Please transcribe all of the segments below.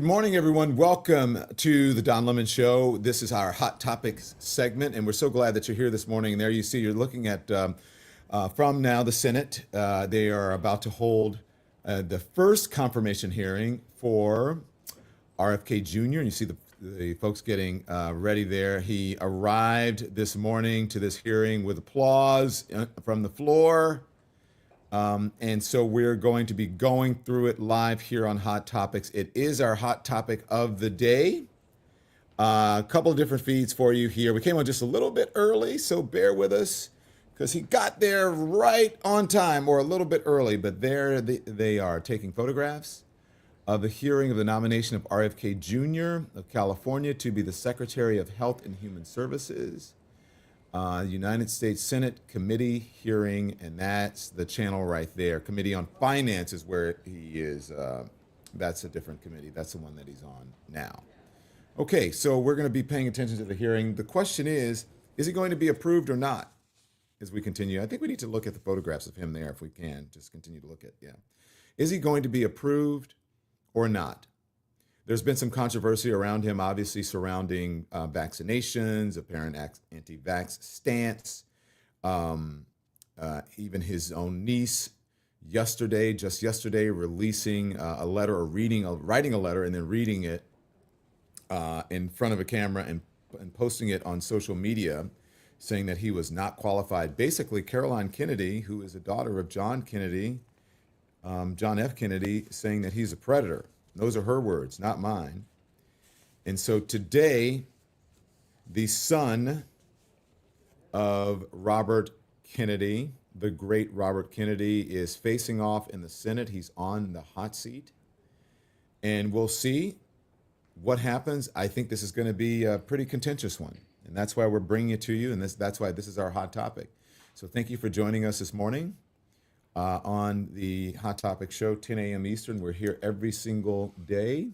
Good morning, everyone. Welcome to the Don Lemon Show. This is our Hot Topics segment, and we're so glad that you're here this morning. And there you see, you're looking at, from now, the Senate. They are about to hold the first confirmation hearing for RFK Jr., and you see the folks getting ready there. He arrived this morning to this hearing with applause from the floor. And so we're going to be going through it live here on Hot Topics. It is our hot topic of the day. A couple of different feeds for you here. We came on just a little bit early, so bear with us because he got there right on time or a little bit early. But there they are taking photographs of the hearing of the nomination of RFK Jr. of California to be the Secretary of Health and Human Services. United States Senate committee hearing, and that's the channel right there. Committee on Finance is where he is. That's a different committee. That's the one that he's on now. Okay, so we're going to be paying attention to the hearing. The question is he going to be approved or not as we continue? I think we need to look at the photographs of him there if we can. Just continue to look at, yeah. Is he going to be approved or not? There's been some controversy around him, obviously surrounding vaccinations, apparent anti-vax stance. Even his own niece just yesterday, releasing a letter or writing a letter and then reading it in front of a camera and posting it on social media, saying that he was not qualified. Basically, Caroline Kennedy, who is a daughter of John Kennedy, John F. Kennedy, saying that he's a predator. Those are her words, not mine. And so today, the son of Robert Kennedy, the great Robert Kennedy, is facing off in the Senate. He's on the hot seat. And we'll see what happens. I think this is going to be a pretty contentious one. And that's why we're bringing it to you. And that's why this is our hot topic. So thank you for joining us this morning. On the Hot Topic Show, 10 a.m. Eastern. We're here every single day,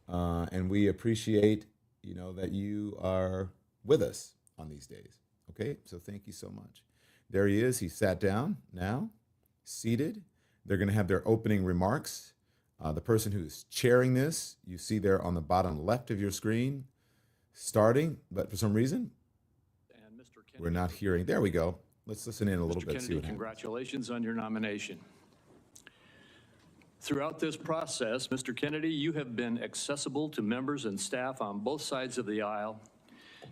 and we appreciate, that you are with us on these days. Okay, so thank you so much. There he is. He sat down now, seated. They're going to have their opening remarks. The person who's chairing this, you see there on the bottom left of your screen, starting, but for some reason, we're not hearing. There we go. Let's listen in a little bit. Mr. Kennedy, congratulations on your nomination. Throughout this process, Mr. Kennedy, you have been accessible to members and staff on both sides of the aisle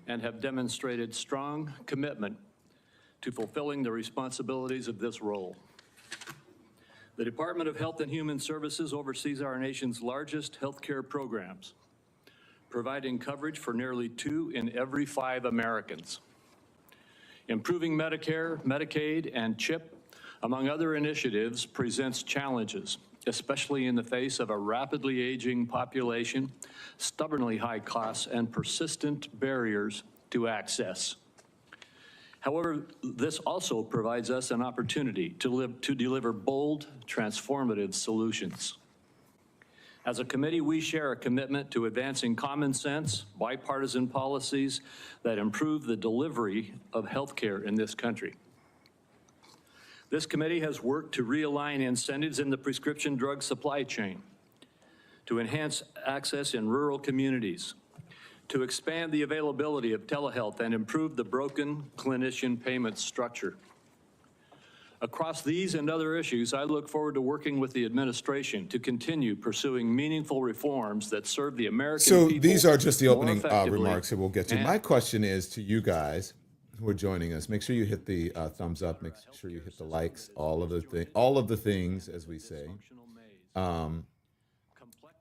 and have demonstrated strong commitment to fulfilling the responsibilities of this role. The Department of Health and Human Services oversees our nation's largest healthcare programs, providing coverage for nearly 2 in every 5 Americans. Improving Medicare, Medicaid, and CHIP, among other initiatives, presents challenges, especially in the face of a rapidly aging population, stubbornly high costs, and persistent barriers to access. However, this also provides us an opportunity to deliver bold, transformative solutions. As a committee, we share a commitment to advancing common sense, bipartisan policies that improve the delivery of healthcare in this country. This committee has worked to realign incentives in the prescription drug supply chain, to enhance access in rural communities, to expand the availability of telehealth and improve the broken clinician payment structure. Across these and other issues, I look forward to working with the administration to continue pursuing meaningful reforms that serve the American people. So these are just the opening remarks that we'll get to. My question is to you guys who are joining us. Make sure you hit the thumbs up. Make sure you hit the likes. All of the things, as we say.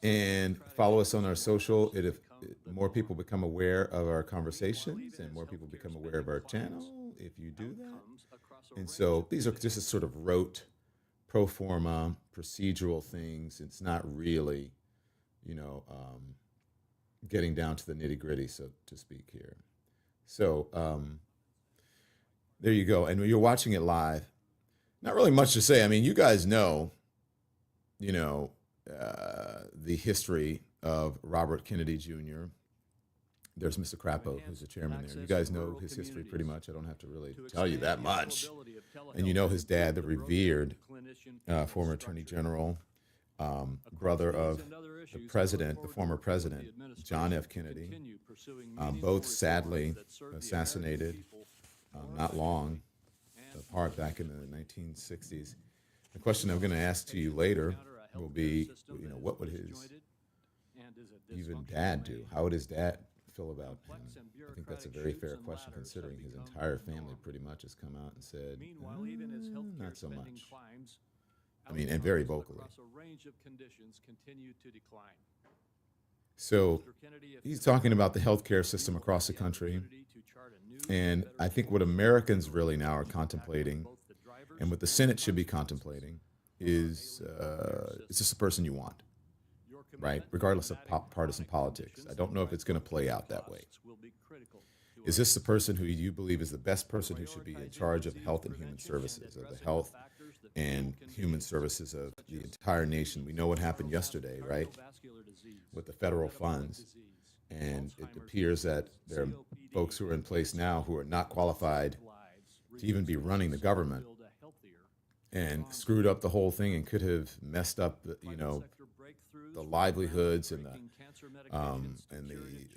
And follow us on our social. If more people become aware of our conversations and more people become aware of our channel, if you do that. And so these are just a sort of rote, pro forma, procedural things. It's not really, getting down to the nitty gritty, so to speak here. So there you go. And when you're watching it live, not really much to say. I mean, you guys know, the history of Robert Kennedy Jr. There's Mr. Crapo, who's the chairman there. You guys know his history pretty much. I don't have to really tell you that much. And you know his dad, the revered former Attorney General. brother of the president, the former president, John F. Kennedy, both sadly assassinated not long apart back in the 1960s. The question I'm going to ask to you later will be, what would his even dad do? How would his dad feel about him? I think that's a very fair question, considering his entire family pretty much has come out and said, not so much. I mean, and very vocally. So he's talking about the healthcare system across the country. And I think what Americans really now are contemplating, and what the Senate should be contemplating, is this a person you want? Right? Regardless of partisan politics. I don't know if it's going to play out that way. Is this the person who you believe is the best person who should be in charge of health and human services, of the health and human services of the entire nation? We know what happened yesterday, right? With the federal funds. And it appears that there are folks who are in place now who are not qualified to even be running the government, and screwed up the whole thing and could have messed up the livelihoods and the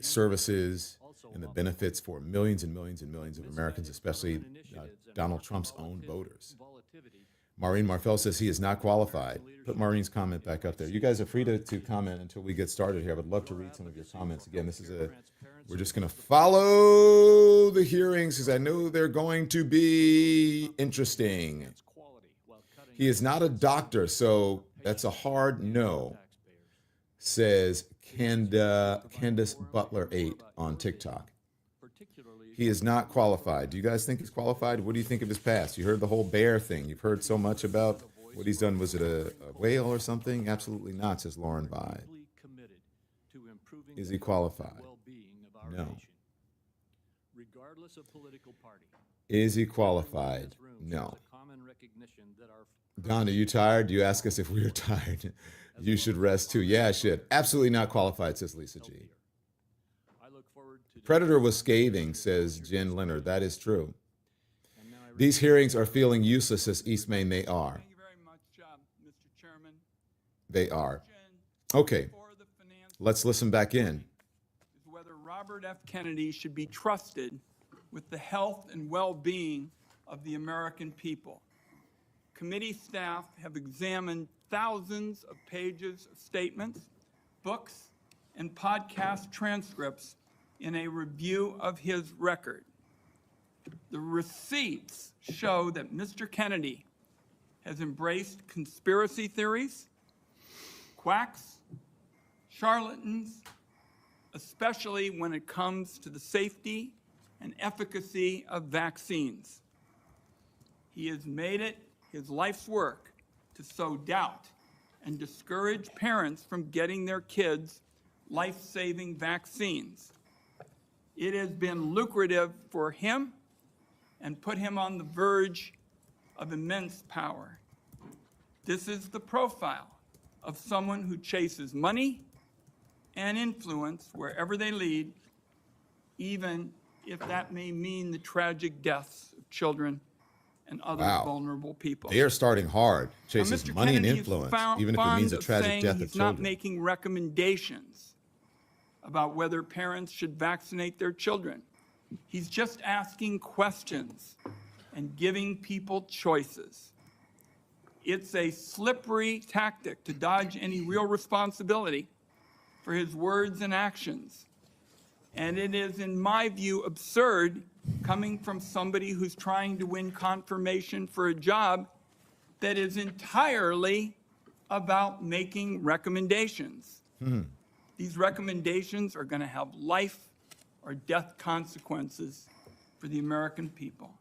services and the benefits for millions and millions and millions of Americans, especially Donald Trump's own voters. Maureen Marfell says he is not qualified. Put Maureen's comment back up there. You guys are free to comment until we get started here. I would love to read some of your comments. Again, we're just going to follow the hearings because I know they're going to be interesting. He is not a doctor, so that's a hard no, says Candace Butler 8 on TikTok. He is not qualified. Do you guys think he's qualified? What do you think of his past? You heard the whole bear thing. You've heard so much about what he's done. Was it a whale or something? Absolutely not, says Lauren Vide. Is he qualified? No. Is he qualified? No. Don, are you tired? You ask us if we are tired. You should rest too. Yeah, I should. Absolutely not qualified, says Lisa G. Predator was scathing, says Jen Leonard. That is true. These hearings are feeling useless, says Eastmain. They are. Thank you very much, Mr. Chairman. They are. Okay, let's listen back in. Whether Robert F. Kennedy should be trusted with the health and well-being of the American people. Committee staff have examined thousands of pages of statements, books, and podcast transcripts in a review of his record. The receipts show that Mr. Kennedy has embraced conspiracy theories, quacks, charlatans, especially when it comes to the safety and efficacy of vaccines. He has made it his life's work to sow doubt and discourage parents from getting their kids life-saving vaccines. It has been lucrative for him and put him on the verge of immense power. This is the profile of someone who chases money and influence wherever they lead, even if that may mean the tragic deaths of children and other vulnerable people. They are starting hard, chases Now, money and Kennedy influence, is even if it means a fond of tragic saying death of he's children. not making recommendations about whether parents should vaccinate their children. He's just asking questions and giving people choices. It's a slippery tactic to dodge any real responsibility for his words and actions. And it is, in my view, absurd coming from somebody who's trying to win confirmation for a job that is entirely about making recommendations. These recommendations are going to have life or death consequences for the American people.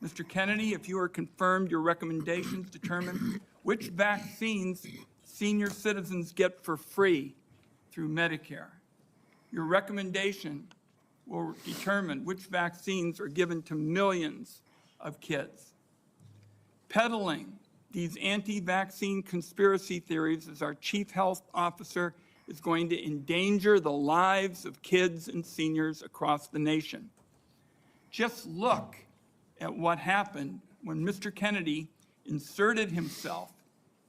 Mr. Kennedy, if you are confirmed, your recommendations determine which vaccines senior citizens get for free through Medicare. Your recommendation will determine which vaccines are given to millions of kids. Peddling these anti-vaccine conspiracy theories as our chief health officer is going to endanger the lives of kids and seniors across the nation. Just look at what happened when Mr. Kennedy inserted himself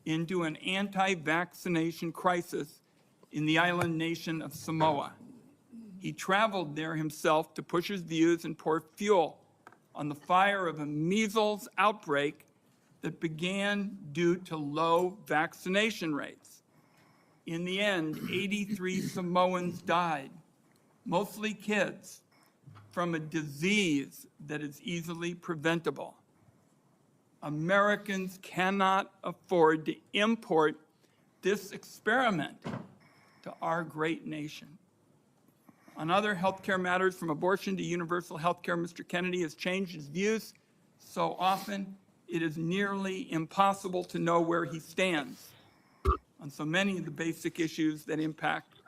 into an anti-vaccination crisis in the island nation of Samoa. He traveled there himself to push his views and pour fuel on the fire of a measles outbreak that began due to low vaccination rates. In the end, 83 Samoans died, mostly kids, from a disease that is easily preventable. Americans cannot afford to import this experiment to our great nation. On other healthcare matters, from abortion to universal healthcare, Mr. Kennedy has changed his views so often it is nearly impossible to know where he stands on so many of the basic issues that impact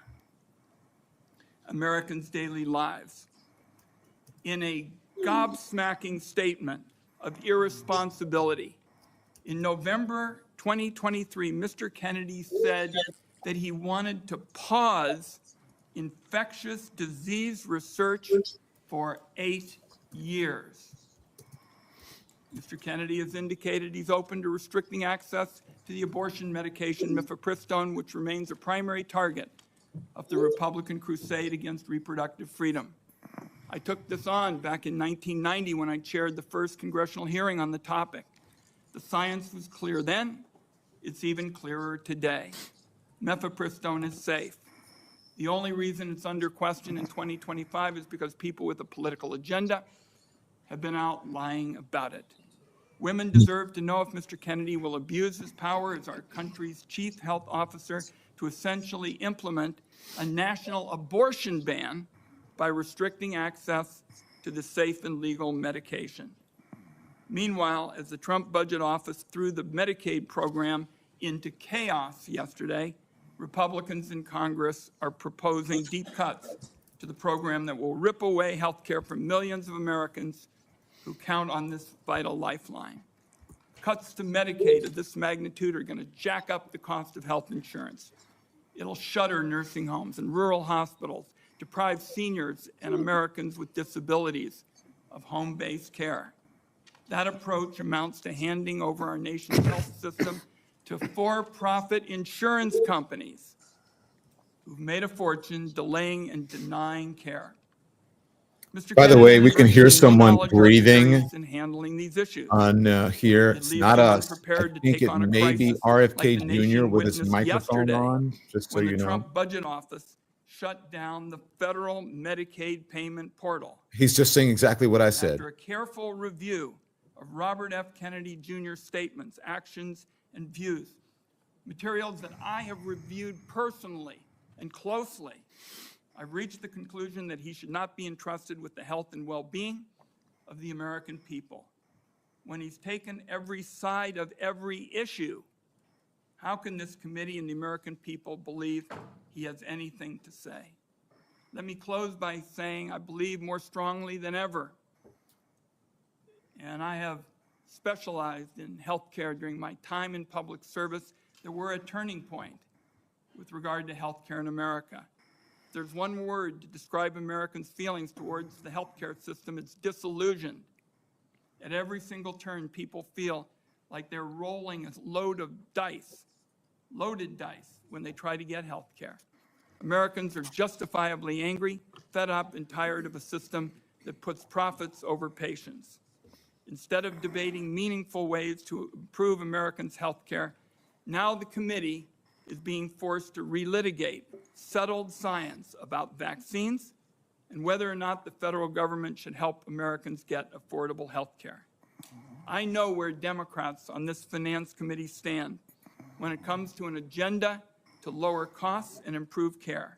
Americans' daily lives. In a gobsmacking statement of irresponsibility, in November 2023, Mr. Kennedy said that he wanted to pause infectious disease research for 8 years. Mr. Kennedy has indicated he's open to restricting access to the abortion medication mifepristone, which remains a primary target of the Republican crusade against reproductive freedom. I took this on back in 1990 when I chaired the first congressional hearing on the topic. The science was clear then. It's even clearer today. Mifepristone is safe. The only reason it's under question in 2025 is because people with a political agenda have been out lying about it. Women deserve to know if Mr. Kennedy will abuse his power as our country's chief health officer to essentially implement a national abortion ban by restricting access to the safe and legal medication. Meanwhile, as the Trump budget office threw the Medicaid program into chaos yesterday, Republicans in Congress are proposing deep cuts to the program that will rip away health care from millions of Americans who count on this vital lifeline. Cuts to Medicaid of this magnitude are going to jack up the cost of health insurance. It'll shutter nursing homes and rural hospitals, deprive seniors and Americans with disabilities of home-based care. That approach amounts to handing over our nation's health system to for-profit insurance companies who've made a fortune delaying and denying care. Mr. By the Kennedy way, we can hear is someone acknowledged breathing experience in handling these issues. on here. It It's leaves not him us. I unprepared to think take it on a may be crisis RFK like the Jr. nation with his witnessed microphone yesterday on, just so when you the know. Trump budget office shut down the federal Medicaid payment portal. He's just saying exactly what I said. After a careful review of Robert F. Kennedy Jr.'s statements, actions, and views, materials that I have reviewed personally and closely, I've reached the conclusion that he should not be entrusted with the health and well-being of the American people. When he's taken every side of every issue, how can this committee and the American people believe he has anything to say? Let me close by saying I believe more strongly than ever, and I have specialized in healthcare during my time in public service, that we're a turning point with regard to healthcare in America. If there's one word to describe Americans' feelings towards the healthcare system, it's disillusioned. At every single turn, people feel like they're rolling a load of dice, loaded dice, when they try to get health care. Americans are justifiably angry, fed up, and tired of a system that puts profits over patients. Instead of debating meaningful ways to improve Americans' health care, now the committee is being forced to relitigate settled science about vaccines and whether or not the federal government should help Americans get affordable health care. I know where Democrats on this Finance Committee stand when it comes to an agenda to lower costs and improve care.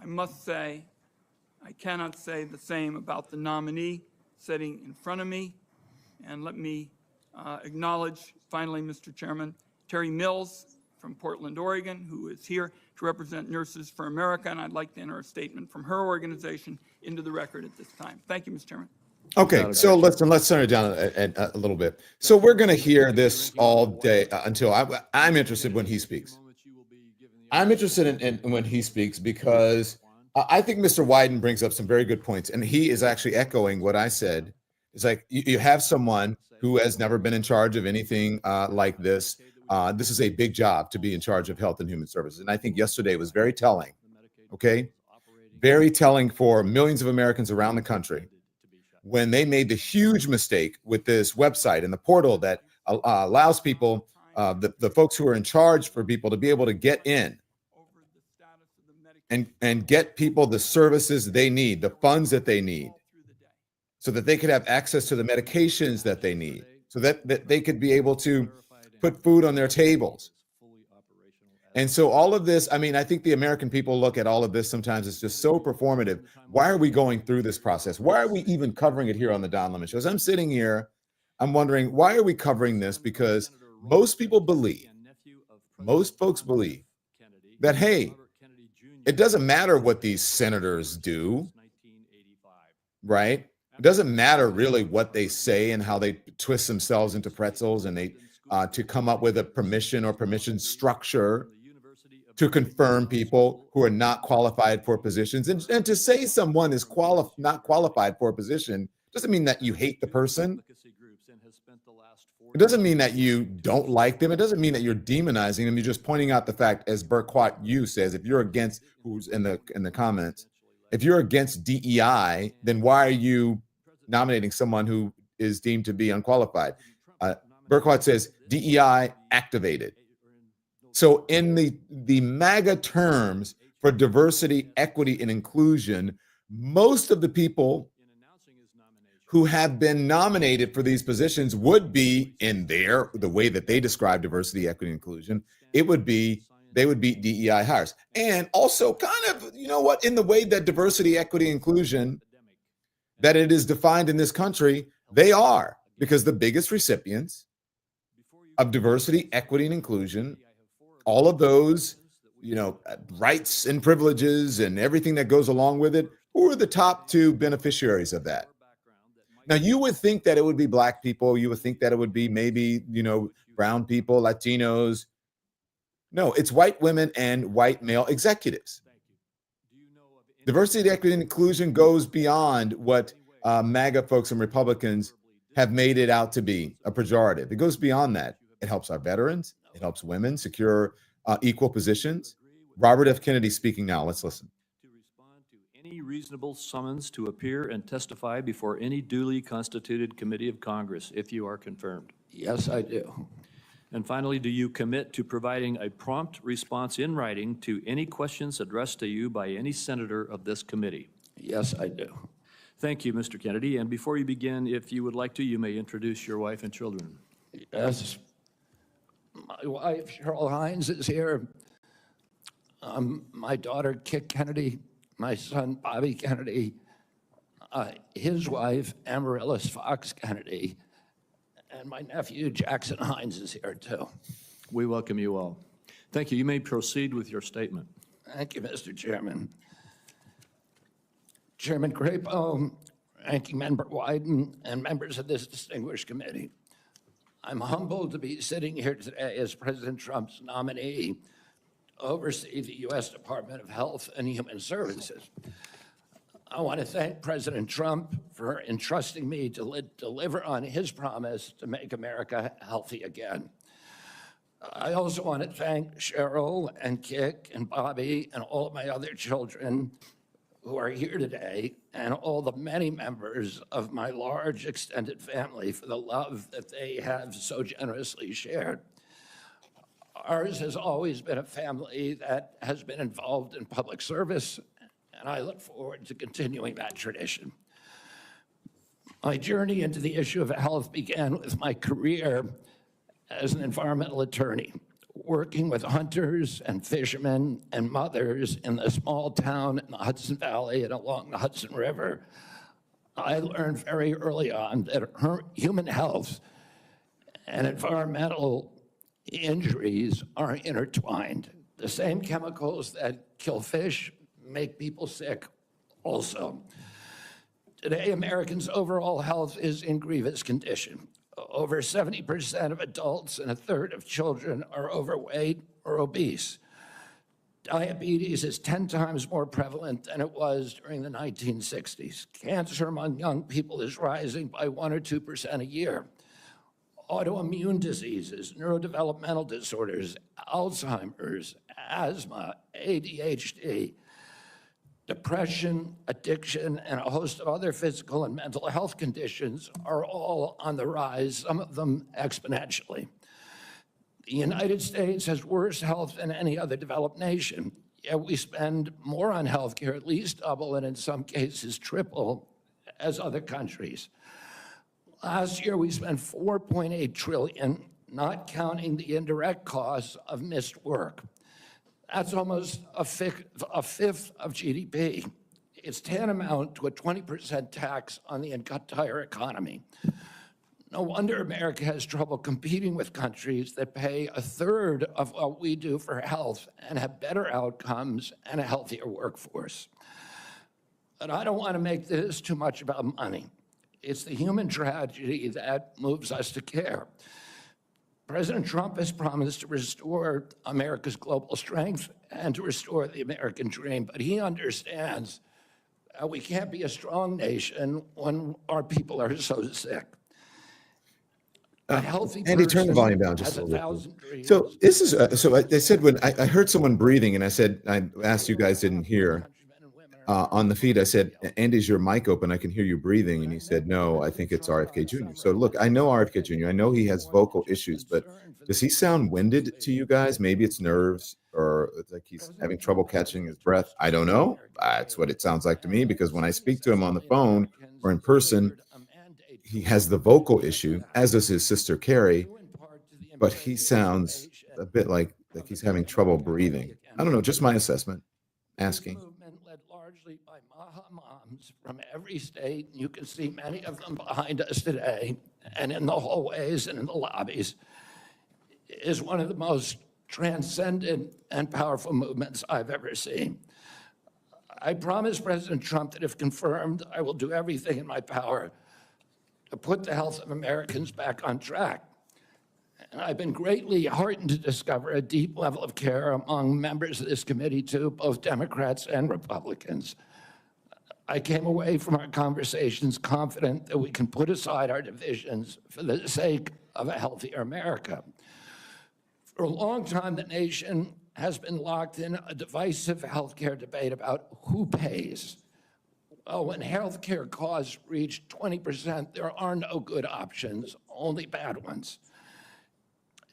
I must say, I cannot say the same about the nominee sitting in front of me. And let me acknowledge, finally, Mr. Chairman, Terry Mills from Portland, Oregon, who is here to represent Nurses for America, and I'd like to enter a statement from her organization into the record at this time. Thank you, Mr. Chairman. Okay, so listen, let's turn it down a little bit. So we're going to hear this all day until I'm interested when he speaks. I'm interested in when he speaks because I think Mr. Wyden brings up some very good points, and he is actually echoing what I said. It's like you have someone who has never been in charge of anything like this, This is a big job to be in charge of health and human services. And I think yesterday was very telling, okay? Very telling for millions of Americans around the country when they made the huge mistake with this website and the portal that allows people, the folks who are in charge for people to be able to get in and get people the services they need, the funds that they need, so that they could have access to the medications that they need, so that they could be able to put food on their tables. And so all of this, I mean, I think the American people look at all of this sometimes it's just so performative. Why are we going through this process? Why are we even covering it here on the Don Lemon Show? As I'm sitting here, I'm wondering, why are we covering this? Because most folks believe that, hey, it doesn't matter what these senators do, right? It doesn't matter really what they say and how they twist themselves into pretzels and they to come up with a permission or permission structure to confirm people who are not qualified for positions. And to say someone is not qualified for a position doesn't mean that you hate the person. It doesn't mean that you don't like them. It doesn't mean that you're demonizing them. You're just pointing out the fact, as Burquat Yu says, if you're against, who's in the comments, if you're against DEI, then why are you nominating someone who is deemed to be unqualified? Burquat says DEI activated. So in the MAGA terms for diversity, equity, and inclusion, most of the people who have been nominated for these positions would be in the way that they describe diversity, equity, and inclusion. They would be DEI hires. And also kind of, you know what, in the way that diversity, equity, inclusion, that it is defined in this country, they are, because the biggest recipients of diversity, equity, and inclusion, all of those, you know, rights and privileges and everything that goes along with it, who are the top two beneficiaries of that? Now, you would think that it would be Black people. You would think that it would be maybe, you know, brown people, Latinos. No, it's white women and white male executives. Diversity, equity, and inclusion goes beyond what MAGA folks and Republicans have made it out to be a pejorative. It goes beyond that. It helps our veterans. It helps women secure equal positions. Robert F. Kennedy speaking now. Let's listen. To respond to any reasonable summons to appear and testify before any duly constituted committee of Congress, if you are confirmed. Yes, I do. And finally, do you commit to providing a prompt response in writing to any questions addressed to you by any senator of this committee? Yes, I do. Thank you, Mr. Kennedy. And before you begin, if you would like to, you may introduce your wife and children. Yes. My wife, Cheryl Hines, is here. My daughter, Kit Kennedy, my son, Bobby Kennedy, his wife, Amaryllis Fox Kennedy, and my nephew, Jackson Hines, is here too. We welcome you all. Thank you. You may proceed with your statement. Thank you, Mr. Chairman. Chairman Crapo, Ranking Member Wyden, and members of this distinguished committee. I'm humbled to be sitting here today as President Trump's nominee to oversee the U.S. Department of Health and Human Services. I want to thank President Trump for entrusting me to deliver on his promise to make America healthy again. I also want to thank Cheryl and Kik and Bobby and all of my other children who are here today, and all the many members of my large extended family for the love that they have so generously shared. Ours has always been a family that has been involved in public service, and I look forward to continuing that tradition. My journey into the issue of health began with my career as an environmental attorney, working with hunters and fishermen and mothers in the small town in the Hudson Valley and along the Hudson River. I learned very early on that human health and environmental injuries are intertwined. The same chemicals that kill fish make people sick also. Today, Americans' overall health is in grievous condition. Over 70% of adults and a third of children are overweight or obese. Diabetes is 10 times more prevalent than it was during the 1960s. Cancer among young people is rising by 1 or 2% a year. autoimmune diseases, neurodevelopmental disorders, Alzheimer's, asthma, ADHD, depression, addiction, and a host of other physical and mental health conditions are all on the rise, some of them exponentially. The United States has worse health than any other developed nation, yet we spend more on healthcare, at least double, and in some cases triple, as other countries. Last year, we spent $4.8 trillion, not counting the indirect costs of missed work. That's almost a fifth of GDP. It's tantamount to a 20% tax on the entire economy. No wonder America has trouble competing with countries that pay a third of what we do for health and have better outcomes and a healthier workforce. But I don't want to make this too much about money. It's the human tragedy that moves us to care. President Trump has promised to restore America's global strength and to restore the American dream, but he understands we can't be a strong nation when our people are so sick. A healthy Andy, turn the person volume down just has a little 1,000 dreams. So this is so I said when I heard someone breathing, and I said I asked you guys didn't hear on the feed. I said, "Andy, is your mic open? I can hear you breathing." And he said, "No, I think it's RFK Jr." So look, I know RFK Jr. I know he has vocal issues, but does he sound winded to you guys? Maybe it's nerves, or it's like he's having trouble catching his breath. I don't know. That's what it sounds like to me, because when I speak to him on the phone or in person, he has the vocal issue, as does his sister Carrie, but he sounds a bit like he's having trouble breathing. I don't know, just my assessment. Asking. Movement led largely by Maha moms from every state. You can see many of them behind us today, and in the hallways and in the lobbies, is one of the most transcendent and powerful movements I've ever seen. I promise President Trump that if confirmed, I will do everything in my power to put the health of Americans back on track. And I've been greatly heartened to discover a deep level of care among members of this committee, too, both Democrats and Republicans. I came away from our conversations confident that we can put aside our divisions for the sake of a healthier America. For a long time, the nation has been locked in a divisive healthcare debate about who pays. Well, when healthcare costs reach 20%, there are no good options, only bad ones.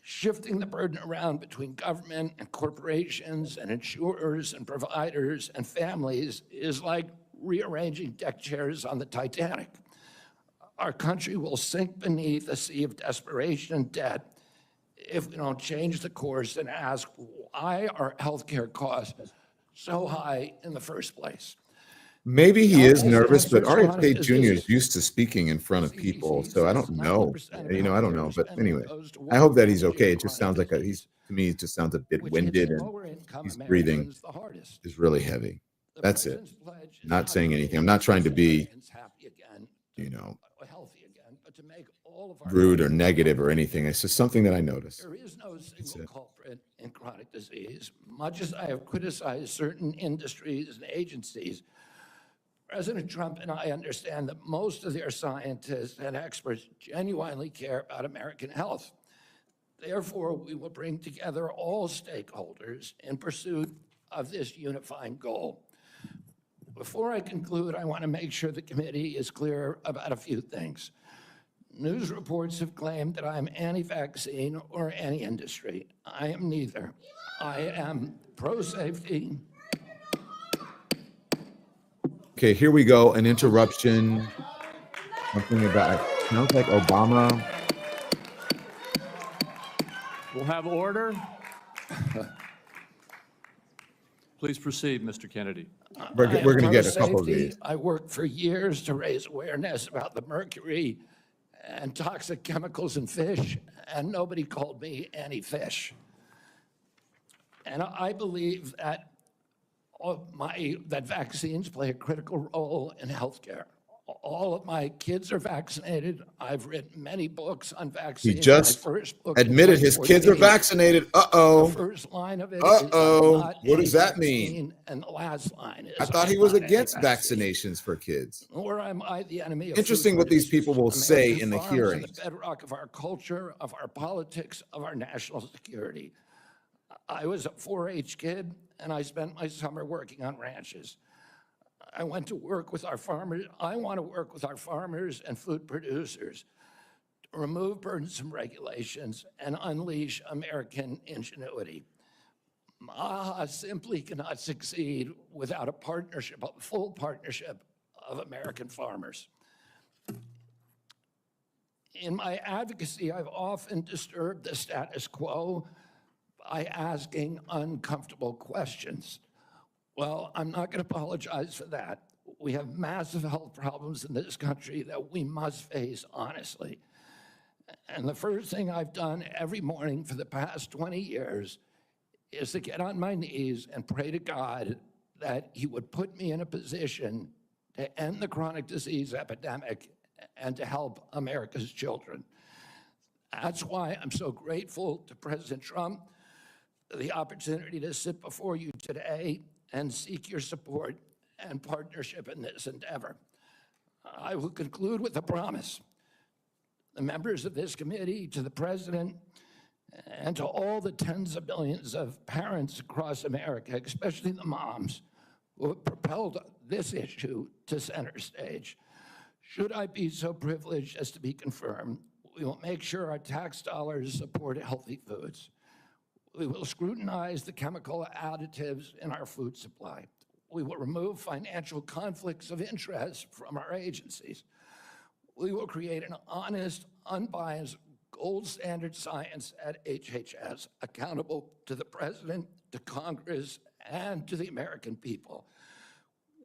Shifting the burden around between government and corporations and insurers and providers and families is like rearranging deck chairs on the Titanic. Our country will sink beneath a sea of desperation and debt if we don't change the course and ask why are healthcare costs so high in the first place. Maybe he is nervous, but RFK Jr. is used to speaking in front of people, so I don't know. I don't know. But anyway, I hope that he's okay. It just sounds like to me, it just sounds a bit winded, and his breathing is really heavy. That's it. Not saying anything. I'm not trying to be, rude or negative or anything. It's just something that I noticed. There is no single culprit in chronic disease. Much as I have criticized certain industries and agencies, President Trump and I understand that most of their scientists and experts genuinely care about American health. Therefore, we will bring together all stakeholders in pursuit of this unifying goal. Before I conclude, I want to make sure the committee is clear about a few things. News reports have claimed that I am anti-vaccine or anti-industry. I am neither. I am pro-safety. Okay, here we go. An interruption. Something about, sounds like Obama. We'll have order. Please proceed, Mr. Kennedy. We're going to get a couple of these. I worked for years to raise awareness about the mercury and toxic chemicals in fish, and nobody called me anti-fish. And I believe that that vaccines play a critical role in healthcare. All of my kids are vaccinated. I've written many books on He vaccines. just My first book admitted his kids are 2014, vaccinated. the Uh-oh. first line of it is I'm Uh-oh. not What does that mean? anti-vaccine, and the last line I is thought he I'm was not against anti-vaccine. vaccinations for kids. Nor am I the enemy of Interesting food what these producers. people will say American in the farms are the hearings. bedrock of our culture, of our politics, of our national security. I was a 4-H kid, and I spent my summer working on ranches. I went to work with our farmers. I want to work with our farmers and food producers to remove burdensome regulations and unleash American ingenuity. MAHA simply cannot succeed without a partnership, a full partnership of American farmers. In my advocacy, I've often disturbed the status quo by asking uncomfortable questions. Well, I'm not going to apologize for that. We have massive health problems in this country that we must face honestly. And the first thing I've done every morning for the past 20 years is to get on my knees and pray to God that he would put me in a position to end the chronic disease epidemic and to help America's children. That's why I'm so grateful to President Trump for the opportunity to sit before you today and seek your support and partnership in this endeavor. I will conclude with a promise. The members of this committee, to the president, and to all the tens of millions of parents across America, especially the moms, who have propelled this issue to center stage. Should I be so privileged as to be confirmed, we will make sure our tax dollars support healthy foods. We will scrutinize the chemical additives in our food supply. We will remove financial conflicts of interest from our agencies. We will create an honest, unbiased, gold standard science at HHS, accountable to the president, to Congress, and to the American people.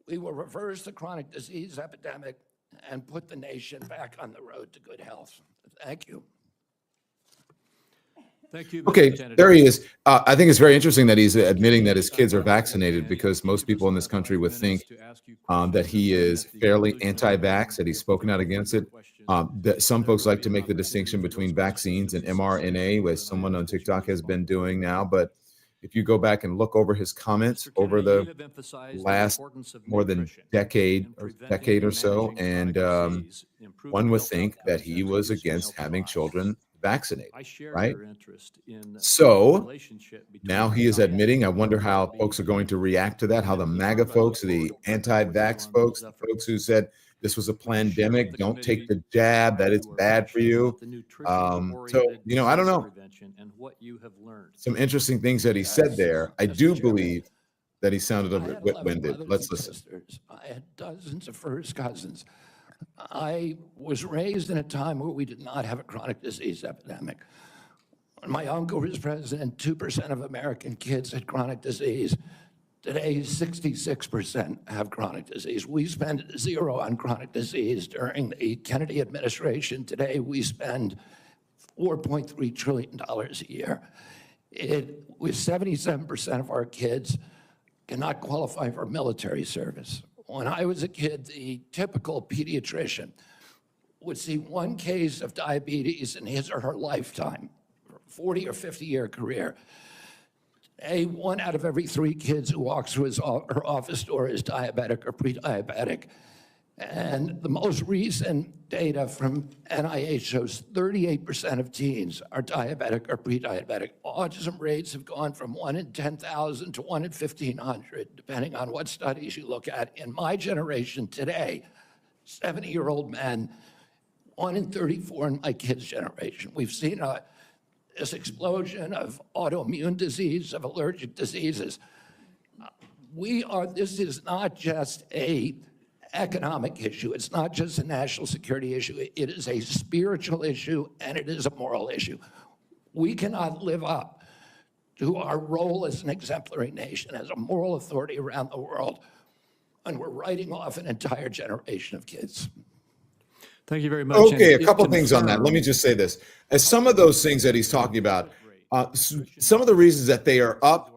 We will reverse the chronic disease epidemic and put the nation back on the road to good health. Thank you. Thank you, Mr. Okay, Kennedy. there he is. I think it's very interesting that he's admitting that his kids are vaccinated, because most people in this country would think that he is fairly anti-vax, that he's spoken out against it. That some folks like to make the distinction between vaccines and mRNA, as someone on TikTok has been doing now. But if you go back and look over his comments over the last more than decade or so, and one would think that he was against having children vaccinated, right? So now he is admitting. I wonder how folks are going to react to that, how the MAGA folks, the anti-vax folks, the folks who said this was a pandemic, don't take the jab, that it's bad for you. So, I don't know. Some interesting things that he said there. I do believe that he sounded a bit winded. Let's listen. I had dozens of first cousins. I was raised in a time where we did not have a chronic disease epidemic. When my uncle was president, 2% of American kids had chronic disease. Today, 66% have chronic disease. We spend zero on chronic disease during the Kennedy administration. Today, we spend $4.3 trillion a year. With 77% of our kids cannot qualify for military service. When I was a kid, the typical pediatrician would see one case of diabetes in his or her lifetime, 40 or 50-year career. Today, 1 out of every 3 kids who walks through her office door is diabetic or pre-diabetic. And the most recent data from NIH shows 38% of teens are diabetic or pre-diabetic. Autism rates have gone from 1 in 10,000 to 1 in 1,500, depending on what studies you look at. In my generation today, 70-year-old men, 1 in 34 in my kids' generation. We've seen this explosion of autoimmune disease, of allergic diseases. This is not just a economic issue. It's not just a national security issue. It is a spiritual issue, and it is a moral issue. We cannot live up to our role as an exemplary nation, as a moral authority around the world, and we're writing off an entire generation of kids. Thank you very much. Okay, And a couple it things on that. Let me confirmed- just say this. As some of those things that he's talking about, some of the reasons that they are up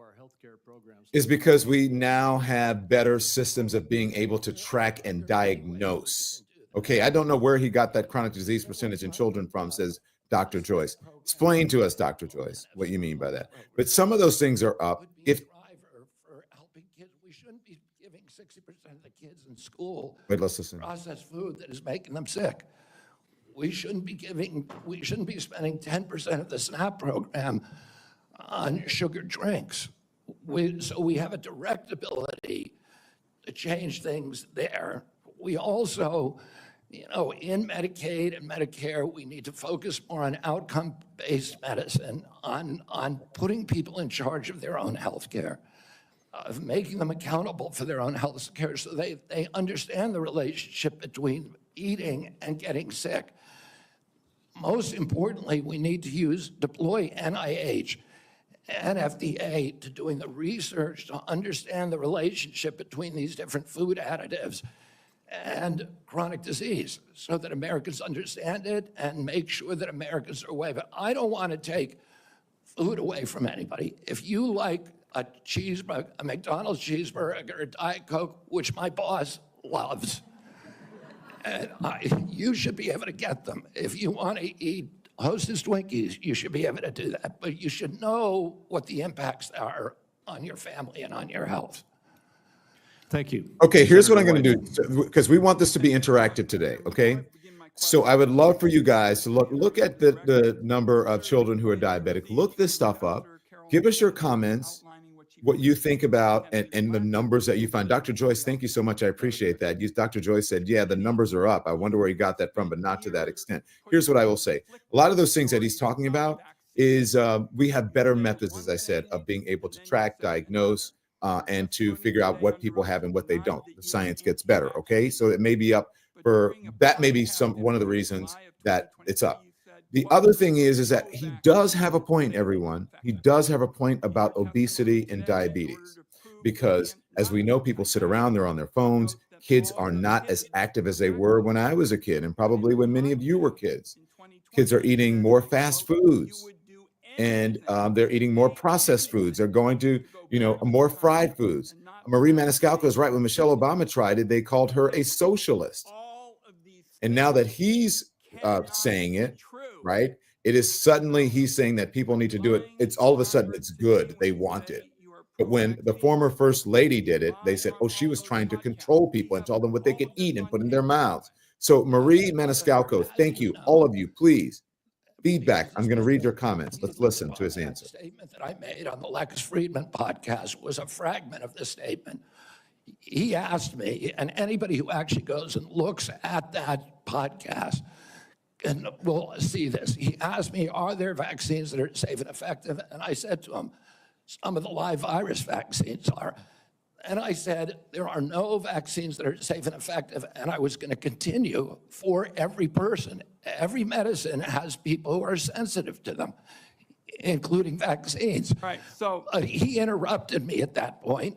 is because we now have better systems of being able to track and diagnose. Okay, I don't know where he got that chronic disease percentage in children from, says Dr. Joyce. Explain to us, Dr. Joyce, what you mean by that. But some of those things are up. Would be a If driver for helping kids. We shouldn't be giving 60% of the kids in school wait, let's listen. processed food that is making them sick. We shouldn't be spending 10% of the SNAP program on sugar drinks. So we have a direct ability to change things there. We also, in Medicaid and Medicare, we need to focus more on outcome-based medicine, on putting people in charge of their own health care, of making them accountable for their own health care so they understand the relationship between eating and getting sick. Most importantly, we need to deploy NIH and FDA to doing the research to understand the relationship between these different food additives and chronic disease so that Americans understand it and make sure that Americans are aware of it. I don't want to take food away from anybody. If you like a cheeseburger, a McDonald's cheeseburger, a Diet Coke, which my boss loves, and you should be able to get them. If you want to eat Hostess Twinkies, you should be able to do that. But you should know what the impacts are on your family and on your health. Thank you. Okay, here's what I'm going to do, because we want this to be interactive today, okay? So I would love for you guys to look at the number of children who are diabetic. Look this stuff up. Give us your comments, what you think about, and the numbers that you find. Dr. Joyce, thank you so much. I appreciate that. Dr. Joyce said, yeah, the numbers are up. I wonder where he got that from, but not to that extent. Here's what I will say. A lot of those things that he's talking about is we have better methods, as I said, of being able to track, diagnose, and to figure out what people have and what they don't. The science gets better, okay? So it may be up for, that may be one of the reasons that it's up. The other thing is that he does have a point, everyone. He does have a point about obesity and diabetes, because as we know, people sit around, they're on their phones. Kids are not as active as they were when I was a kid, and probably when many of you were kids. Kids are eating more fast foods, and they're eating more processed foods. They're going to, more fried foods. Marie Maniscalco is right. When Michelle Obama tried it, they called her a socialist. And now that he's saying it, right, it is suddenly he's saying that people need to do it. It's all of a sudden it's good. They want it. But when the former first lady did it, they said, oh, she was trying to control people and tell them what they could eat and put in their mouths. So Marie Maniscalco, thank you. All of you, please. Feedback. I'm going to read your comments. Let's listen to his answer. The statement that I made on the Lex Friedman podcast was a fragment of the statement. He asked me, and anybody who actually goes and looks at that podcast and will see this. He asked me, are there vaccines that are safe and effective? And I said to him, some of the live virus vaccines are. And I said, there are no vaccines that are safe and effective. And I was going to continue for every person. Every medicine has people who are sensitive to them, including vaccines. Right, so He interrupted me at that point.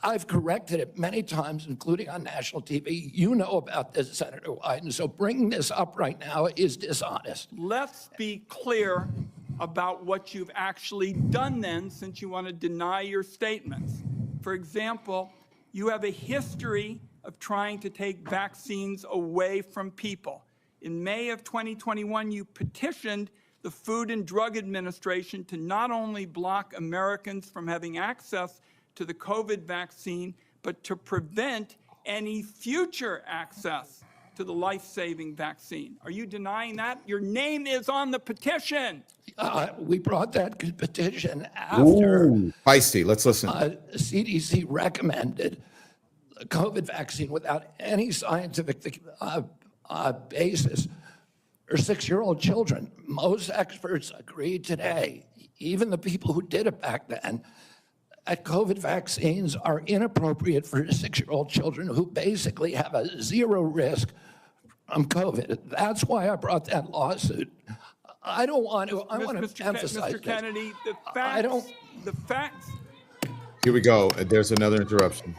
I've corrected it many times, including on national TV. You know about this, Senator Wyden. So bringing this up right now is dishonest. let's be clear about what you've actually done then, since you want to deny your statements. For example, you have a history of trying to take vaccines away from people. In May of 2021, you petitioned the Food and Drug Administration to not only block Americans from having access to the COVID vaccine, but to prevent any future access to the life-saving vaccine. Are you denying that? Your name is on the petition. We brought that petition after Feisty. Let's listen. CDC recommended the COVID vaccine without any scientific basis for 6-year-old children. Most experts agree today, even the people who did it back then, that COVID vaccines are inappropriate for 6-year-old children who basically have a zero risk from COVID. That's why I brought that lawsuit. I don't want to, I want to emphasize Mr. Kennedy, the facts. Here we go. There's another interruption.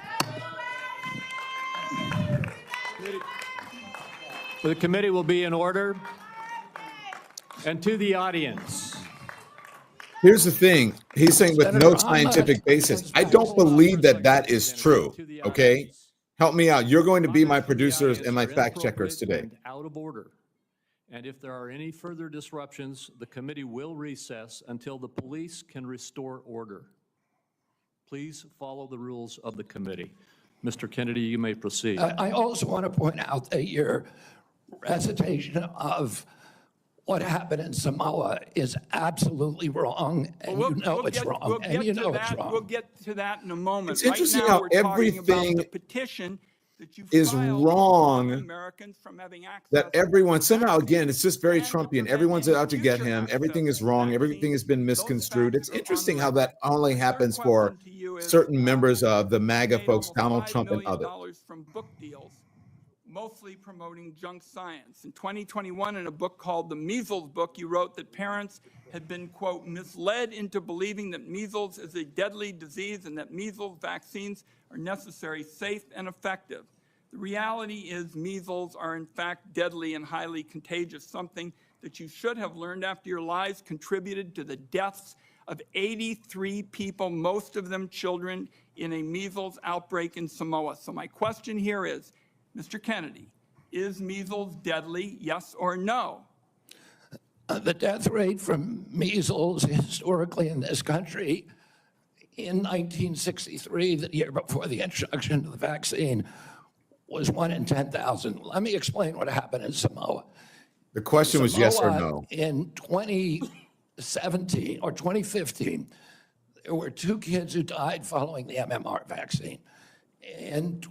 The committee will be in order. And to the audience, Here's the thing. He's saying with no scientific basis. I don't believe that that is true, okay? Help me out. You're going to be my Comments from the producers audience and my are fact checkers inappropriate today. and out of order. And if there are any further disruptions, the committee will recess until the police can restore order. Please follow the rules of the committee. Mr. Kennedy, you may proceed. I also want to point out that your recitation of what happened in Samoa is absolutely wrong, and you know it's wrong, and you know it's wrong. We'll get to that in a moment. It's interesting right now, how we're talking about everything the petition that you is filed wrong, to stop Americans from having access that everyone, to somehow, vaccines again, it's just very and to Trumpian. prevent Everyone's any out to get future him. access Everything is to wrong. Everything vaccines. has been Those misconstrued. facts It's are on interesting the how that record. only My third happens for question to you is, certain members of the MAGA made folks, almost Donald $5 Trump and million others. from book deals, mostly promoting junk science. In 2021, in a book called The Measles Book, you wrote that parents had been, quote, misled into believing that measles is a deadly disease and that measles vaccines are necessary, safe, and effective. The reality is measles are in fact deadly and highly contagious, something that you should have learned after your lies contributed to the deaths of 83 people, most of them children, in a measles outbreak in Samoa. So my question here is, Mr. Kennedy, is measles deadly, yes or no? The death rate from measles historically in this country in 1963, the year before the introduction of the vaccine, was 1 in 10,000. Let me explain what happened in Samoa. The question was yes or Samoa, no. in 2017 or 2015, there were 2 kids who died following the MMR vaccine. And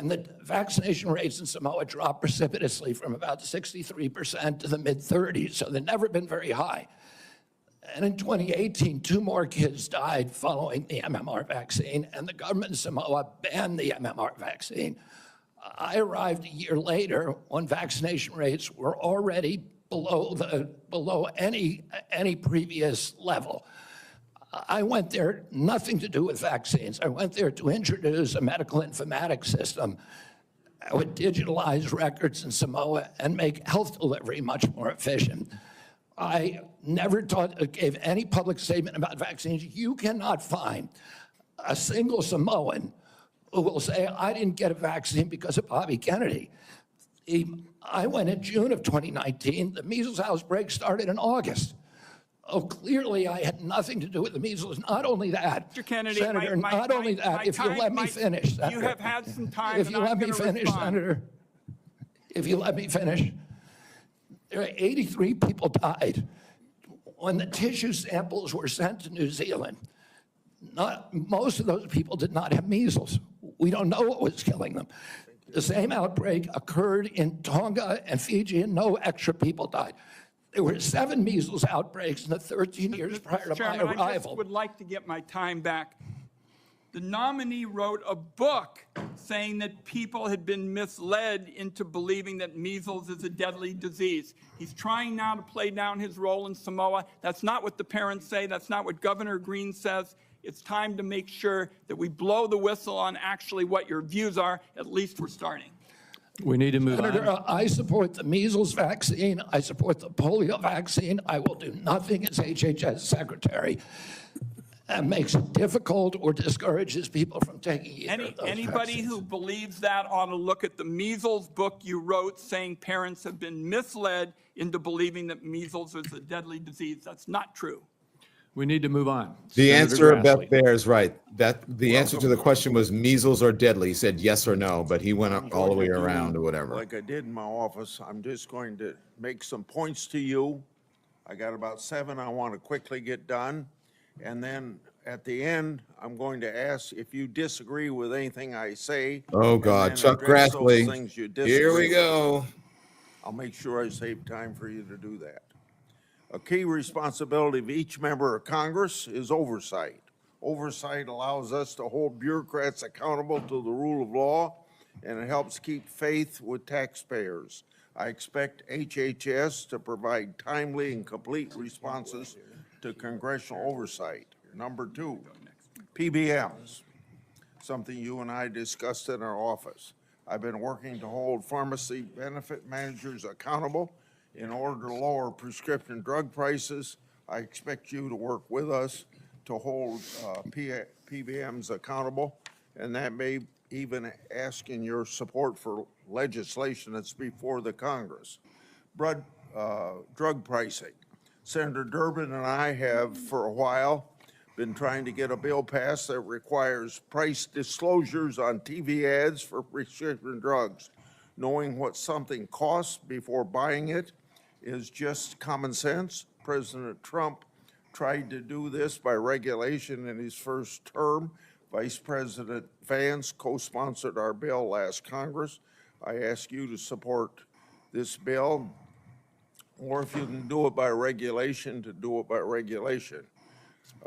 the vaccination rates in Samoa dropped precipitously from about 63% to the mid-30s, so they've never been very high. And in 2018, 2 more kids died following the MMR vaccine, and the government of Samoa banned the MMR vaccine. I arrived a year later when vaccination rates were already below any previous level. I went there, nothing to do with vaccines. I went there to introduce a medical informatics system that would digitalize records in Samoa and make health delivery much more efficient. I never gave any public statement about vaccines. You cannot find a single Samoan who will say, I didn't get a vaccine because of Bobby Kennedy. I went in June of 2019. The measles outbreak started in August. Oh, clearly I had nothing to do with the measles. Not only that, Mr. Kennedy, Senator, not only that, if you let me finish, Senator. You have had some time, If you let me finish, Senator, if you let me finish, there are 83 people died. When the tissue samples were sent to New Zealand, most of those people did not have measles. We don't know what was killing them. The same outbreak occurred in Tonga and Fiji, and no extra people died. There were 7 measles outbreaks in the 13 years prior to my arrival. I just would like to get my time back. The nominee wrote a book saying that people had been misled into believing that measles is a deadly disease. He's trying now to play down his role in Samoa. That's not what the parents say. That's not what Governor Green says. It's time to make sure that we blow the whistle on actually what your views are. At least we're starting. We need to move Senator, on. I support the measles vaccine. I support the polio vaccine. I will do nothing as HHS secretary that makes it difficult or discourages people from taking either of those Anybody vaccines. who believes that ought to look at the measles book you wrote saying parents have been misled into believing that measles is a deadly disease. That's not true. We need to move on. The Senator answer, Beth Grassley. Bear is right. The answer to the question was measles or deadly. He said yes or no, but he went all the way around or whatever. Like I did in my office, I'm just going to make some points to you. I got about 7 I want to quickly get done. And then at the end, I'm going to ask if you disagree with anything I say. Oh, and God. then Chuck address those Grassley. things you disagree Here we with. go. I'll make sure I save time for you to do that. A key responsibility of each member of Congress is oversight. Oversight allows us to hold bureaucrats accountable to the rule of law, and it helps keep faith with taxpayers. I expect HHS to provide timely and complete responses to congressional oversight. Number 2, PBMs, something you and I discussed in our office. I've been working to hold pharmacy benefit managers accountable in order to lower prescription drug prices. I expect you to work with us to hold PBMs accountable and that may even asking your support for legislation that's before the Congress. Drug pricing. Senator Durbin and I have, for a while, been trying to get a bill passed that requires price disclosures on TV ads for prescription drugs. Knowing what something costs before buying it is just common sense. President Trump tried to do this by regulation in his first term. Vice President Vance co-sponsored our bill last Congress. I ask you to support this bill, or if you can do it by regulation, to do it by regulation.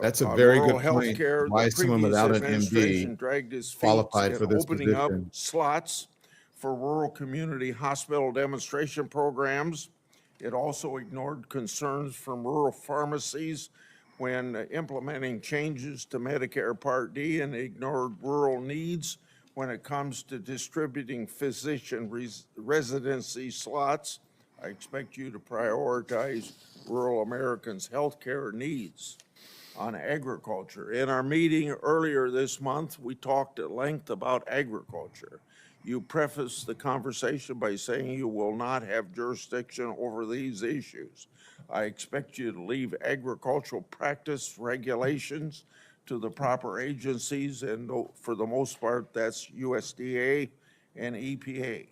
That's a On very rural good health point. care, Why the someone previous without an administration MD dragged its feet qualified in for this opening up position. slots for rural community hospital demonstration programs. It also ignored concerns from rural pharmacies when implementing changes to Medicare Part D, and ignored rural needs when it comes to distributing physician residency slots. I expect you to prioritize rural Americans' healthcare needs. On agriculture, in our meeting earlier this month, we talked at length about agriculture. You prefaced the conversation by saying you will not have jurisdiction over these issues. I expect you to leave agricultural practice regulations to the proper agencies, and for the most part, that's USDA and EPA.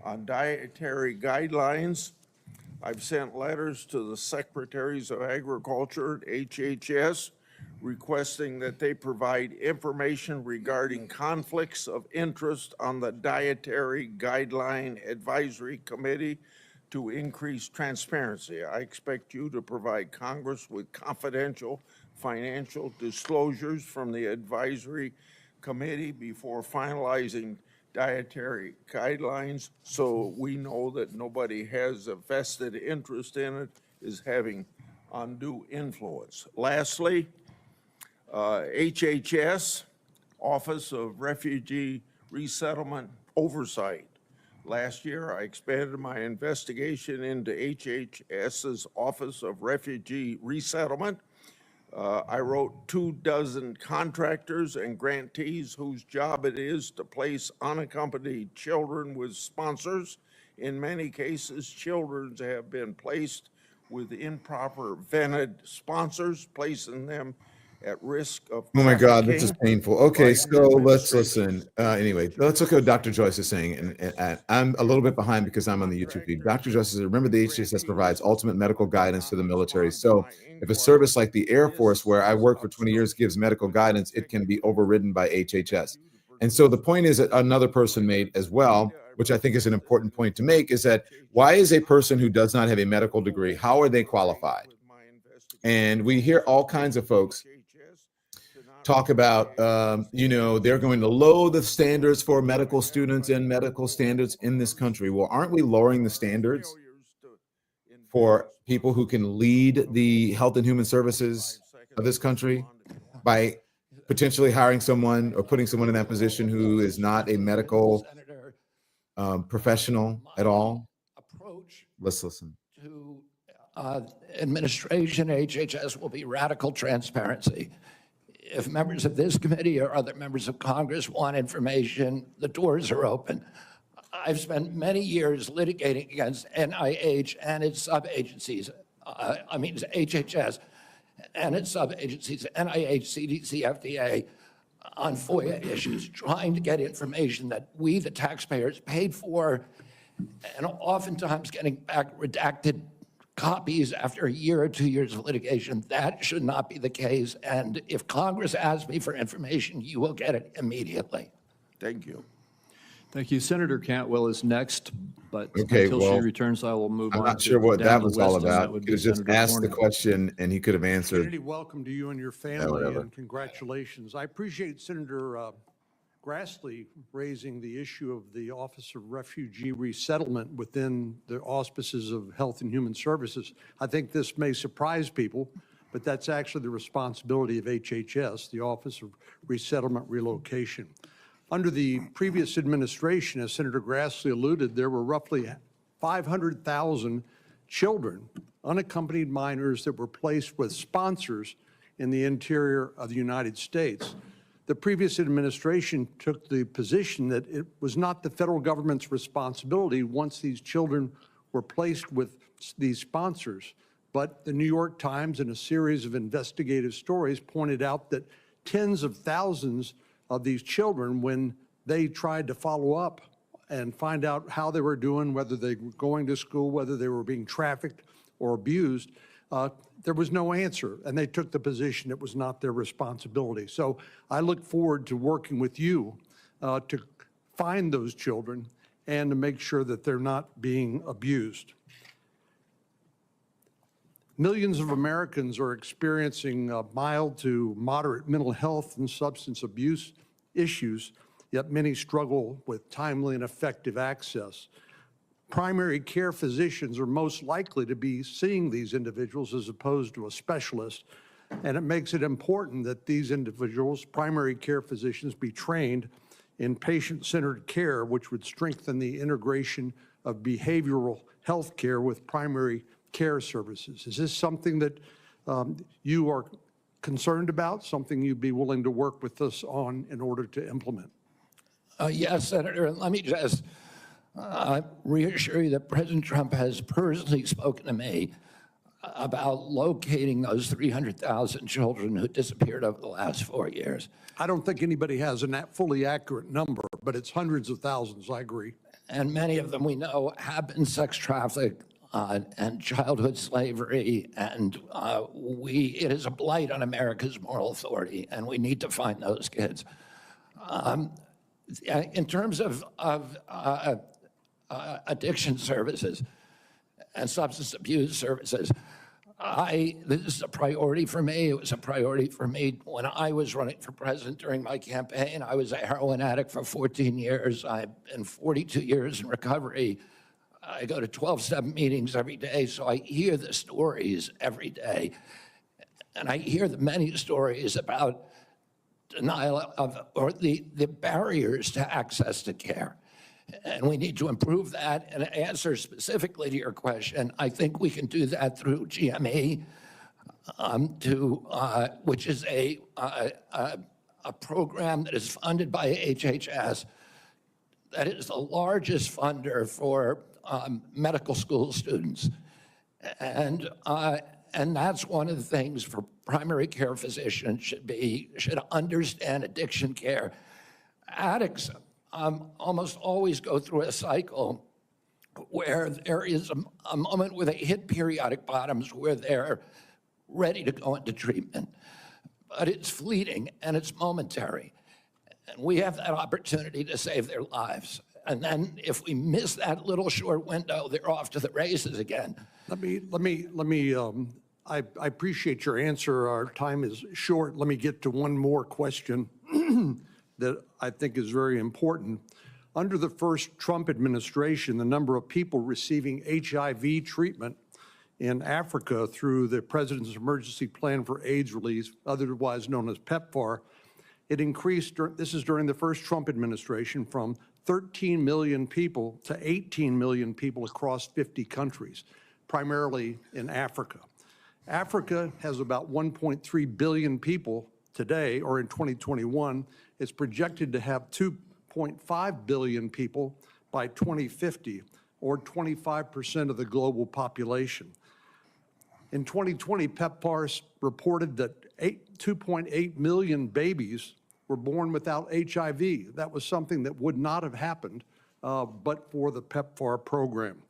On dietary guidelines, I've sent letters to the Secretaries of Agriculture at HHS requesting that they provide information regarding conflicts of interest on the Dietary Guideline Advisory Committee to increase transparency. I expect you to provide Congress with confidential financial disclosures from the Advisory Committee before finalizing dietary guidelines, so we know that nobody has a vested interest in it, is having undue influence. Lastly, HHS, Office of Refugee Resettlement Oversight. Last year, I expanded my investigation into HHS's Office of Refugee Resettlement. I wrote 24 contractors and grantees whose job it is to place unaccompanied children with sponsors. In many cases, children have been placed with improper vetted sponsors, placing them at risk of Oh my God, this is trafficking painful. Okay, by so let's administration. listen. Anyway, let's look at what Dr. Joyce is saying. And I'm a little bit behind because I'm on the YouTube feed. Dr. Joyce says, remember the HCSS provides ultimate medical guidance to the military. So if a service like the Air Force, where I worked for 20 years, gives medical guidance, it can be overridden by HHS. And so the point is that another person made as well, which I think is an important point to make, is that why is a person who does not have a medical degree, how are they qualified? And we hear all kinds of folks talk about, they're going to lower the standards for medical students and medical standards in this country. Well, aren't we lowering the standards for people who can lead the health and human services of this country by potentially hiring someone or putting someone in that position who is not a medical professional at all? Approach Let's listen. to administration, HHS, will be radical transparency. If members of this committee or other members of Congress want information, the doors are open. I've spent many years litigating against NIH and its sub-agencies, HHS and its sub-agencies, NIH, CDC, FDA, on FOIA issues, trying to get information that we, the taxpayers, paid for, and oftentimes getting back redacted copies after a year or 2 years of litigation. That should not be the case. And if Congress asks me for information, you will get it immediately. Thank you. Thank you. Senator Cantwell is next, but Okay, until she well, returns, I will move on. I'm not sure what down that the was all list, and that about. would He be could have just Senator asked the Cornyn. question and he could have answered. Kennedy, welcome to you and your family, whatever. and congratulations. I appreciate Senator Grassley raising the issue of the Office of Refugee Resettlement within the auspices of Health and Human Services. I think this may surprise people, but that's actually the responsibility of HHS, the Office of Resettlement Relocation. Under the previous administration, as Senator Grassley alluded, there were roughly 500,000 children, unaccompanied minors, that were placed with sponsors in the interior of the United States. the previous administration took the position that it was not the federal government's responsibility once these children were placed with these sponsors. But the New York Times, in a series of investigative stories, pointed out that tens of thousands of these children, when they tried to follow up and find out how they were doing, whether they were going to school, whether they were being trafficked or abused, there was no answer, and they took the position it was not their responsibility. So I look forward to working with you to find those children and to make sure that they're not being abused. Millions of Americans are experiencing mild to moderate mental health and substance abuse issues, yet many struggle with timely and effective access. Primary care physicians are most likely to be seeing these individuals as opposed to a specialist, and it makes it important that these individuals, primary care physicians, be trained in patient-centered care, which would strengthen the integration of behavioral health care with primary care services. Is this something that you are concerned about, something you'd be willing to work with us on in order to implement? Yes, Senator, and let me just reassure you that President Trump has personally spoken to me about locating those 300,000 children who disappeared over the last 4 years. I don't think anybody has a fully accurate number, but it's hundreds of thousands, I agree. And many of them we know have been sex trafficked and childhood slavery, and it is a blight on America's moral authority, and we need to find those kids. In terms of addiction services and substance abuse services, this is a priority for me. It was a priority for me when I was running for president during my campaign. I was a heroin addict for 14 years. I've been 42 years in recovery. I go to 12-step meetings every day, so I hear the stories every day. And I hear the many stories about denial of, or the barriers to access to care. And we need to improve that. And to answer specifically to your question, I think we can do that through GME, which is a program that is funded by HHS, that is the largest funder for medical school students. And that's one of the things for primary care physicians should understand addiction care. Addicts almost always go through a cycle where there is a moment where they hit periodic bottoms where they're ready to go into treatment. But it's fleeting and it's momentary. And we have that opportunity to save their lives. And then if we miss that little short window, they're off to the races again. I appreciate your answer. Our time is short. Let me get to one more question that I think is very important. Under the first Trump administration, the number of people receiving HIV treatment in Africa through the President's Emergency Plan for AIDS Relief, otherwise known as PEPFAR, it increased, this is during the first Trump administration, from 13 million people to 18 million people across 50 countries, primarily in Africa. Africa has about 1.3 billion people today, or in 2021. It's projected to have 2.5 billion people by 2050, or 25% of the global population. In 2020, PEPFAR reported that 2.8 million babies were born without HIV. That was something that would not have happened but for the PEPFAR program.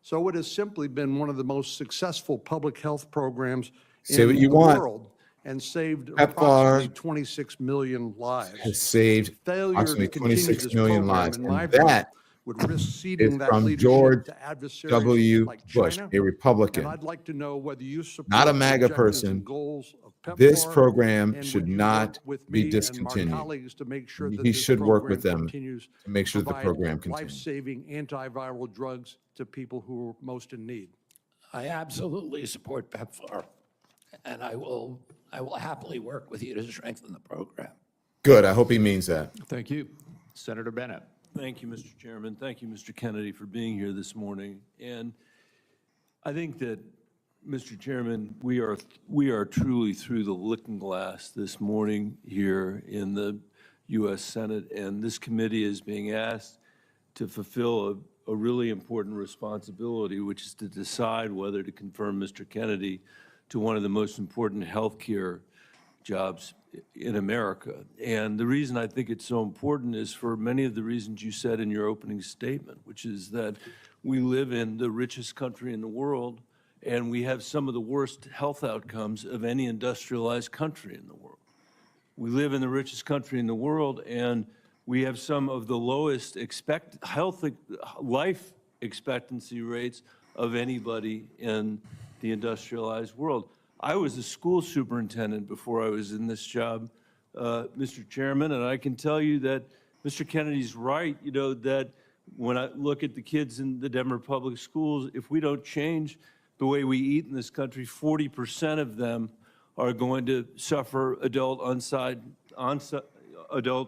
So it has simply been one of the most successful public health programs in the world and saved approximately 26 million lives. Has saved approximately 26 million lives. And that would risk ceding is that from leadership George to adversaries W. like Bush, China. a Republican, And I'd like to know whether you support not a the MAGA objectives and person. goals of PEPFAR, This program and should would you not work with be me discontinued. And my colleagues to make sure that He this should work program with them continues to make sure the provide program continues. life-saving antiviral drugs to people who are most in need. I absolutely support PEPFAR, and I will happily work with you to strengthen the program. Good. I hope he means that. Thank you. Senator Bennett. Thank you, Mr. Chairman. Thank you, Mr. Kennedy, for being here this morning. And I think that Mr. Chairman, we are truly through the looking glass this morning here in the U.S. Senate, and this committee is being asked to fulfill a really important responsibility, which is to decide whether to confirm Mr. Kennedy to one of the most important healthcare jobs in America. And the reason I think it's so important is for many of the reasons you said in your opening statement, which is that we live in the richest country in the world, and we have some of the worst health outcomes of any industrialized country in the world. We live in the richest country in the world, and we have some of the lowest life expectancy rates of anybody in the industrialized world. I was a school superintendent before I was in this job, Mr. Chairman, and I can tell you that Mr. Kennedy's right, you know, that when I look at the kids in the Denver public schools, if we don't change the way we eat in this country, 40% of them are going to suffer adult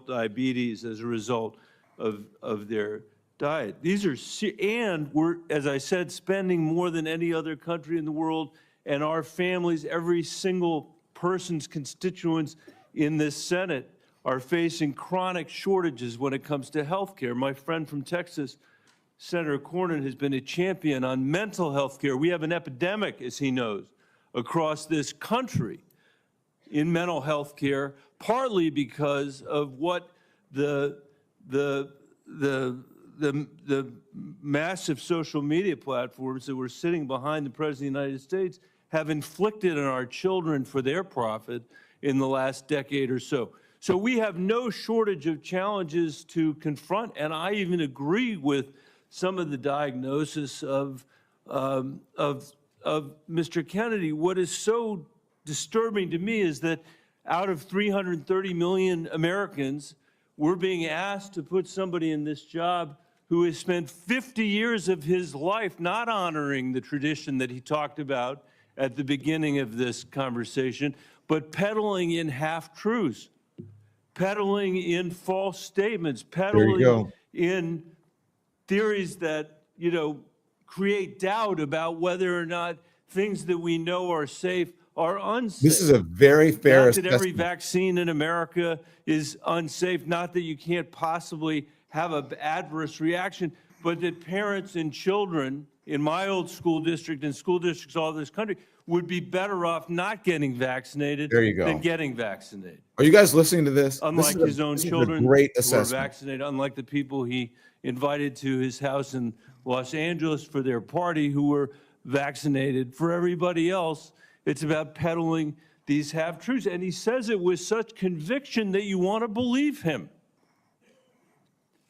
diabetes as a result of their diet. These are, and we're, as I said, spending more than any other country in the world, and our families, every single person's constituents in this Senate are facing chronic shortages when it comes to health care. My friend from Texas, Senator Cornyn, has been a champion on mental health care. We have an epidemic, as he knows, across this country in mental health care, partly because of what the massive social media platforms that were sitting behind the President of the United States have inflicted on our children for their profit in the last decade or so. So we have no shortage of challenges to confront, and I even agree with some of the diagnosis of Mr. Kennedy. What is so disturbing to me is that out of 330 million Americans, we're being asked to put somebody in this job who has spent 50 years of his life not honoring the tradition that he talked about at the beginning of this conversation, but peddling in half-truths, peddling in false statements, peddling in theories that, you know, create doubt about whether or not things that we know are safe are unsafe. This is a very fair Not that every assessment. vaccine in America is unsafe, not that you can't possibly have an adverse reaction, but that parents and children in my old school district and school districts all over this country would be better off not getting vaccinated than getting vaccinated. Are you guys listening to this? Unlike This is his own this is a children great who are assessment. vaccinated, unlike the people he invited to his house in Los Angeles for their party who were vaccinated. For everybody else, it's about peddling these half-truths. And he says it with such conviction that you want to believe him.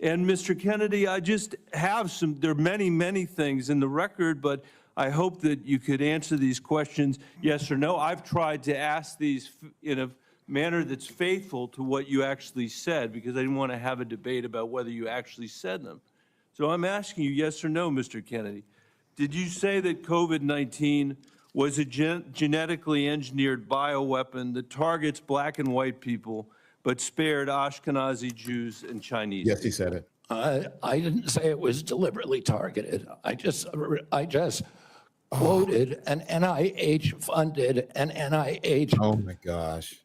And Mr. Kennedy, I just have there are many, many things in the record, but I hope that you could answer these questions, yes or no. I've tried to ask these in a manner that's faithful to what you actually said, because I didn't want to have a debate about whether you actually said them. So I'm asking you, yes or no, Mr. Kennedy. Did you say that COVID-19 was a genetically engineered bioweapon that targets black and white people, but spared Ashkenazi Jews and Chinese? Yes, he said it. I didn't say it was deliberately targeted. I just quoted an NIH-funded and NIH Oh my gosh.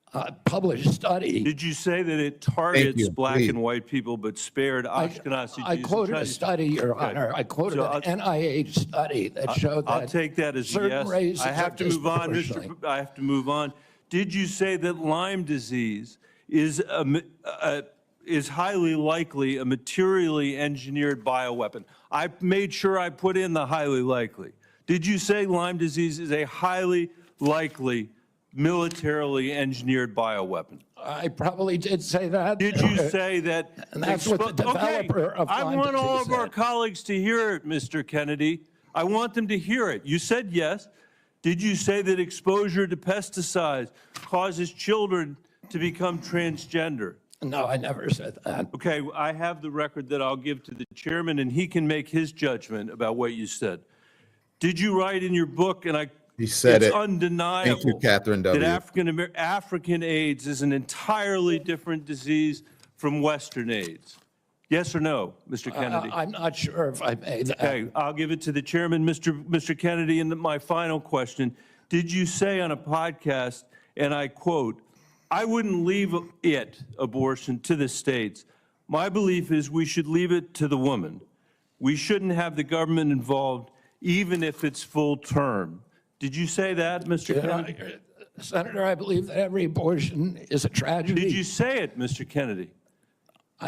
published study. Did you say that it targets black and white people but spared Ashkenazi Jews? I quoted a study, Your Honor. I quoted an NIH study that showed that I'll take that as a certain yes. races I have are to move on, disproportionately. I have to move on. Did you say that Lyme disease is highly likely a materially engineered bioweapon? I made sure I put in the highly likely. Did you say Lyme disease is a highly likely militarily engineered bioweapon? I probably did say that. Did you say that? And that's what the developer of I Lyme want all disease of our said. colleagues to hear it, Mr. Kennedy. I want them to hear it. You said yes. Did you say that exposure to pesticides causes children to become transgender? No, I never said that. Okay, I have the record that I'll give to the chairman, and he can make his judgment about what you said. Did you write in your book, and He said it's it. undeniable Thank you, Catherine W. that African AIDS is an entirely different disease from Western AIDS. Yes or no, Mr. Kennedy? I'm not sure if I made that. Okay, I'll give it to the chairman, Mr. Kennedy. And my final question, did you say on a podcast, and I quote, "I wouldn't leave abortion, to the states. My belief is we should leave it to the woman. We shouldn't have the government involved, even if it's full term." Did you say that, Mr. Kennedy? Senator, I believe that every abortion is a tragedy. Did you say it, Mr. Kennedy?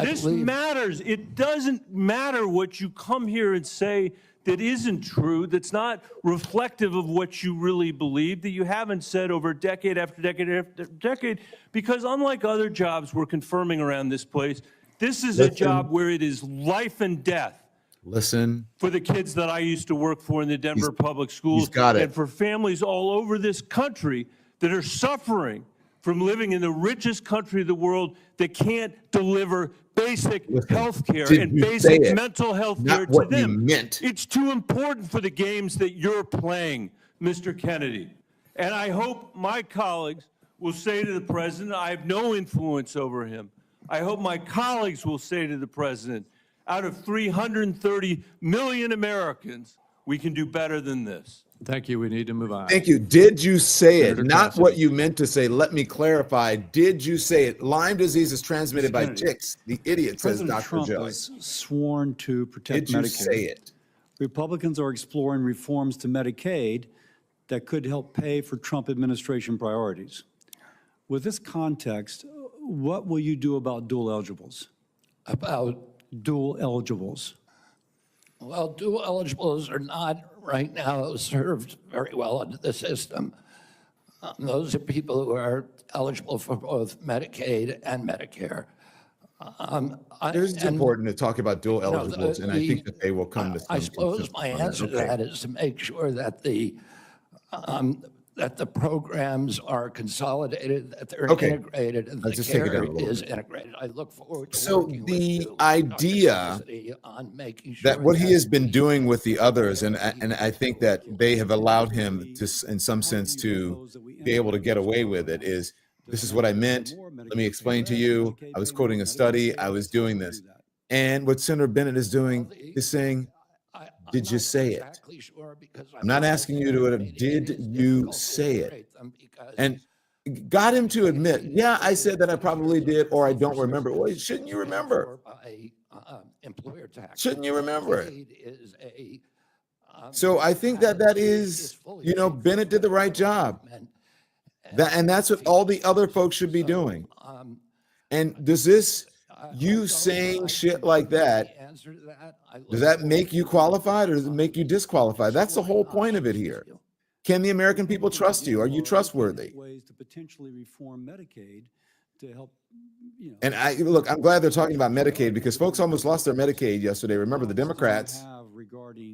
This believe- matters. It doesn't matter what you come here and say that isn't true, that's not reflective of what you really believe, that you haven't said over decade after decade after decade, because unlike other jobs we're confirming around this place, this is a job where it is life and death. Listen. For the kids that I used to work for in the Denver public schools, got it. and for families all over this country that are suffering from living in the richest country of the world that can't deliver basic health care did and you say basic it? mental health Not care to what you them. meant. It's too important for the games that you're playing, Mr. Kennedy. And I hope my colleagues will say to the president, I have no influence over him. I hope my colleagues will say to the president, out of 330 million Americans, we can do better than this. Thank you. We need to move on. Thank you. Did you say it? Senator Not Cassidy. what you meant to say. Let me clarify. Did you say it? Lyme disease is transmitted by Kennedy, ticks. The idiot, says President Dr. Trump Joe. has sworn to protect Did you Medicare. say it? Republicans are exploring reforms to Medicaid that could help pay for Trump administration priorities. With this context, what will you do about dual eligibles? About, Dual eligibles. well, dual eligibles are not right now served very well under the system. Those are people who are eligible for both Medicaid and Medicare. It's important to talk about dual eligibles, and I think that they will come to some I suppose consensus my on that. answer to Okay. that is to make sure that the programs are consolidated, that they're Okay. integrated, and the Let's just take it care down a little is bit. integrated. I look forward to So working with the you, Dr. idea Cassidy, on making sure That what he that has been doing with the others, and I think that they have allowed him to, in some sense, to be able to get away with it, is this is what I meant. Let me explain to you. I was quoting a study. I was doing this. And what Senator Bennett is doing is saying, I'm did you not say it? exactly sure because I'm not asking you to, did you say it? And got him to admit, yeah, I said that I probably did, or I don't remember. Well, shouldn't you remember? Employer tax. Shouldn't you remember it? Medicaid is a, So I think that is, Bennett did the right job. And that's what all the other folks should be doing. And does this, you saying shit like that, does that make you qualified or does it make you disqualified? That's the whole point of it here. Can the American people trust you? Are you trustworthy? Ways to potentially reform Medicaid to help, And look, I'm glad they're talking about Medicaid because folks almost lost their Medicaid yesterday. Remember, the Democrats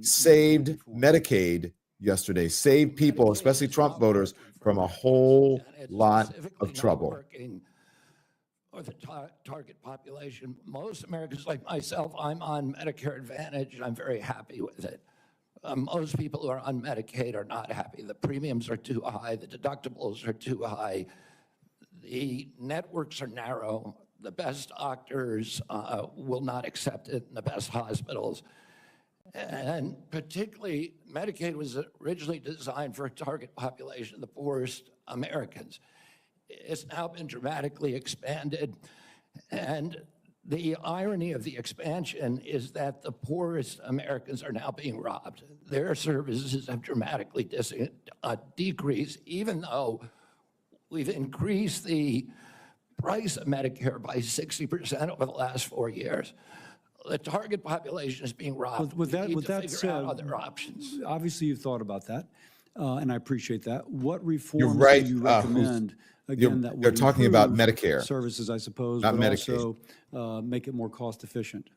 saved Medicaid yesterday, saved people, especially Trump voters, from a whole lot of trouble. Or the target population. Most Americans like myself, I'm on Medicare Advantage. I'm very happy with it. Most people who are on Medicaid are not happy. The premiums are too high. The deductibles are too high. The networks are narrow. The best doctors will not accept it in the best hospitals. And particularly, Medicaid was originally designed for a target population, the poorest Americans. It's now been dramatically expanded. And the irony of the expansion is that the poorest Americans are now being robbed. Their services have dramatically decreased, even though we've increased the price of Medicare by 60% over the last 4 years. The target population is being robbed. With We need that to figure said, out other options. obviously you've thought about that, and I appreciate that. What reforms right, do you who's- recommend? Again, that they're would talking about improve Medicare, services, I suppose, not but Medicaid. also make it more cost efficient.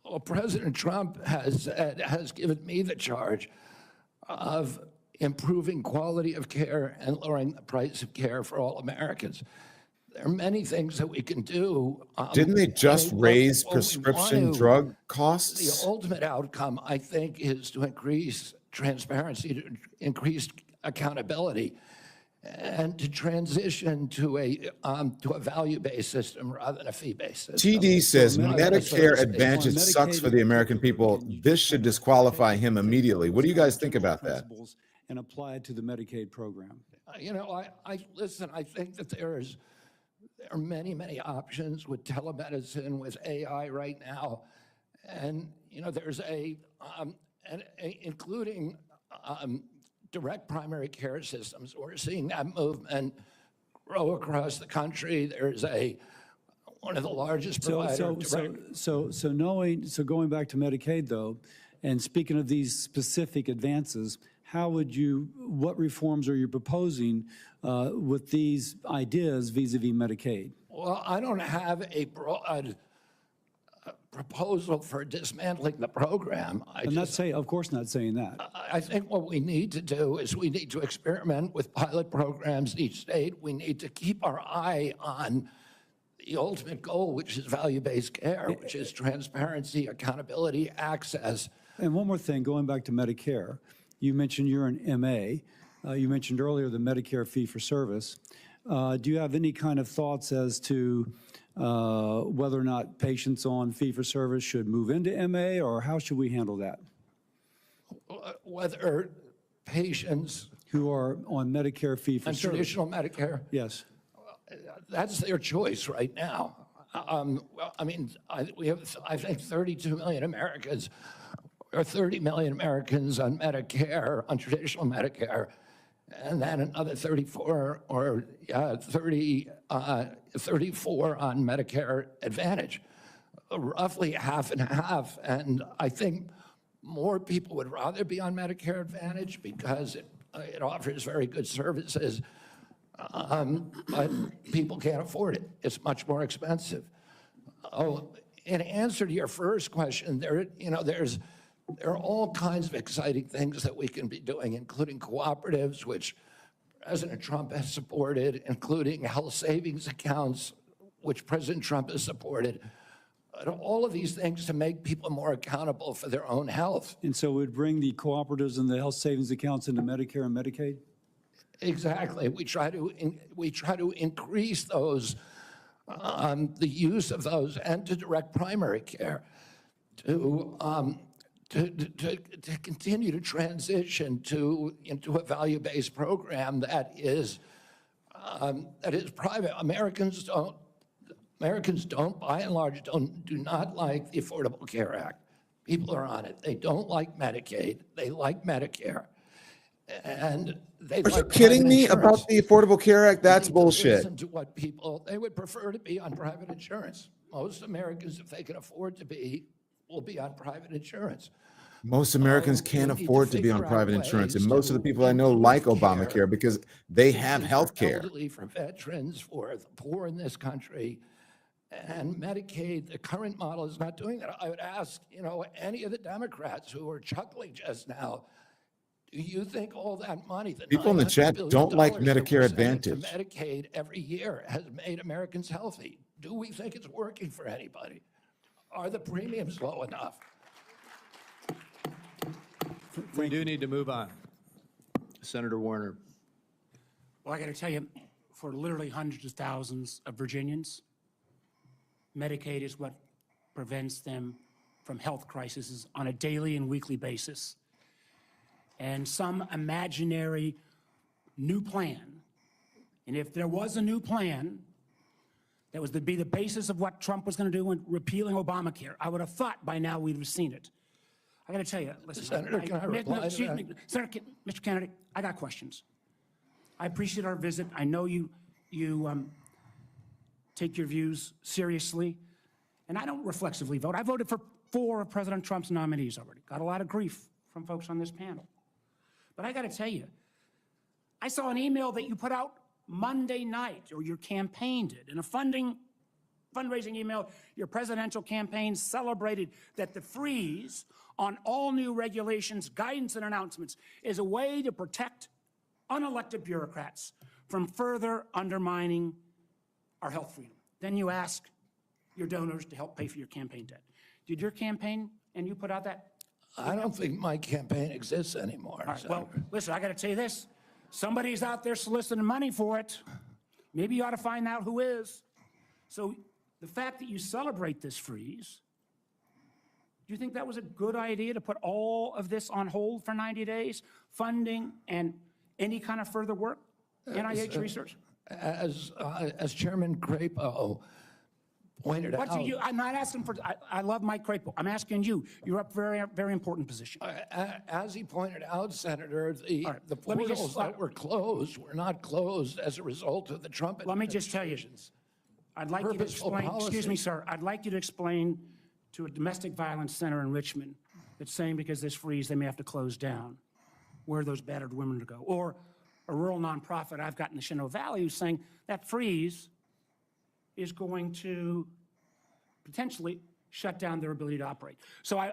Well, President Trump has given me the charge of improving quality of care and lowering the price of care for all Americans. There are many things that we can do. Didn't they just raise what we want prescription to- drug The costs? ultimate outcome, I think, is to increase transparency, to increase accountability. and to transition to a value-based system rather than a fee-based system. TD says Medi- Medicare so Advantage on sucks Medicaid for the American people. and you This just should kinda disqualify take him immediately. What do you guys think general about that? principles and apply it to the Medicaid program? You know, listen, I think that there are many, many options with telemedicine, with AI right now. And, you know, there's including direct primary care systems. We're seeing that movement grow across the country. There's one of the largest providers. So going back to Medicaid though, and speaking of these specific advances, what reforms are you proposing with these ideas vis-a-vis Medicaid? Well, I don't have a broad proposal for dismantling the program. Of course not saying that. I think what we need to do is we need to experiment with pilot programs in each state. We need to keep our eye on the ultimate goal, which is value-based care, which is transparency, accountability, access. And one more thing, going back to Medicare, you mentioned you're an MA. You mentioned earlier the Medicare fee-for-service. Do you have any kind of thoughts as to whether or not patients on fee-for-service should move into MA, or how should we handle that? Whether patients who are on Medicare and fee-for-service? traditional Medicare, Yes. that's their choice right now. We have, I think, 32 million Americans, or 30 million Americans on Medicare, on traditional Medicare, and then another 34 on Medicare Advantage, roughly half and half. And I think more people would rather be on Medicare Advantage because it offers very good services, but people can't afford it. It's much more expensive. Oh, in answer to your first question, there are all kinds of exciting things that we can be doing, including cooperatives, which President Trump has supported, including health savings accounts, which President Trump has supported. All of these things to make people more accountable for their own health. And so we'd bring the cooperatives and the health savings accounts into Medicare and Medicaid? Exactly. We try to increase those, the use of those, and to direct primary care, to continue to transition into a value-based program that is private. Americans don't, by and large, do not like the Affordable Care Act. People are on it. They don't like Medicaid. They like Medicare. And they Are you like kidding me private about insurance. the Affordable Care Act? That's Need to bullshit. Listen to what they would prefer to be on private insurance. Most Americans, if they can afford to be, will be on private insurance. Most Amerians can't we need to afford to be on figure out private insurance, and ways most of the to people I know improve like care. Obamacare because they have health care. Elderly, for veterans, for the poor in this country. And Medicaid, the current model is not doing that. I would ask, any of the Democrats who are chuckling just now, do you think all that money, the People in the $900 chat billion don't like that we're Medicare sending to Advantage. Medicaid every year has made Americans healthy? Do we think it's working for anybody? Are the premiums low enough? We do need to move on. Senator Warner. Well, I got to tell you, for literally hundreds of thousands of Virginians, Medicaid is what prevents them from health crises on a daily and weekly basis. And some imaginary new plan, and if there was a new plan that was to be the basis of what Trump was going to do in repealing Obamacare, I would have thought by now we'd have seen it. I got to tell you, listen, Senator, can I reply to excuse that? me, Mr. Kennedy, I got questions. I appreciate our visit. I know you take your views seriously, and I don't reflexively vote. I voted for 4 of President Trump's nominees already. Got a lot of grief from folks on this panel. But I got to tell you, I saw an email that you put out Monday night, or your campaign did, in a fundraising email. Your presidential campaign celebrated that the freeze on all new regulations, guidance, and announcements is a way to protect unelected bureaucrats from further undermining our health freedom. Then you ask your donors to help pay for your campaign debt. Did your campaign and you put out that? I don't think my campaign exists anymore. All right, well, listen, I got to tell you this. Somebody's out there soliciting money for it. Maybe you ought to find out who is. So the fact that you celebrate this freeze, do you think that was a good idea to put all of this on hold for 90 days? Funding and any kind of further work? NIH research? As Chairman Crapo pointed What do out, you, I'm not asking for, I love Mike Crapo. I'm asking you. You're up very, very important position. as he pointed out, Senator, the right, let me just- portals that were closed were not closed as a result of the Trump Let me just tell you, I'd like you to Purposeful explain, excuse me, policy. sir, I'd like you to explain to a domestic violence center in Richmond that's saying because this freeze, they may have to close down, where those battered women to go. Or a rural nonprofit I've got in the Shenandoah Valley who's saying that freeze is going to potentially shut down their ability to operate. So I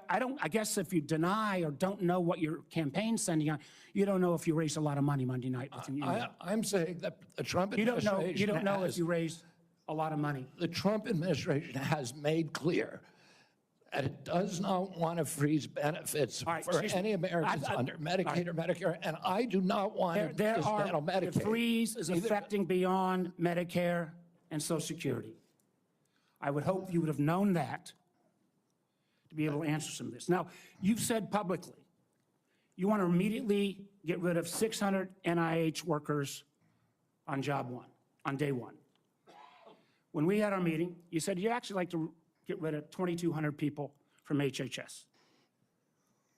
guess if you deny or don't know what your campaign's sending out, you don't know if you raised a lot of money Monday night. I'm saying that the Trump You don't administration know if has- you raised a lot of money. the Trump administration has made clear that it does not want to freeze benefits All right, for excuse me. any Americans under Medicaid or Medicare, and I do not want to dismantle Medicaid. The freeze is affecting beyond Medicare and Social Security. I would hope you would have known that to be able to answer some of this. Now, you've said publicly, you want to immediately get rid of 600 NIH workers on job one, on day one. When we had our meeting, you said you'd actually like to get rid of 2,200 people from HHS.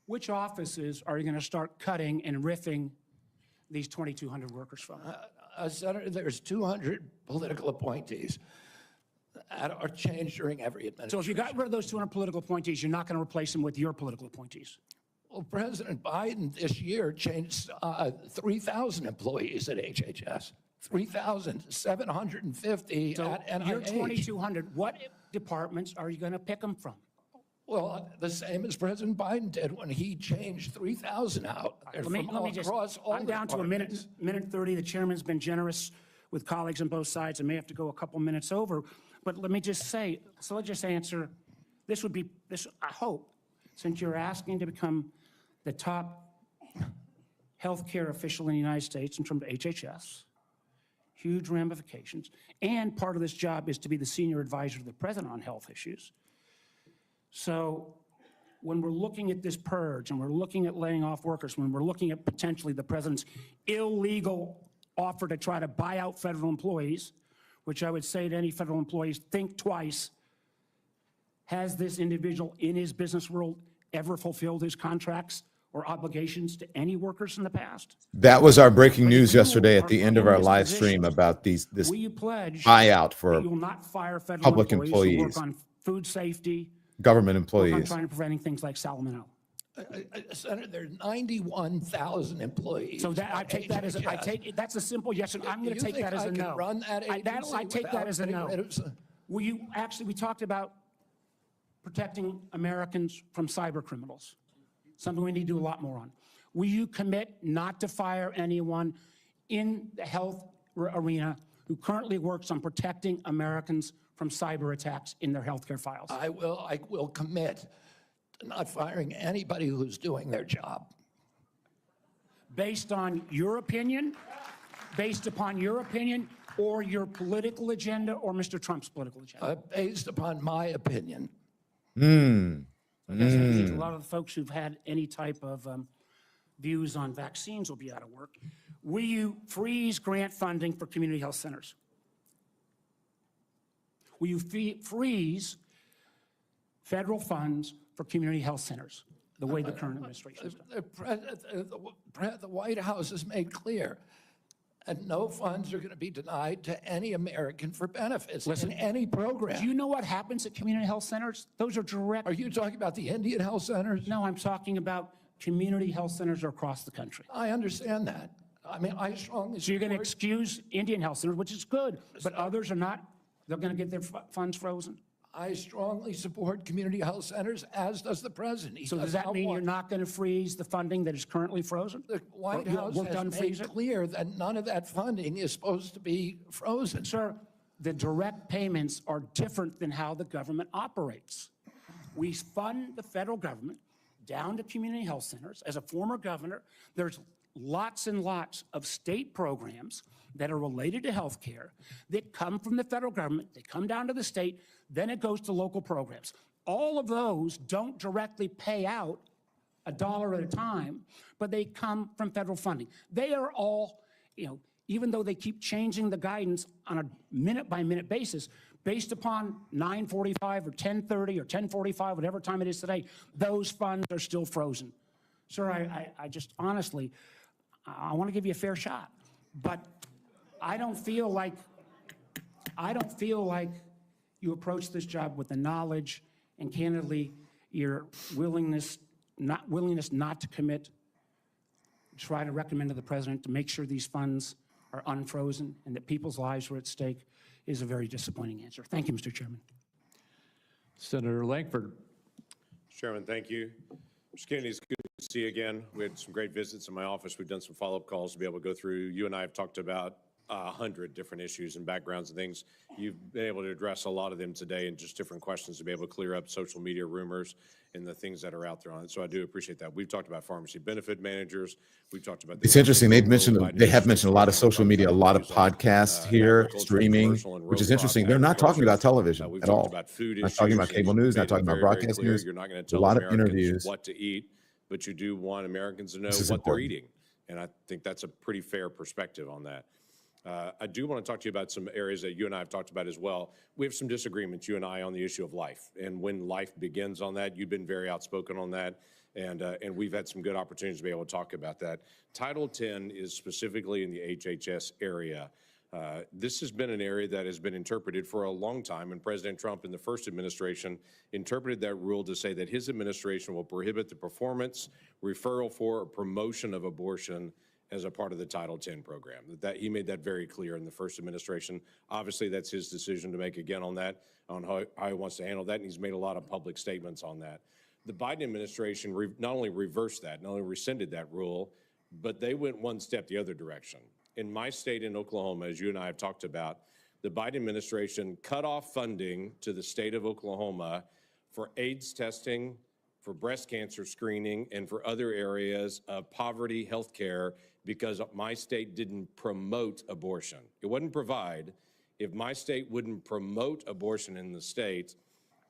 Which offices are you going to start cutting and riffing these 2,200 workers from? Senator, there's 200 political appointees that are changed during every administration. So if you got rid of those 200 political appointees, you're not going to replace them with your political appointees. Well, President Biden this year changed 3,000 employees at HHS, 3,750 So at NIH. your 2,200, what departments are you going to pick them from? Well, the same as President Biden did when he changed 3,000 out. They're Let me from just, across all I'm down to a minute 30. The chairman's been generous with colleagues on both sides. I may have to go a couple minutes over. But let me just say, so let's just answer, this would be, I hope, since you're asking to become the top healthcare official in the United States in terms of HHS, huge ramifications, and part of this job is to be the senior advisor to the president on health issues. So when we're looking at this purge and we're looking at laying off workers, when we're looking at potentially the president's illegal offer to try to buy out federal employees, which I would say to any federal employees, think twice. Has this individual in his business world ever fulfilled his contracts or obligations to any workers in the past? That was our breaking But if news you yesterday at are the end of in our this live position, stream about this Will you pledge buyout that for you will not fire federal public employees who employees. work on food safety, government work on employees. trying to preventing things like salmonella? Senator, there are 91,000 employees. So that, I take that as, HHS. that's a simple yes, and I'm going You to take think that as I a could no. run that I agency take that without as a getting no. rid of some- Will you, actually, we talked about protecting Americans from cyber criminals, something we need to do a lot more on. Will you commit not to fire anyone in the health arena who currently works on protecting Americans from cyber attacks in their healthcare files? I will commit to not firing anybody who's doing their job. Based on your opinion, based upon your opinion, or your political agenda, or Mr. Trump's political agenda? Based upon my opinion. I guess I think a lot of the folks who've had any type of views on vaccines will be out of work. Will you freeze grant funding for community health centers? Will you freeze federal funds for community health centers, the way the current administration has done? The White House has made clear that no funds are going to be denied to any American for benefits in any program. Do you know what happens at community health centers? Those are direct. Are you talking about the Indian health centers? No, I'm talking about community health centers across the country. I understand that. I mean, I strongly So you're going to support- excuse Indian health centers, which is good, but others are not. They're going to get their funds frozen. I strongly support community health centers, as does the president. He So does does that not mean want- you're not going to freeze the funding that is currently frozen? The White Or you House worked on has freeze made it? clear that none of that funding is supposed to be frozen. Sir, the direct payments are different than how the government operates. We fund the federal government down to community health centers. As a former governor, there's lots and lots of state programs that are related to health care that come from the federal government, they come down to the state, then it goes to local programs. All of those don't directly pay out $1 at a time, but they come from federal funding. They are all, even though they keep changing the guidance on a minute-by-minute basis, based upon 9:45 or 10:30 or 10:45, whatever time it is today, those funds are still frozen. Sir, I just honestly, I want to give you a fair shot, but I don't feel like you approach this job with the knowledge and candidly your willingness not to commit, try to recommend to the president to make sure these funds are unfrozen and that people's lives are at stake is a very disappointing answer. Thank you, Mr. Chairman. Senator Lankford. Chairman, thank you. Mr. Kennedy, it's good to see you again. We had some great visits in my office. We've done some follow-up calls to be able to go through. You and I have talked about 100 different issues and backgrounds and things. You've been able to address a lot of them today and just different questions to be able to clear up social media rumors and the things that are out there on it. So I do appreciate that. We've talked about pharmacy benefit managers. We've talked about. It's interesting. They have mentioned a lot of social media, a lot of podcasts here, streaming, which is interesting. They're not talking about television at all. Not talking about cable news, not talking about broadcast news. You're not going to A tell lot of Americans interviews. what to eat, but you do want Americans to know This is what they're important. eating. And I think that's a pretty fair perspective on that. I do want to talk to you about some areas that you and I have talked about as well. We have some disagreements, you and I, on the issue of life and when life begins on that. You've been very outspoken on that, and we've had some good opportunities to be able to talk about that. Title 10 is specifically in the HHS area. This has been an area that has been interpreted for a long time, and President Trump in the first administration interpreted that rule to say that his administration will prohibit the performance, referral for, or promotion of abortion as a part of the Title 10 program. That he made that very clear in the first administration. Obviously, that's his decision to make again on that, on how he wants to handle that, and he's made a lot of public statements on that. The Biden administration not only reversed that, not only rescinded that rule, but they went one step the other direction. In my state in Oklahoma, as you and I have talked about, the Biden administration cut off funding to the state of Oklahoma for AIDS testing, for breast cancer screening, and for other areas of poverty health care because my state didn't promote abortion. It wouldn't provide. If my state wouldn't promote abortion in the state,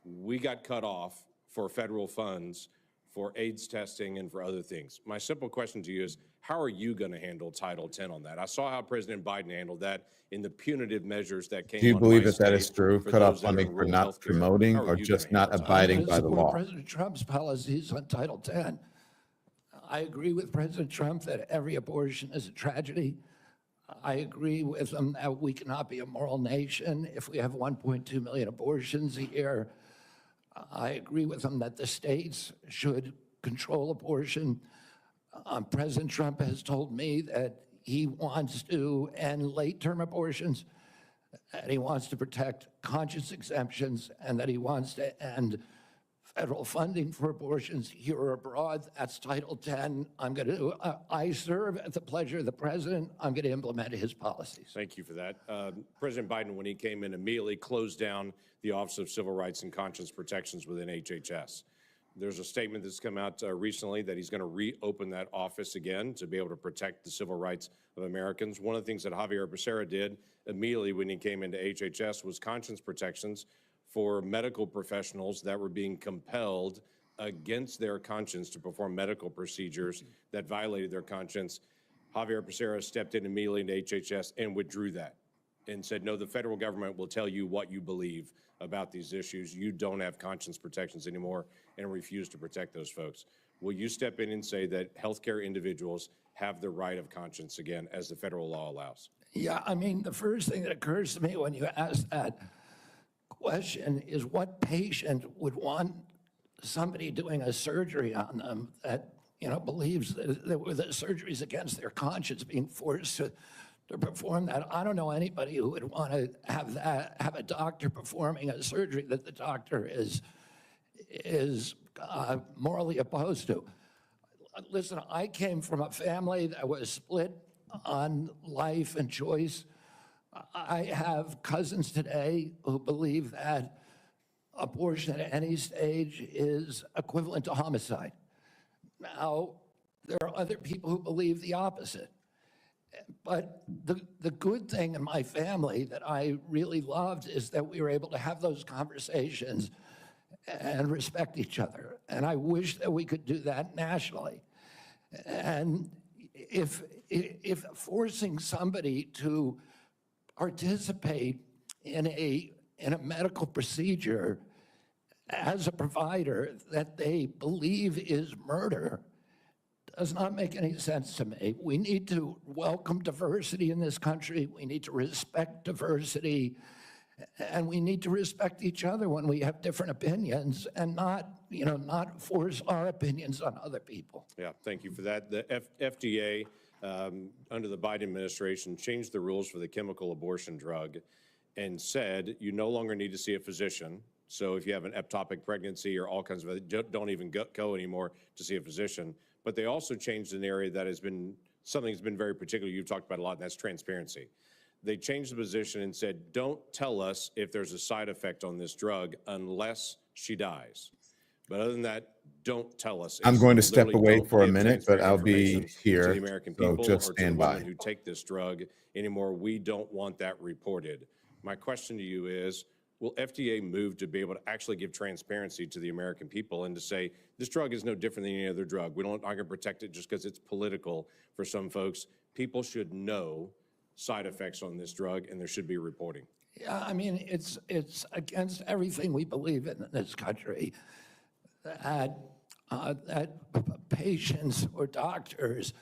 we got cut off for federal funds for AIDS testing and for other things. My simple question to you is, how are you going to handle Title 10 on that? I saw how President Biden handled that in the punitive measures that came. Do you on believe my that that is state true? for Cut off those that are in funding for rural not healthcare. promoting How are or you just gonna not handle abiding Title by the law? President Trump's policies on Title 10. I agree with President Trump that every abortion is a tragedy. I agree with him that we cannot be a moral nation if we have 1.2 million abortions a year. I agree with him that the states should control abortion. President Trump has told me that he wants to end late-term abortions, and he wants to protect conscience exemptions, and that he wants to end federal funding for abortions here or abroad. That's Title 10. I serve at the pleasure of the president. I'm going to implement his policies. Thank you for that. President Biden, when he came in, immediately closed down the Office of Civil Rights and Conscience Protections within HHS. There's a statement that's come out recently that he's going to reopen that office again to be able to protect the civil rights of Americans. One of the things that Javier Becerra did immediately when he came into HHS was conscience protections for medical professionals that were being compelled against their conscience to perform medical procedures that violated their conscience. Javier Becerra stepped in immediately into HHS and withdrew that and said, no, the federal government will tell you what you believe about these issues. You don't have conscience protections anymore, and refuse to protect those folks. Will you step in and say that healthcare individuals have the right of conscience again, as the federal law allows? Yeah, I mean, the first thing that occurs to me when you ask that question is what patient would want somebody doing a surgery on them that, believes that the surgery is against their conscience being forced to perform that? I don't know anybody who would want to have a doctor performing a surgery that the doctor is morally opposed to. Listen, I came from a family that was split on life and choice. I have cousins today who believe that abortion at any stage is equivalent to homicide. Now, There are other people who believe the opposite. But the good thing in my family that I really loved is that we were able to have those conversations and respect each other. And I wish that we could do that nationally. And if forcing somebody to participate in a medical procedure as a provider that they believe is murder does not make any sense to me. We need to welcome diversity in this country. We need to respect diversity. And we need to respect each other when we have different opinions and not force our opinions on other people. Yeah, thank you for that. The FDA, under the Biden administration, changed the rules for the chemical abortion drug and said you no longer need to see a physician. So if you have an ectopic pregnancy or all kinds of, don't even go anymore to see a physician. But they also changed an area that has been, something that's been very particular, you've talked about a lot, and that's transparency. They changed the position and said, don't tell us if there's a side effect on this drug unless she dies. But other than that, don't tell us. I'm going to step Literally away don't for a give minute, but transparent I'll be information here, to the American so people just or to the stand by. women who take this drug anymore. We don't want that reported. My question to you is, will FDA move to be able to actually give transparency to the American people and to say, this drug is no different than any other drug. We're not going to protect it just because it's political for some folks. People should know side effects on this drug, and there should be reporting. Yeah, I mean, it's against everything we believe in this country that patients or doctors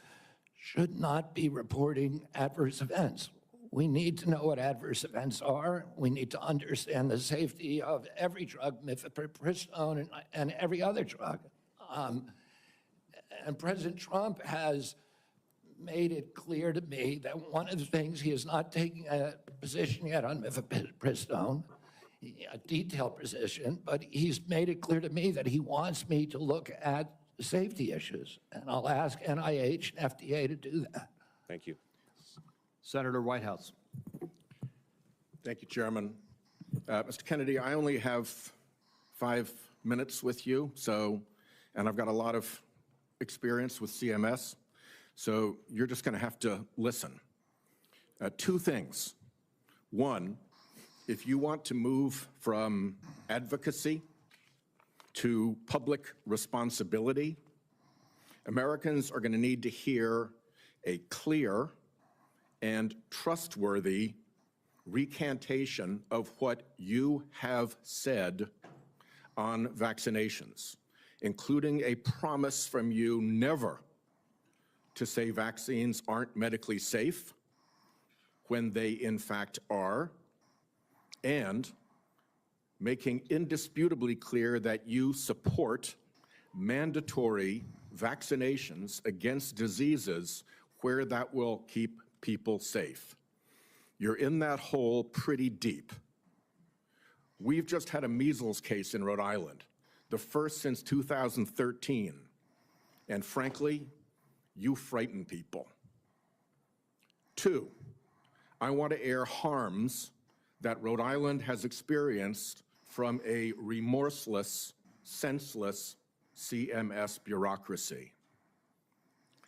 should not be reporting adverse events. We need to know what adverse events are. We need to understand the safety of every drug, mifepristone and every other drug. And President Trump has made it clear to me that one of the things, he is not taking a position yet on mifepristone, a detailed position, but he's made it clear to me that he wants me to look at safety issues. And I'll ask NIH and FDA to do that. Thank you. Senator Whitehouse. Thank you, Chairman. Mr. Kennedy, I only have 5 minutes with you, and I've got a lot of experience with CMS, so you're just going to have to listen. 2 things. One, if you want to move from advocacy to public responsibility, Americans are going to need to hear a clear and trustworthy recantation of what you have said on vaccinations, including a promise from you never to say vaccines aren't medically safe when they in fact are, and making indisputably clear that you support mandatory vaccinations against diseases where that will keep people safe. You're in that hole pretty deep. We've just had a measles case in Rhode Island, the first since 2013, and frankly, you frighten people. 2, I want to air harms that Rhode Island has experienced from a remorseless, senseless CMS bureaucracy.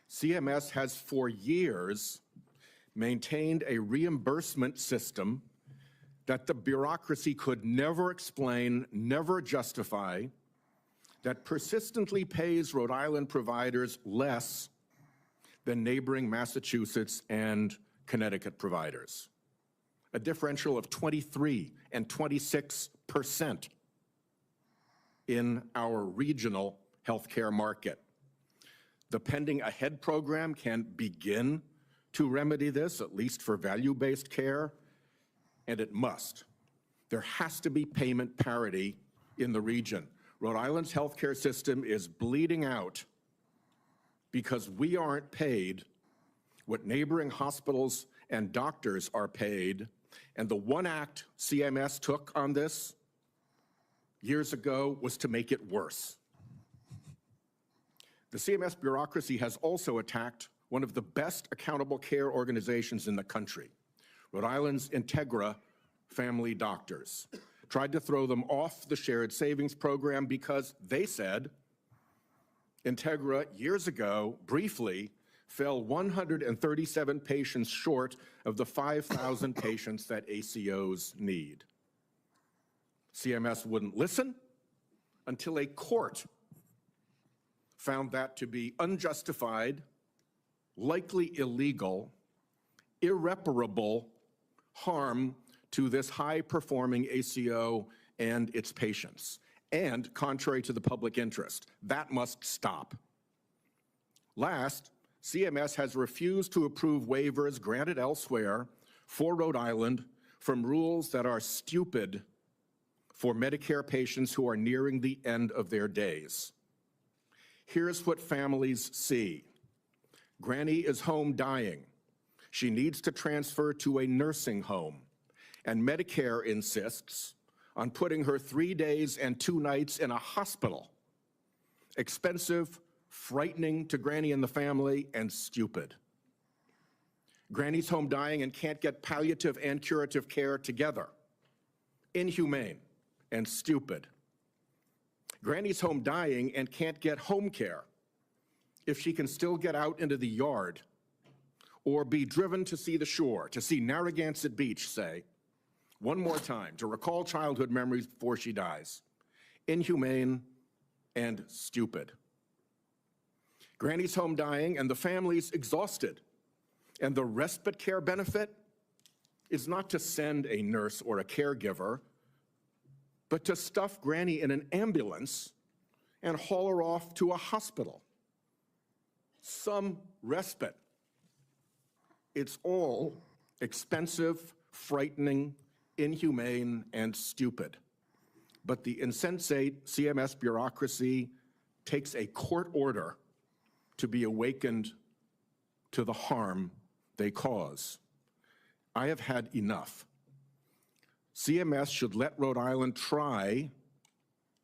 CMS has for years maintained a reimbursement system that the bureaucracy could never explain, never justify, that persistently pays Rhode Island providers less than neighboring Massachusetts and Connecticut providers. A differential of 23 and 26% in our regional healthcare market. The Pending Ahead program can begin to remedy this, at least for value-based care, and it must. There has to be payment parity in the region. Rhode Island's healthcare system is bleeding out because we aren't paid what neighboring hospitals and doctors are paid, and the one act CMS took on this years ago was to make it worse. The CMS bureaucracy has also attacked one of the best accountable care organizations in the country, Rhode Island's Integra Family Doctors. Tried to throw them off the shared savings program because they said Integra, years ago, briefly, fell 137 patients short of the 5,000 patients that ACOs need. CMS wouldn't listen until a court found that to be unjustified, likely illegal, irreparable harm to this high-performing ACO and its patients, and contrary to the public interest. That must stop. Last, CMS has refused to approve waivers granted elsewhere for Rhode Island from rules that are stupid for Medicare patients who are nearing the end of their days. Here's what families see. Granny is home dying. She needs to transfer to a nursing home, and Medicare insists on putting her 3 days and 2 nights in a hospital. Expensive, frightening to Granny and the family, and stupid. Granny's home dying and can't get palliative and curative care together. Inhumane and stupid. Granny's home dying and can't get home care if she can still get out into the yard or be driven to see the shore, to see Narragansett Beach, say, one more time, to recall childhood memories before she dies. Inhumane and stupid. Granny's home dying and the family's exhausted. And the respite care benefit is not to send a nurse or a caregiver, but to stuff Granny in an ambulance and haul her off to a hospital. Some respite. It's all expensive, frightening, inhumane, and stupid. But the insensate CMS bureaucracy takes a court order to be awakened to the harm they cause. I have had enough. CMS should let Rhode Island try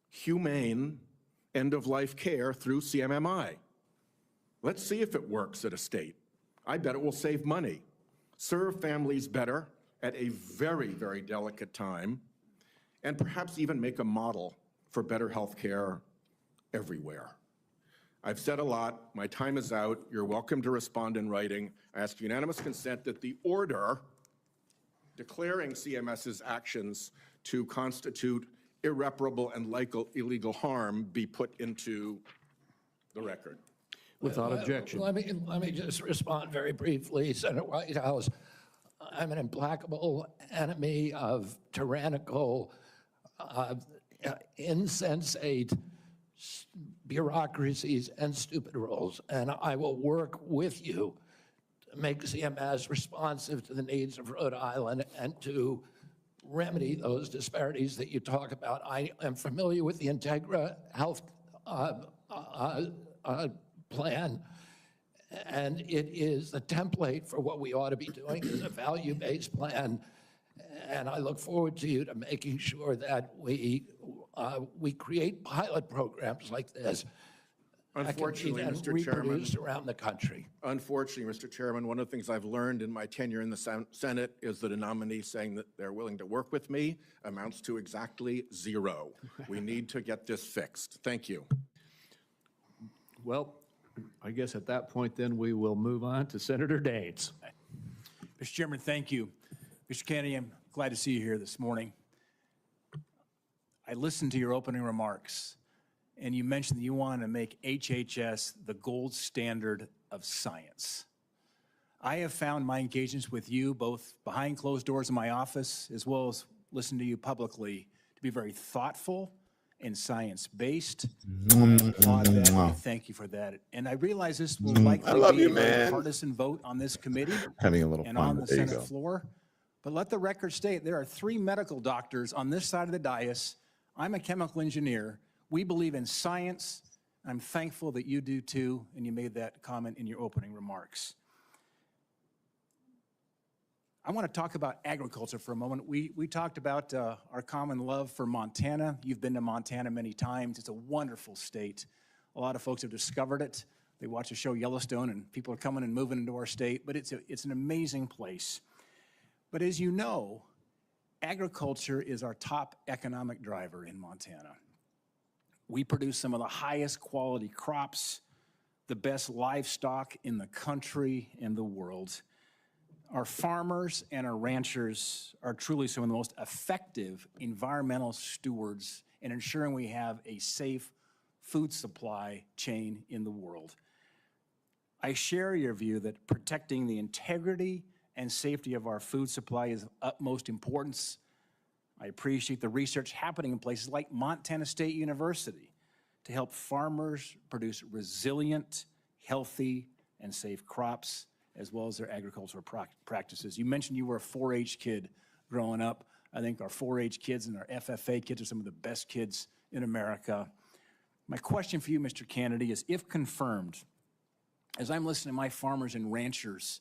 humane end-of-life care through CMMI. Let's see if it works at a state. I bet it will save money, serve families better at a very, very delicate time, and perhaps even make a model for better health care everywhere. I've said a lot. My time is out. You're welcome to respond in writing. I ask unanimous consent that the order declaring CMS's actions to constitute irreparable and illegal harm be put into the record. Without objection. Let me just respond very briefly, Senator Whitehouse. I'm an implacable enemy of tyrannical, insensate bureaucracies and stupid rules, and I will work with you to make CMS responsive to the needs of Rhode Island and to remedy those disparities that you talk about. I am familiar with the Integra Health plan, and it is the template for what we ought to be doing is a value-based plan, and I look forward to you to making sure that we create pilot programs like this. Unfortunately, that can be Mr. Chairman, reproduced around the country. Unfortunately, Mr. Chairman, one of the things I've learned in my tenure in the Senate is that a nominee saying that they're willing to work with me amounts to exactly zero. We need to get this fixed. Thank you. Well, I guess at that point, then, we will move on to Senator Daines. Mr. Chairman, thank you. Mr. Kennedy, I'm glad to see you here this morning. I listened to your opening remarks, and you mentioned that you want to make HHS the gold standard of science. I have found my engagements with you, both behind closed doors in my office, as well as listening to you publicly, to be very thoughtful and science-based. I applaud that. I thank you for that. And I realize this will likely be a partisan vote on this committee Having a little and fun, on but the there you Senate go. floor. But let the record state there are 3 medical doctors on this side of the dais. I'm a chemical engineer. We believe in science. I'm thankful that you do too, and you made that comment in your opening remarks. I want to talk about agriculture for a moment. We talked about our common love for Montana. You've been to Montana many times. It's a wonderful state. A lot of folks have discovered it. They watch the show Yellowstone, and people are coming and moving into our state, but it's an amazing place. But as you know, agriculture is our top economic driver in Montana. We produce some of the highest quality crops, the best livestock in the country and the world. Our farmers and our ranchers are truly some of the most effective environmental stewards in ensuring we have a safe food supply chain in the world. I share your view that protecting the integrity and safety of our food supply is of utmost importance. I appreciate the research happening in places like Montana State University to help farmers produce resilient, healthy, and safe crops, as well as their agricultural practices. You mentioned you were a 4-H kid growing up. I think our 4-H kids and our FFA kids are some of the best kids in America. My question for you, Mr. Kennedy, is if confirmed, as I'm listening to my farmers and ranchers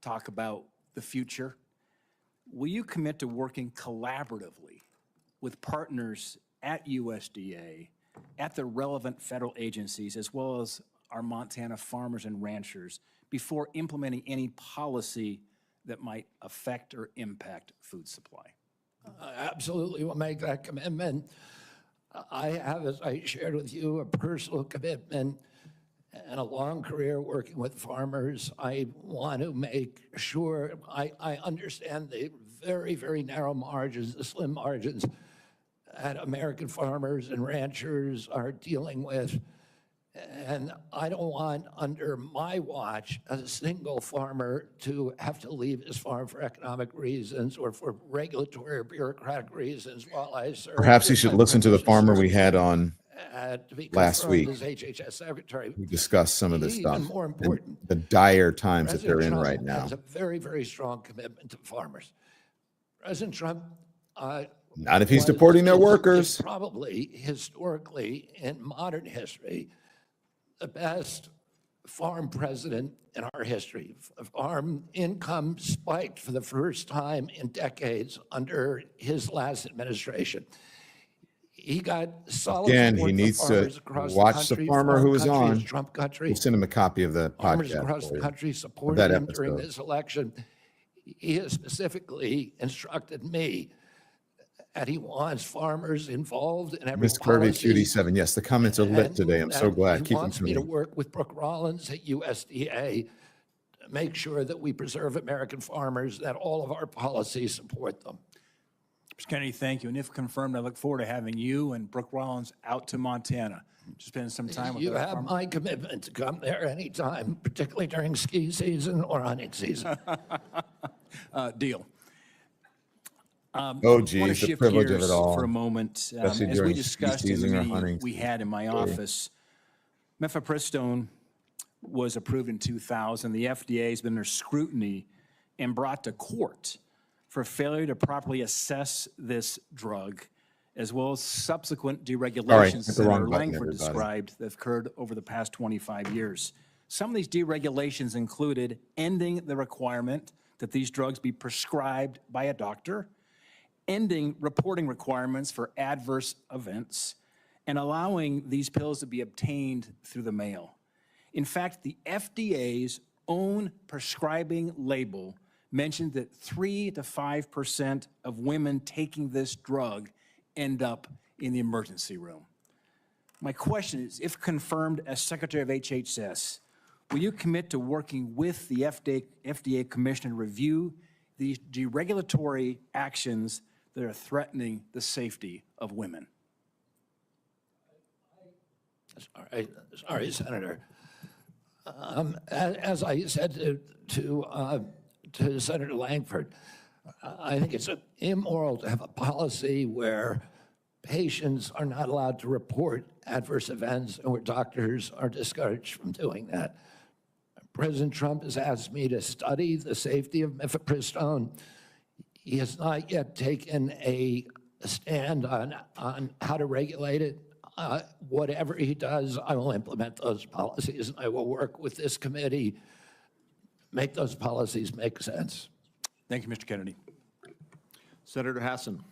talk about the future, will you commit to working collaboratively with partners at USDA, at the relevant federal agencies, as well as our Montana farmers and ranchers before implementing any policy that might affect or impact food supply? I absolutely will make that commitment. I have, as I shared with you, a personal commitment and a long career working with farmers. I want to make sure I understand the very, very narrow margins, the slim margins that American farmers and ranchers are dealing with. And I don't want, under my watch, a single farmer to have to leave his farm for economic reasons or for regulatory or bureaucratic reasons while I serve. Perhaps you should listen to the farmer we had on to be last week. as HHS Secretary. We discussed some of this Even stuff. more and important, the dire times that President they're in Trump right now. has a very, very strong commitment to farmers. President Trump Not if he's was- deporting their is workers. Probably, historically, in modern history, the best farm president in our history. Farm income spiked for the first time in decades under his last administration. He got solid Again, support he from needs to farmers across watch the country. farmer who was Farm country is on. Trump country. We'll send him a copy of the Farmers podcast. across for the you. country Of supported that him during episode. this election. He has specifically instructed me that he wants farmers involved in every Mr. Kirby, policy. QD7. Yes, the comments are lit and today. I'm so that glad. He Keep them wants me to coming. work with Brooke Rollins at USDA to make sure that we preserve American farmers, that all of our policies support them. Mr. Kennedy, thank you. And if confirmed, I look forward to having you and Brooke Rollins out to Montana to spend some time with You our have farmers. my commitment to come there anytime, particularly during ski season or hunting season. Deal. Oh, geez, I want to the shift privilege of gears it all. for a moment. Especially As during we ski discussed in the season or meeting hunting we had in my season. office, mifepristone was approved in 2000. The FDA has been under scrutiny and brought to court for failure to properly assess this drug, as well as subsequent deregulations hit the Senator wrong button, Langford everybody. described that have occurred over the past 25 years. Some of these deregulations included ending the requirement that these drugs be prescribed by a doctor, ending reporting requirements for adverse events, and allowing these pills to be obtained through the mail. In fact, the FDA's own prescribing label mentioned that 3 to 5% of women taking this drug end up in the emergency room. My question is, if confirmed as Secretary of HHS, will you commit to working with the FDA Commissioner to review these deregulatory actions that are threatening the safety of women? Sorry, Senator. As I said to Senator Langford, I think it's immoral to have a policy where patients are not allowed to report adverse events and where doctors are discouraged from doing that. President Trump has asked me to study the safety of mifepristone. He has not yet taken a stand on how to regulate it. Whatever he does, I will implement those policies. I will work with this committee, make those policies make sense. Thank you, Mr. Kennedy. Senator Hassan.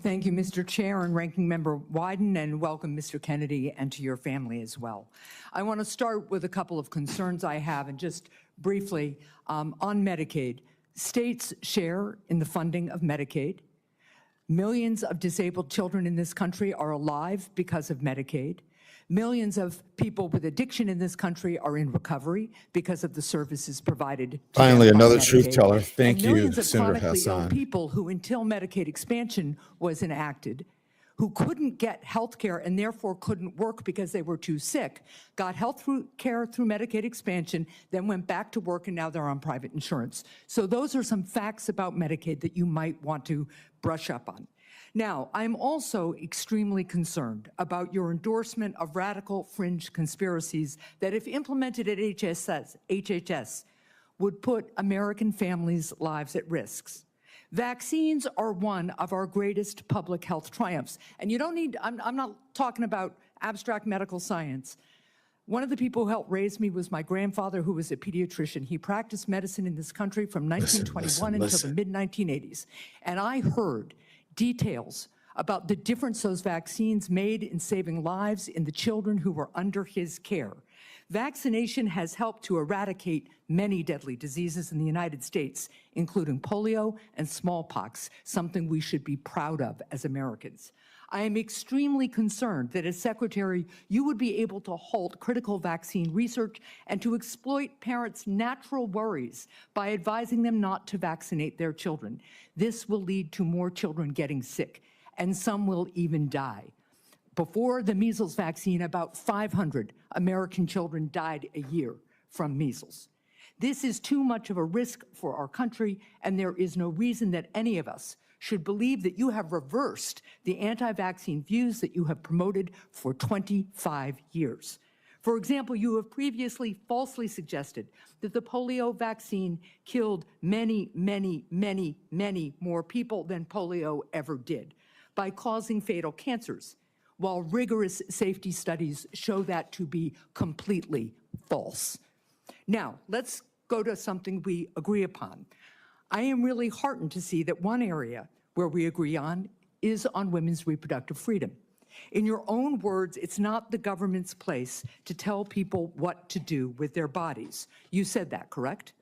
Thank you, Mr. Chair and Ranking Member Wyden, and welcome, Mr. Kennedy, and to your family as well. I want to start with a couple of concerns I have, and just briefly on Medicaid. States share in the funding of Medicaid. Millions of disabled children in this country are alive because of Medicaid. Millions of people with addiction in this country are in recovery because of the services provided to them Finally, by another truth Medicaid. teller. Thank And you, millions of Senator chronically ill Hassan. people who, until Medicaid expansion was enacted, who couldn't get health care and therefore couldn't work because they were too sick, got health care through Medicaid expansion, then went back to work, and now they're on private insurance. So those are some facts about Medicaid that you might want to brush up on. Now, I'm also extremely concerned about your endorsement of radical fringe conspiracies that, if implemented at HHS, would put American families' lives at risk. Vaccines are one of our greatest public health triumphs. And you don't need, I'm not talking about abstract medical science. One of the people who helped raise me was my grandfather, who was a pediatrician. He practiced medicine in this country from 1921 until the mid-1980s. And I heard details about the difference those vaccines made in saving lives in the children who were under his care. Vaccination has helped to eradicate many deadly diseases in the United States, including polio and smallpox, something we should be proud of as Americans. I am extremely concerned that as Secretary, you would be able to halt critical vaccine research and to exploit parents' natural worries by advising them not to vaccinate their children. This will lead to more children getting sick, and some will even die. Before the measles vaccine, about 500 American children died a year from measles. This is too much of a risk for our country, and there is no reason that any of us should believe that you have reversed the anti-vaccine views that you have promoted for 25 years. For example, you have previously falsely suggested that the polio vaccine killed many, many, many, many more people than polio ever did by causing fatal cancers, while rigorous safety studies show that to be completely false. Now, let's go to something we agree upon. I am really heartened to see that one area where we agree on is on women's reproductive freedom. In your own words, it's not the government's place to tell people what to do with their bodies. You said that, correct?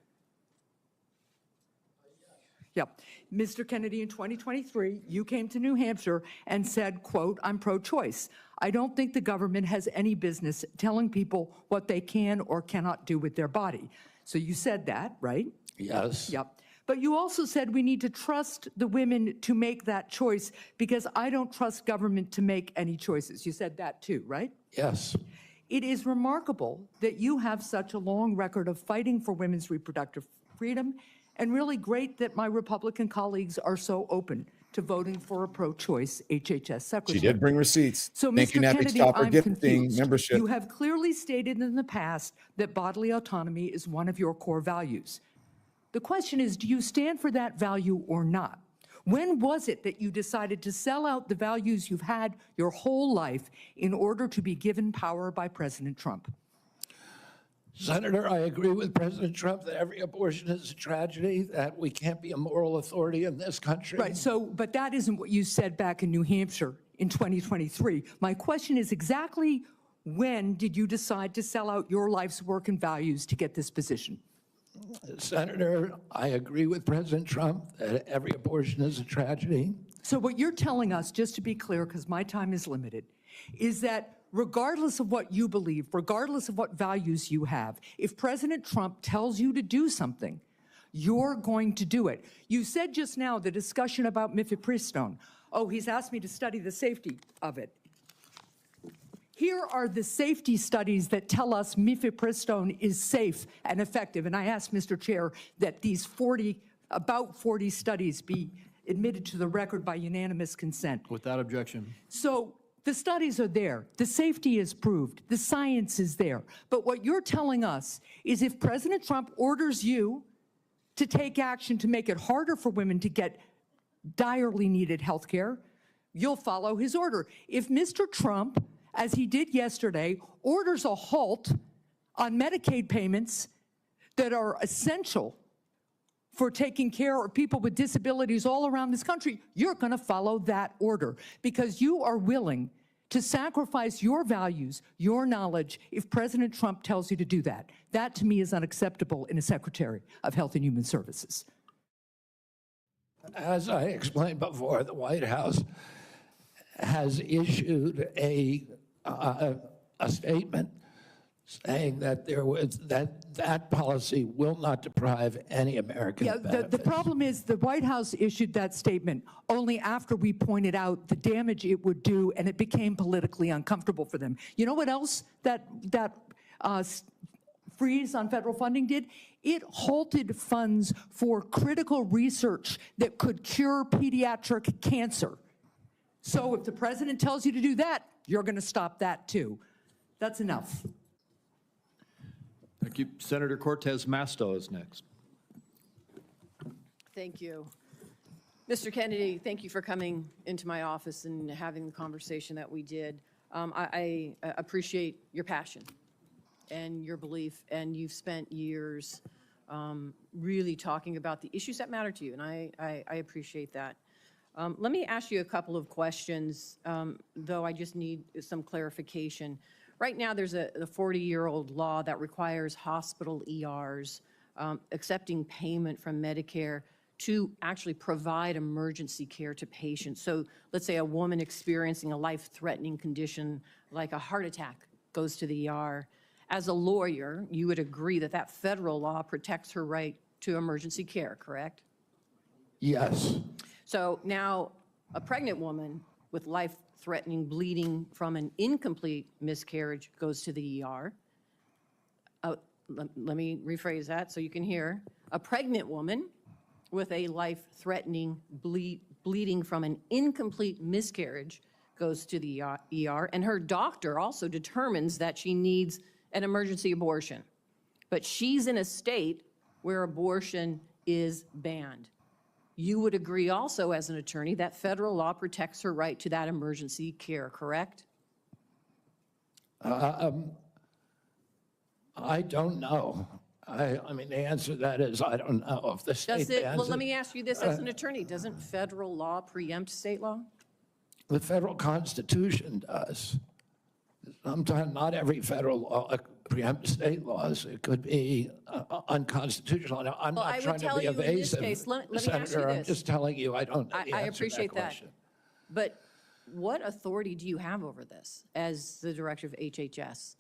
Yep. Mr. Kennedy, in 2023, you came to New Hampshire and said, quote, "I'm pro-choice. I don't think the government has any business telling people what they can or cannot do with their body." So you said that, right? Yes. Yep. But you also said we need to trust the women to make that choice because I don't trust government to make any choices. You said that too, right? Yes. It is remarkable that you have such a long record of fighting for women's reproductive freedom, and really great that my Republican colleagues are so open to voting for a pro-choice HHS secretary. She did bring receipts. So, Thank you, Mr. Nappy Kennedy, Stop, for I'm gifting confused. membership. You have clearly stated in the past that bodily autonomy is one of your core values. The question is, do you stand for that value or not? When was it that you decided to sell out the values you've had your whole life in order to be given power by President Trump? Senator, I agree with President Trump that every abortion is a tragedy, that we can't be a moral authority in this country. Right, so, but that isn't what you said back in New Hampshire in 2023. My question is exactly when did you decide to sell out your life's work and values to get this position? Senator, I agree with President Trump that every abortion is a tragedy. So what you're telling us, just to be clear, because my time is limited, is that regardless of what you believe, regardless of what values you have, if President Trump tells you to do something, you're going to do it. You said just now the discussion about mifepristone. Oh, he's asked me to study the safety of it. Here are the safety studies that tell us mifepristone is safe and effective. And I asked Mr. Chair that these about 40 studies be admitted to the record by unanimous consent. Without objection. So the studies are there. The safety is proved. The science is there. But what you're telling us is if President Trump orders you to take action to make it harder for women to get direly needed health care, you'll follow his order. If Mr. Trump, as he did yesterday, orders a halt on Medicaid payments that are essential for taking care of people with disabilities all around this country, you're going to follow that order because you are willing to sacrifice your values, your knowledge, if President Trump tells you to do that. That, to me, is unacceptable in a Secretary of Health and Human Services. As I explained before, the White House has issued a statement saying that that policy will not deprive any American Yeah, of the benefits. problem is the White House issued that statement only after we pointed out the damage it would do, and it became politically uncomfortable for them. You know what else that freeze on federal funding did? It halted funds for critical research that could cure pediatric cancer. So if the president tells you to do that, you're going to stop that too. That's enough. Thank you. Senator Cortez Masto is next. Thank you. Mr. Kennedy, thank you for coming into my office and having the conversation that we did. I appreciate your passion and your belief, and you've spent years really talking about the issues that matter to you, and I appreciate that. Let me ask you a couple of questions, though I just need some clarification. Right now, there's a 40-year-old law that requires hospital ERs accepting payment from Medicare to actually provide emergency care to patients. So let's say a woman experiencing a life-threatening condition like a heart attack goes to the ER. As a lawyer, you would agree that that federal law protects her right to emergency care, correct? Yes. So now a pregnant woman with life-threatening bleeding from an incomplete miscarriage goes to the ER. Let me rephrase that so you can hear. A pregnant woman with a life-threatening bleeding from an incomplete miscarriage goes to the ER, and her doctor also determines that she needs an emergency abortion. But she's in a state where abortion is banned. You would agree also as an attorney that federal law protects her right to that emergency care, correct? I don't know. I mean, the answer to that is I don't know if the state Does it, bans well, let it. me ask you this as an attorney. Doesn't federal law preempt state law? The federal Constitution does. Sometimes not every federal law preempts state laws. It could be unconstitutional. Now, I'm Well, not I would trying to tell be you in this evasive, case, let me ask you Senator. I'm this. just telling you I don't know the I answer to appreciate that. question. But what authority do you have over this as the director of HHS?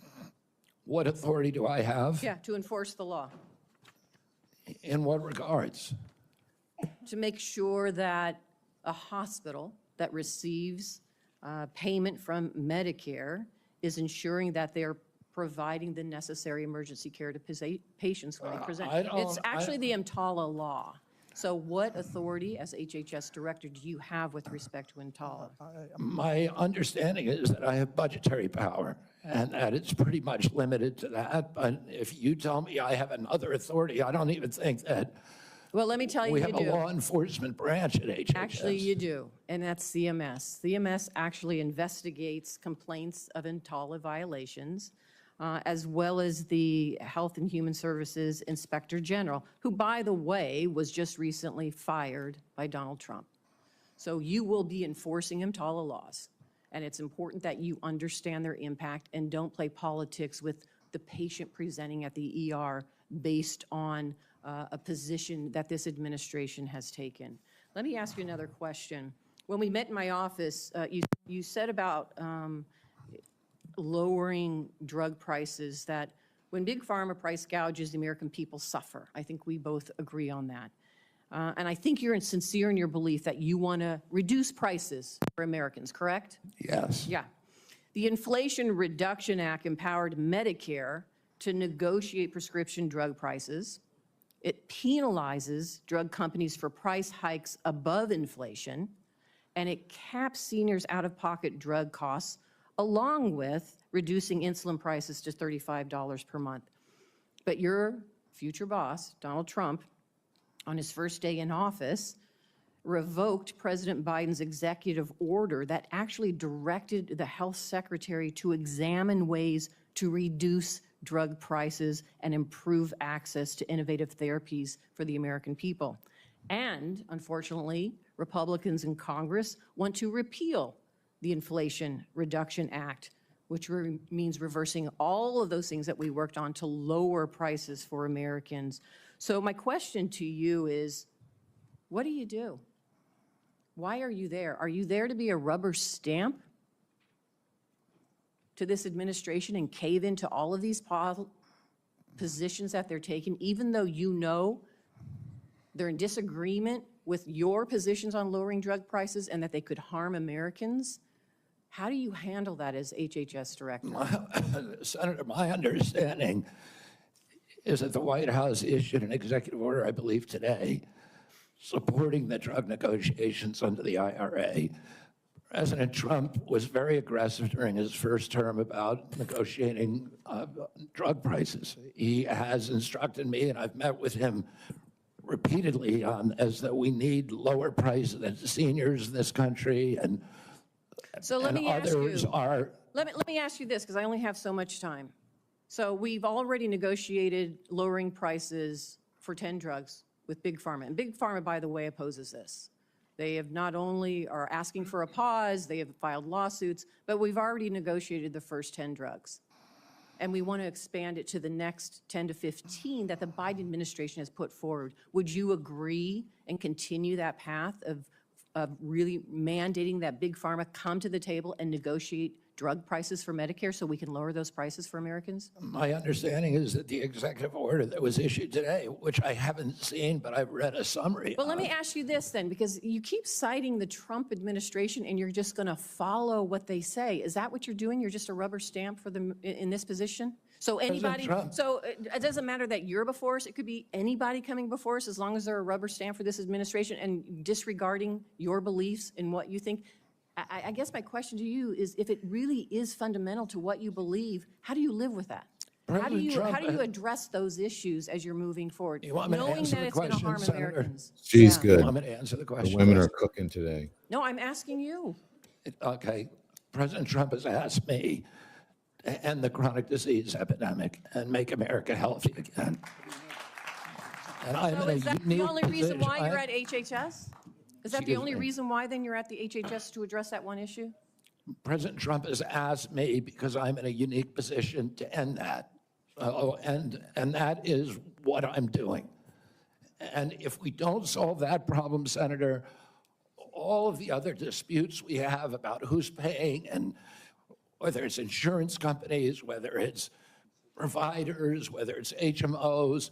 What authority do I have? Yeah, to enforce the law, In what regards? to make sure that a hospital that receives payment from Medicare is ensuring that they're providing the necessary emergency care to patients when they present. It's actually the EMTALA law. So what authority as HHS director do you have with respect to EMTALA? My understanding is that I have budgetary power and that it's pretty much limited to that. But if you tell me I have another authority, I don't even think that Well, let me tell you, we you have a do. law enforcement branch at HHS. Actually, you do, and that's CMS. CMS actually investigates complaints of EMTALA violations, as well as the Health and Human Services Inspector General, who, by the way, was just recently fired by Donald Trump. So you will be enforcing EMTALA laws, and it's important that you understand their impact and don't play politics with the patient presenting at the ER based on a position that this administration has taken. Let me ask you another question. When we met in my office, you said about lowering drug prices, that when Big Pharma price gouges, the American people suffer. I think we both agree on that. And I think you're sincere in your belief that you want to reduce prices for Americans, correct? Yes. Yeah. The Inflation Reduction Act empowered Medicare to negotiate prescription drug prices. It penalizes drug companies for price hikes above inflation, and it caps seniors' out-of-pocket drug costs, along with reducing insulin prices to $35 per month. But your future boss, Donald Trump, on his first day in office, revoked President Biden's executive order that actually directed the health secretary to examine ways to reduce drug prices and improve access to innovative therapies for the American people. And unfortunately, Republicans in Congress want to repeal the Inflation Reduction Act, which means reversing all of those things that we worked on to lower prices for Americans. So my question to you is, what do you do? Why are you there? Are you there to be a rubber stamp to this administration and cave into all of these positions that they're taking, even though you know they're in disagreement with your positions on lowering drug prices and that they could harm Americans? How do you handle that as HHS director? Senator, my understanding is that the White House issued an executive order, I believe today, supporting the drug negotiations under the IRA. President Trump was very aggressive during his first term about negotiating drug prices. He has instructed me, and I've met with him repeatedly on as that we need lower prices than seniors in this country, and So let me ask others you, are. let me ask you this, because I only have so much time. So we've already negotiated lowering prices for 10 drugs with Big Pharma. And Big Pharma, by the way, opposes this. They have not only are asking for a pause, they have filed lawsuits, but we've already negotiated the first 10 drugs. And we want to expand it to the next 10 to 15 that the Biden administration has put forward. Would you agree and continue that path of really mandating that Big Pharma come to the table and negotiate drug prices for Medicare so we can lower those prices for Americans? My understanding is that the executive order that was issued today, which I haven't seen, but I've read a summary. Well, let me ask you this then, because you keep citing the Trump administration and you're just going to follow what they say. Is that what you're doing? You're just a rubber stamp for them in this position? So anybody, so it doesn't matter that you're before us. It could be anybody coming before us as long as they're a rubber stamp for this administration and disregarding your beliefs and what you think. I guess my question to you is, if it really is fundamental to what you believe, how do you live with that? How do you address those issues as you're moving forward, knowing that it's going to harm Americans? She's good. I'm going to answer the question. The women are cooking today. No, I'm asking you. Okay. President Trump has asked me to end the chronic disease epidemic and make America healthy again. And I'm So in a is that unique the only reason position. why you're at HHS? Is that the Excuse only me. reason why then you're at the HHS, to address that one issue? President Trump has asked me because I'm in a unique position to end that. And that is what I'm doing. And if we don't solve that problem, Senator, all of the other disputes we have about who's paying, and whether it's insurance companies, whether it's providers, whether it's HMOs,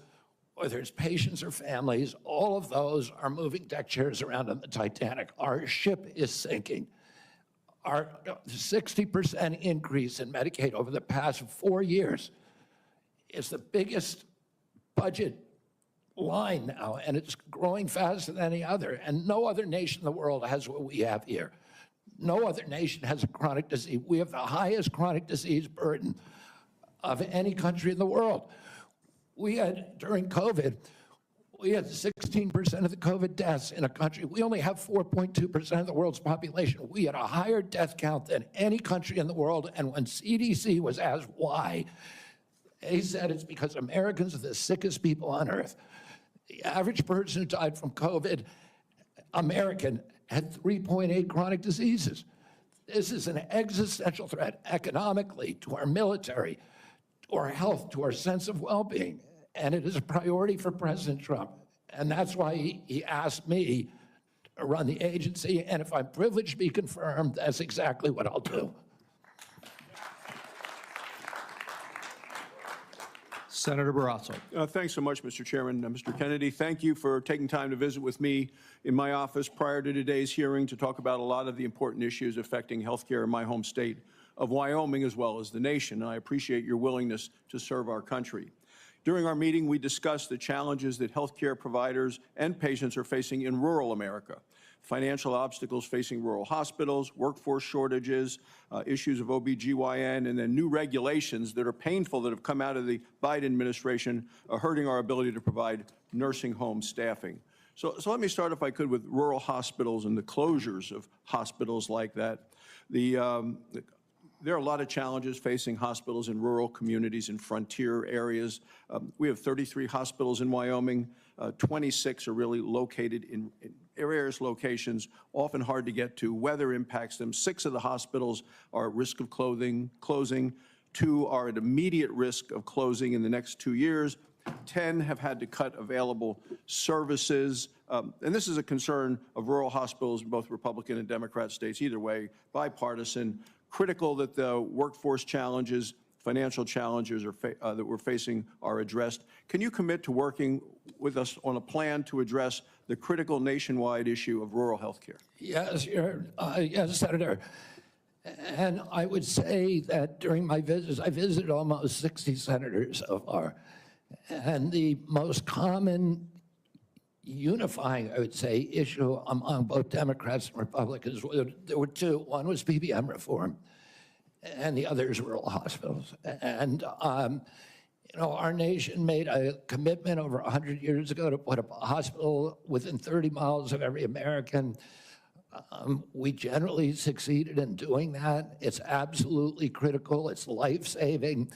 whether it's patients or families, all of those are moving deck chairs around on the Titanic. Our ship is sinking. Our 60% increase in Medicaid over the past 4 years is the biggest budget line now, and it's growing faster than any other. And no other nation in the world has what we have here. No other nation has a chronic disease. We have the highest chronic disease burden of any country in the world. We had, during COVID, we had 16% of the COVID deaths in a country. We only have 4.2% of the world's population. We had a higher death count than any country in the world. And when CDC was asked why, they said it's because Americans are the sickest people on earth. The average person who died from COVID, American, had 3.8 chronic diseases. This is an existential threat economically, to our military, to our health, to our sense of well-being. And it is a priority for President Trump. And that's why he asked me to run the agency. And if I'm privileged to be confirmed, that's exactly what I'll do. Senator Barrasso. Thanks so much, Mr. Chairman. Mr. Kennedy, thank you for taking time to visit with me in my office prior to today's hearing to talk about a lot of the important issues affecting health care in my home state of Wyoming, as well as the nation. I appreciate your willingness to serve our country. During our meeting, we discussed the challenges that healthcare providers and patients are facing in rural America. Financial obstacles facing rural hospitals, workforce shortages, issues of OBGYN, and then new regulations that are painful that have come out of the Biden administration are hurting our ability to provide nursing home staffing. So let me start, if I could, with rural hospitals and the closures of hospitals like that. There are a lot of challenges facing hospitals in rural communities and frontier areas. We have 33 hospitals in Wyoming. 26 are really located in various locations, often hard to get to. Weather impacts them. 6 of the hospitals are at risk of closing. 2 are at immediate risk of closing in the next 2 years. 10 have had to cut available services. And this is a concern of rural hospitals in both Republican and Democrat states, either way, bipartisan. Critical that the workforce challenges, financial challenges that we're facing are addressed. Can you commit to working with us on a plan to address the critical nationwide issue of rural health care? Yes, yes, Senator. And I would say that during my visits, I visited almost 60 senators so far. And the most common unifying, I would say, issue among both Democrats and Republicans, there were two. One was PBM reform, and the other is rural hospitals. And, you know, our nation made a commitment over 100 years ago to put a hospital within 30 miles of every American. We generally succeeded in doing that. It's absolutely critical. It's life-saving.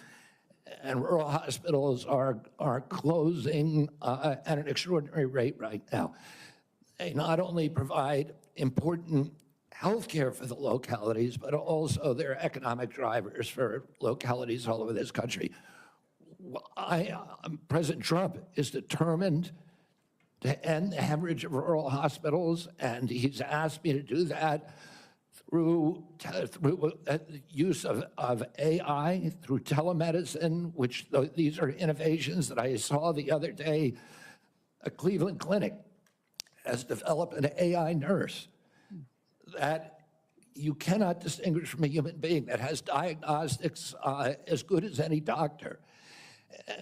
And rural hospitals are closing at an extraordinary rate right now. They not only provide important health care for the localities, but also they're economic drivers for localities all over this country. President Trump is determined to end the hemorrhage of rural hospitals, and he's asked me to do that through use of AI, through telemedicine, which these are innovations that I saw the other day. A Cleveland clinic has developed an AI nurse that you cannot distinguish from a human being, that has diagnostics as good as any doctor.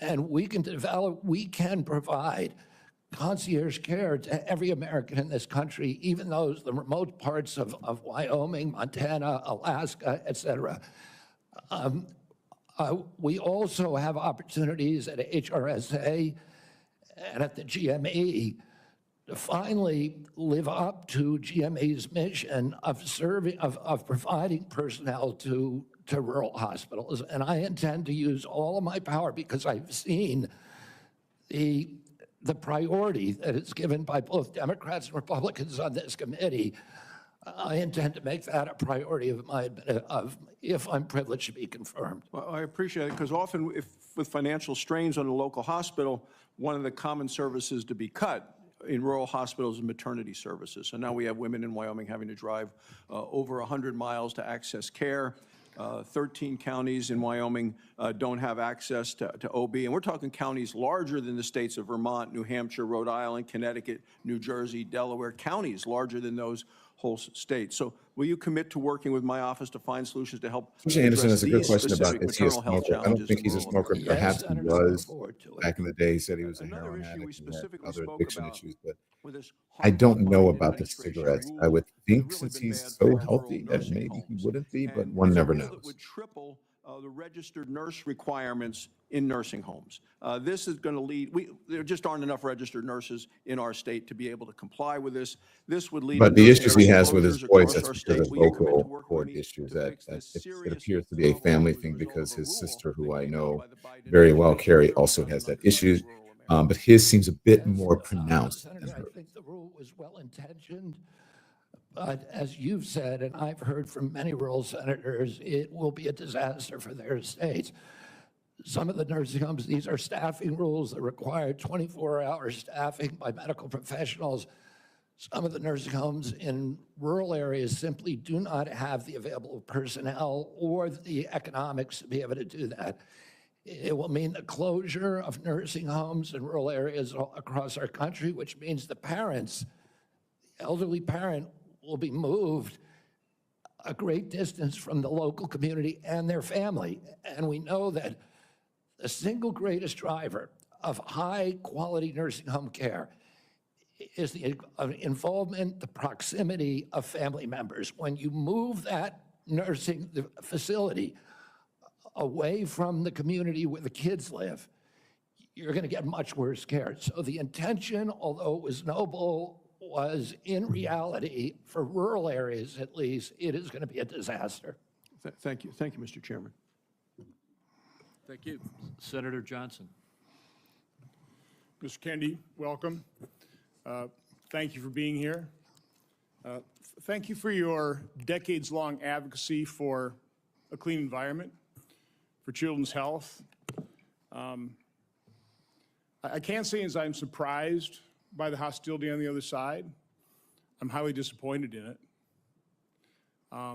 And we can provide concierge care to every American in this country, even those, the remote parts of Wyoming, Montana, Alaska, et cetera. We also have opportunities at HRSA and at the GME to finally live up to GME's mission of providing personnel to rural hospitals. And I intend to use all of my power, because I've seen the priority that is given by both Democrats and Republicans on this committee. I intend to make that a priority if I'm privileged to be confirmed. Well, I appreciate it, because often with financial strains on a local hospital, one of the common services to be cut in rural hospitals is maternity services. So now we have women in Wyoming having to drive over 100 miles to access care. 13 counties in Wyoming don't have access to OB, and we're talking counties larger than the states of Vermont, New Hampshire, Rhode Island, Connecticut, New Jersey, Delaware, counties larger than those whole states. So will you commit to working with my office to find solutions to help Mr. Anderson has a good question about, specific is he a maternal health smoker? I don't challenges think in he's a rural smoker. America? Perhaps he was. Back in the day, he said he was a Another heroin issue we addict and had specifically other spoke addiction about issues, but with this I don't know hard-line about the administration cigarettes. I rule would that think really since been he's bad so for our healthy rural that nursing maybe he homes. wouldn't be, but And one it's a never rule that knows. would triple the registered nurse requirements in nursing homes. This is going to lead, there just aren't enough registered nurses in our state to be able to comply with this. This would lead But to the nursing issues he home has with his closures voice, across that's our because state. of Will you commit to vocal working with cord me issues. to That fix this it serious appears to be a problem family as a thing, result because of a his rule sister, who that I came out know by the Biden very well, administration Carrie, that also really has that undercuts issues. rural America. But his seems a bit more Yes, pronounced than Senator, I hers. think the rule was well-intentioned. But as you've said, and I've heard from many rural senators, it will be a disaster for their states. Some of the nursing homes, these are staffing rules that require 24-hour staffing by medical professionals. Some of the nursing homes in rural areas simply do not have the available personnel or the economics to be able to do that. It will mean the closure of nursing homes in rural areas across our country, which means the parents, the elderly parent, will be moved a great distance from the local community and their family. And we know that the single greatest driver of high-quality nursing home care is the involvement, the proximity of family members. When you move that nursing facility away from the community where the kids live, you're going to get much worse care. So the intention, although it was noble, was in reality, for rural areas at least, it is going to be a disaster. Thank you. Thank you, Mr. Chairman. Thank you. Senator Johnson. Mr. Kennedy, welcome. Thank you for being here. Thank you for your decades-long advocacy for a clean environment, for children's health. I can't say as I'm surprised by the hostility on the other side. I'm highly disappointed in it. I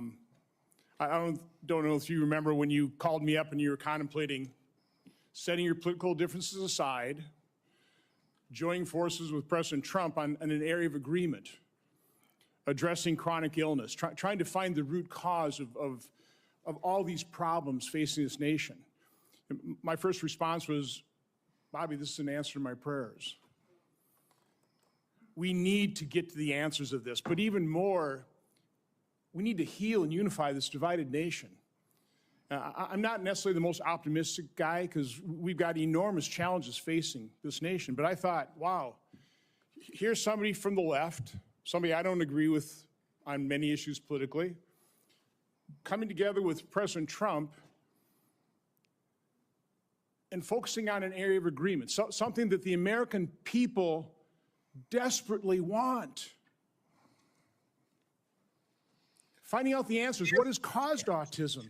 don't know if you remember when you called me up and you were contemplating setting your political differences aside, joining forces with President Trump on an area of agreement, addressing chronic illness, trying to find the root cause of all these problems facing this nation. My first response was, Bobby, this is an answer to my prayers. We need to get to the answers of this, but even more, we need to heal and unify this divided nation. I'm not necessarily the most optimistic guy because we've got enormous challenges facing this nation, but I thought, wow, here's somebody from the left, somebody I don't agree with on many issues politically, coming together with President Trump and focusing on an area of agreement, something that the American people desperately want. Finding out the answers. What has caused autism?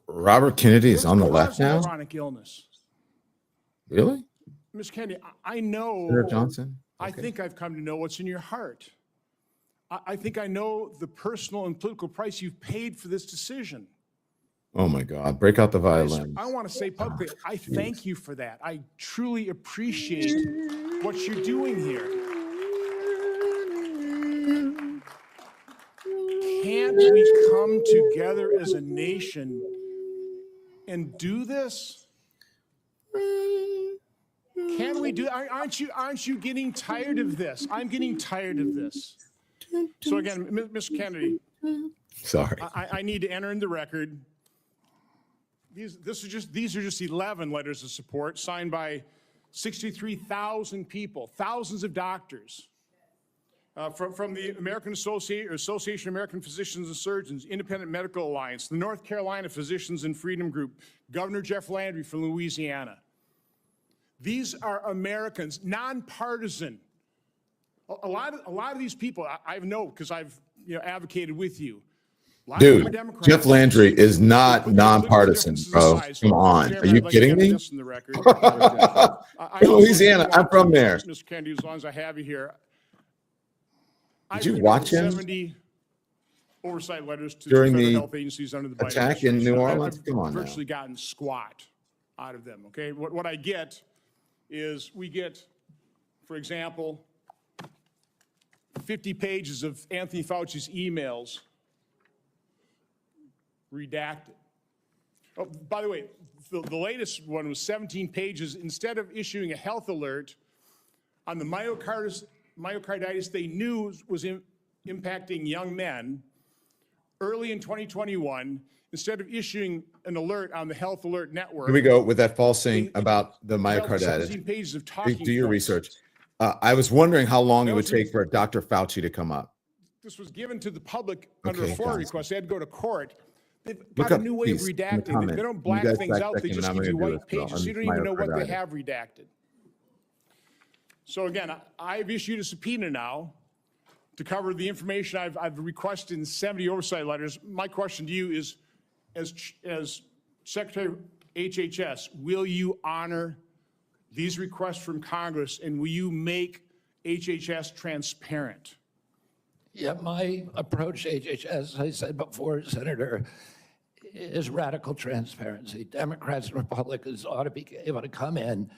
Robert Kennedy is on the left now? Chronic illness. Really? Ms. Kennedy, I know. Senator Johnson? I think I've come to know what's in your heart. I think I know the personal and political price you've paid for this decision. Oh my God, break out the violin. I want to say publicly, I thank you for that. I truly appreciate what you're doing here. Can't we come together as a nation and do this? Can we do? Aren't you getting tired of this? I'm getting tired of this. So again, Mr. Kennedy, sorry, I need to enter in the record. These are just 11 letters of support signed by 63,000 people, thousands of doctors. From the American Association of American Physicians and Surgeons, Independent Medical Alliance, the North Carolina Physicians and Freedom Group, Governor Jeff Landry from Louisiana. These are Americans, nonpartisan. A lot of these people I know because I've advocated with you. Dude, Jeff Landry is not nonpartisan, bro. Come on, are you kidding me? In Louisiana, I'm from there. Mr. Kennedy, as long as I have you here. Did you watch him 70 oversight letters to during federal the health agencies under the Biden attack in New Orleans? Come on I've now. virtually gotten squat out of them, okay? What I get is we get, for example, 50 pages of Anthony Fauci's emails redacted. Oh, by the way, the latest one was 17 pages. Instead of issuing a health alert on the myocarditis they knew was impacting young men early in 2021, instead of issuing an alert on the Health Alert Network. Here we go with that false thing about the myocarditis. 17 pages of talking Do your points. research. I was wondering how long it would take for Dr. Fauci to come up. This was given to the public under Okay, a FOIA guys. request. They had to go to court. They've Look got a up, new way of please, in the redacting. comment. They don't You black guys things fact out. check They him, just and I'm give you gonna do white it as well. pages. You On don't even know what they myocarditis. have redacted. So again, I've issued a subpoena now to cover the information I've requested in 70 oversight letters. My question to you is, as Secretary of HHS, will you honor these requests from Congress, and will you make HHS transparent? Yeah, my approach to HHS, as I said before, Senator, is radical transparency. Democrats and Republicans ought to be able to come in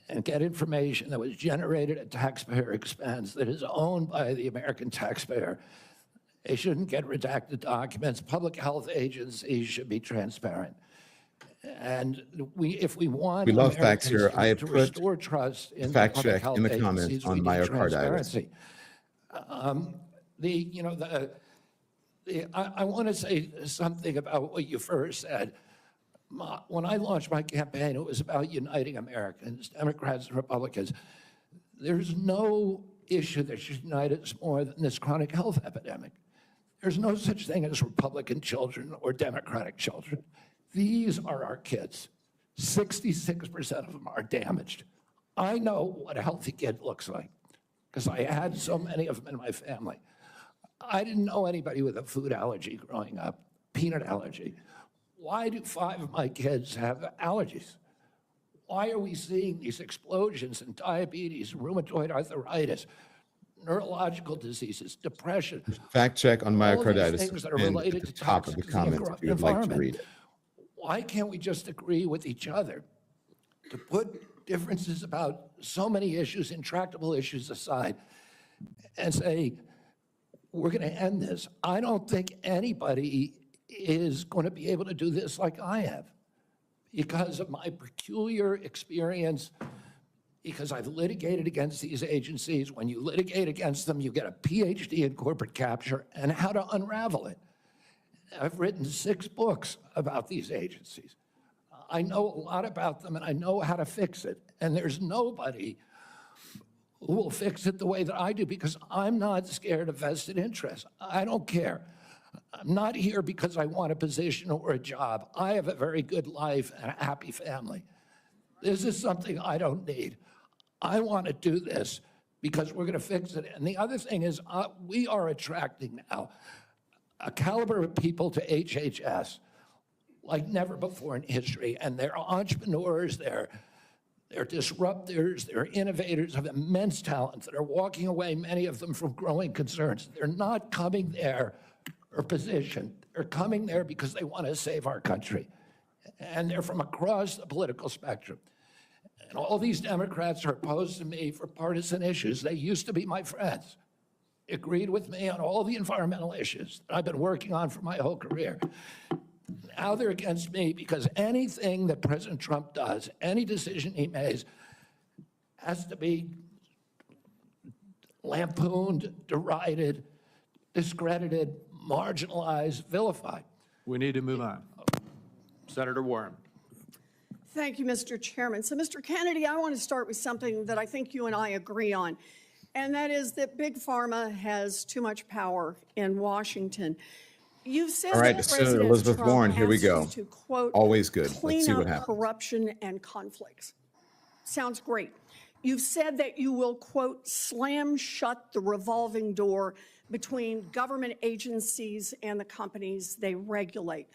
and get information that was generated at taxpayer expense, that is owned by the American taxpayer. They shouldn't get redacted documents. Public health agencies should be transparent. And if we want We love facts Americans here. I have to put restore trust in the fact public check health in the agencies, comments on we need myocarditis. transparency. I want to say something about what you first said. When I launched my campaign, it was about uniting Americans, Democrats and Republicans. There's no issue that should unite us more than this chronic health epidemic. There's no such thing as Republican children or Democratic children. These are our kids. 66% of them are damaged. I know what a healthy kid looks like because I had so many of them in my family. I didn't know anybody with a food allergy growing up, peanut allergy. Why do 5 of my kids have allergies? Why are we seeing these explosions in diabetes, rheumatoid arthritis, neurological diseases, depression? Fact check on all these myocarditis things that are pinned at related the to top of the toxins in comments if you would like to environment. read it. Why can't we just agree with each other to put differences about so many issues, intractable issues aside, and say, we're going to end this? I don't think anybody is going to be able to do this like I have because of my peculiar experience, because I've litigated against these agencies. When you litigate against them, you get a PhD in corporate capture and how to unravel it. I've written 6 books about these agencies. I know a lot about them and I know how to fix it. And there's nobody who will fix it the way that I do because I'm not scared of vested interests. I don't care. I'm not here because I want a position or a job. I have a very good life and a happy family. This is something I don't need. I want to do this because we're going to fix it. And the other thing is we are attracting now a caliber of people to HHS like never before in history. And they're entrepreneurs, they're disruptors, they're innovators of immense talent that are walking away, many of them from growing concerns. They're not coming there for position. They're coming there because they want to save our country. And they're from across the political spectrum. And all these Democrats are opposed to me for partisan issues. They used to be my friends, agreed with me on all the environmental issues that I've been working on for my whole career. Now they're against me because anything that President Trump does, any decision he makes, has to be lampooned, derided, discredited, marginalized, vilified. We need to move on. Senator Warren. Thank you, Mr. Chairman. So, Mr. Kennedy, I want to start with something that I think you and I agree on, and that is that Big Pharma has too much power in Washington. You've said All right, that Senator President Elizabeth Trump Warren, here we asked you go. to, quote, Always good. Let's clean see what up happens. corruption and conflicts. Sounds great. You've said that you will, quote, slam shut the revolving door between government agencies and the companies they regulate.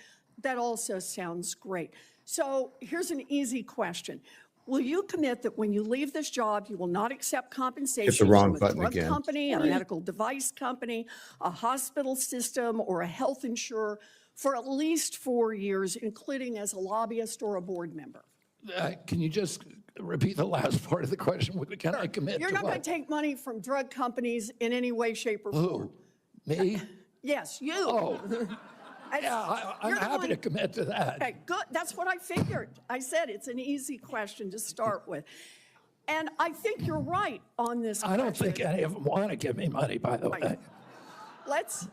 That also sounds great. So here's an easy question. Will you commit that when you leave this job, you will not accept compensation wrong from a button drug again. company, a medical device company, a hospital system, or a health insurer for at least 4 years, including as a lobbyist or a board member? Can you just repeat the last part of the question? Can I commit You're to not going what? to take money from drug companies in any way, shape, or form. Who? Me? Yes, you. Oh. Yeah, I'm You're the happy one- to commit to that. Okay, good. That's what I figured. I said it's an easy question to start with. And I think you're right on this I don't question. think any of them want to give me money, by the way. Let's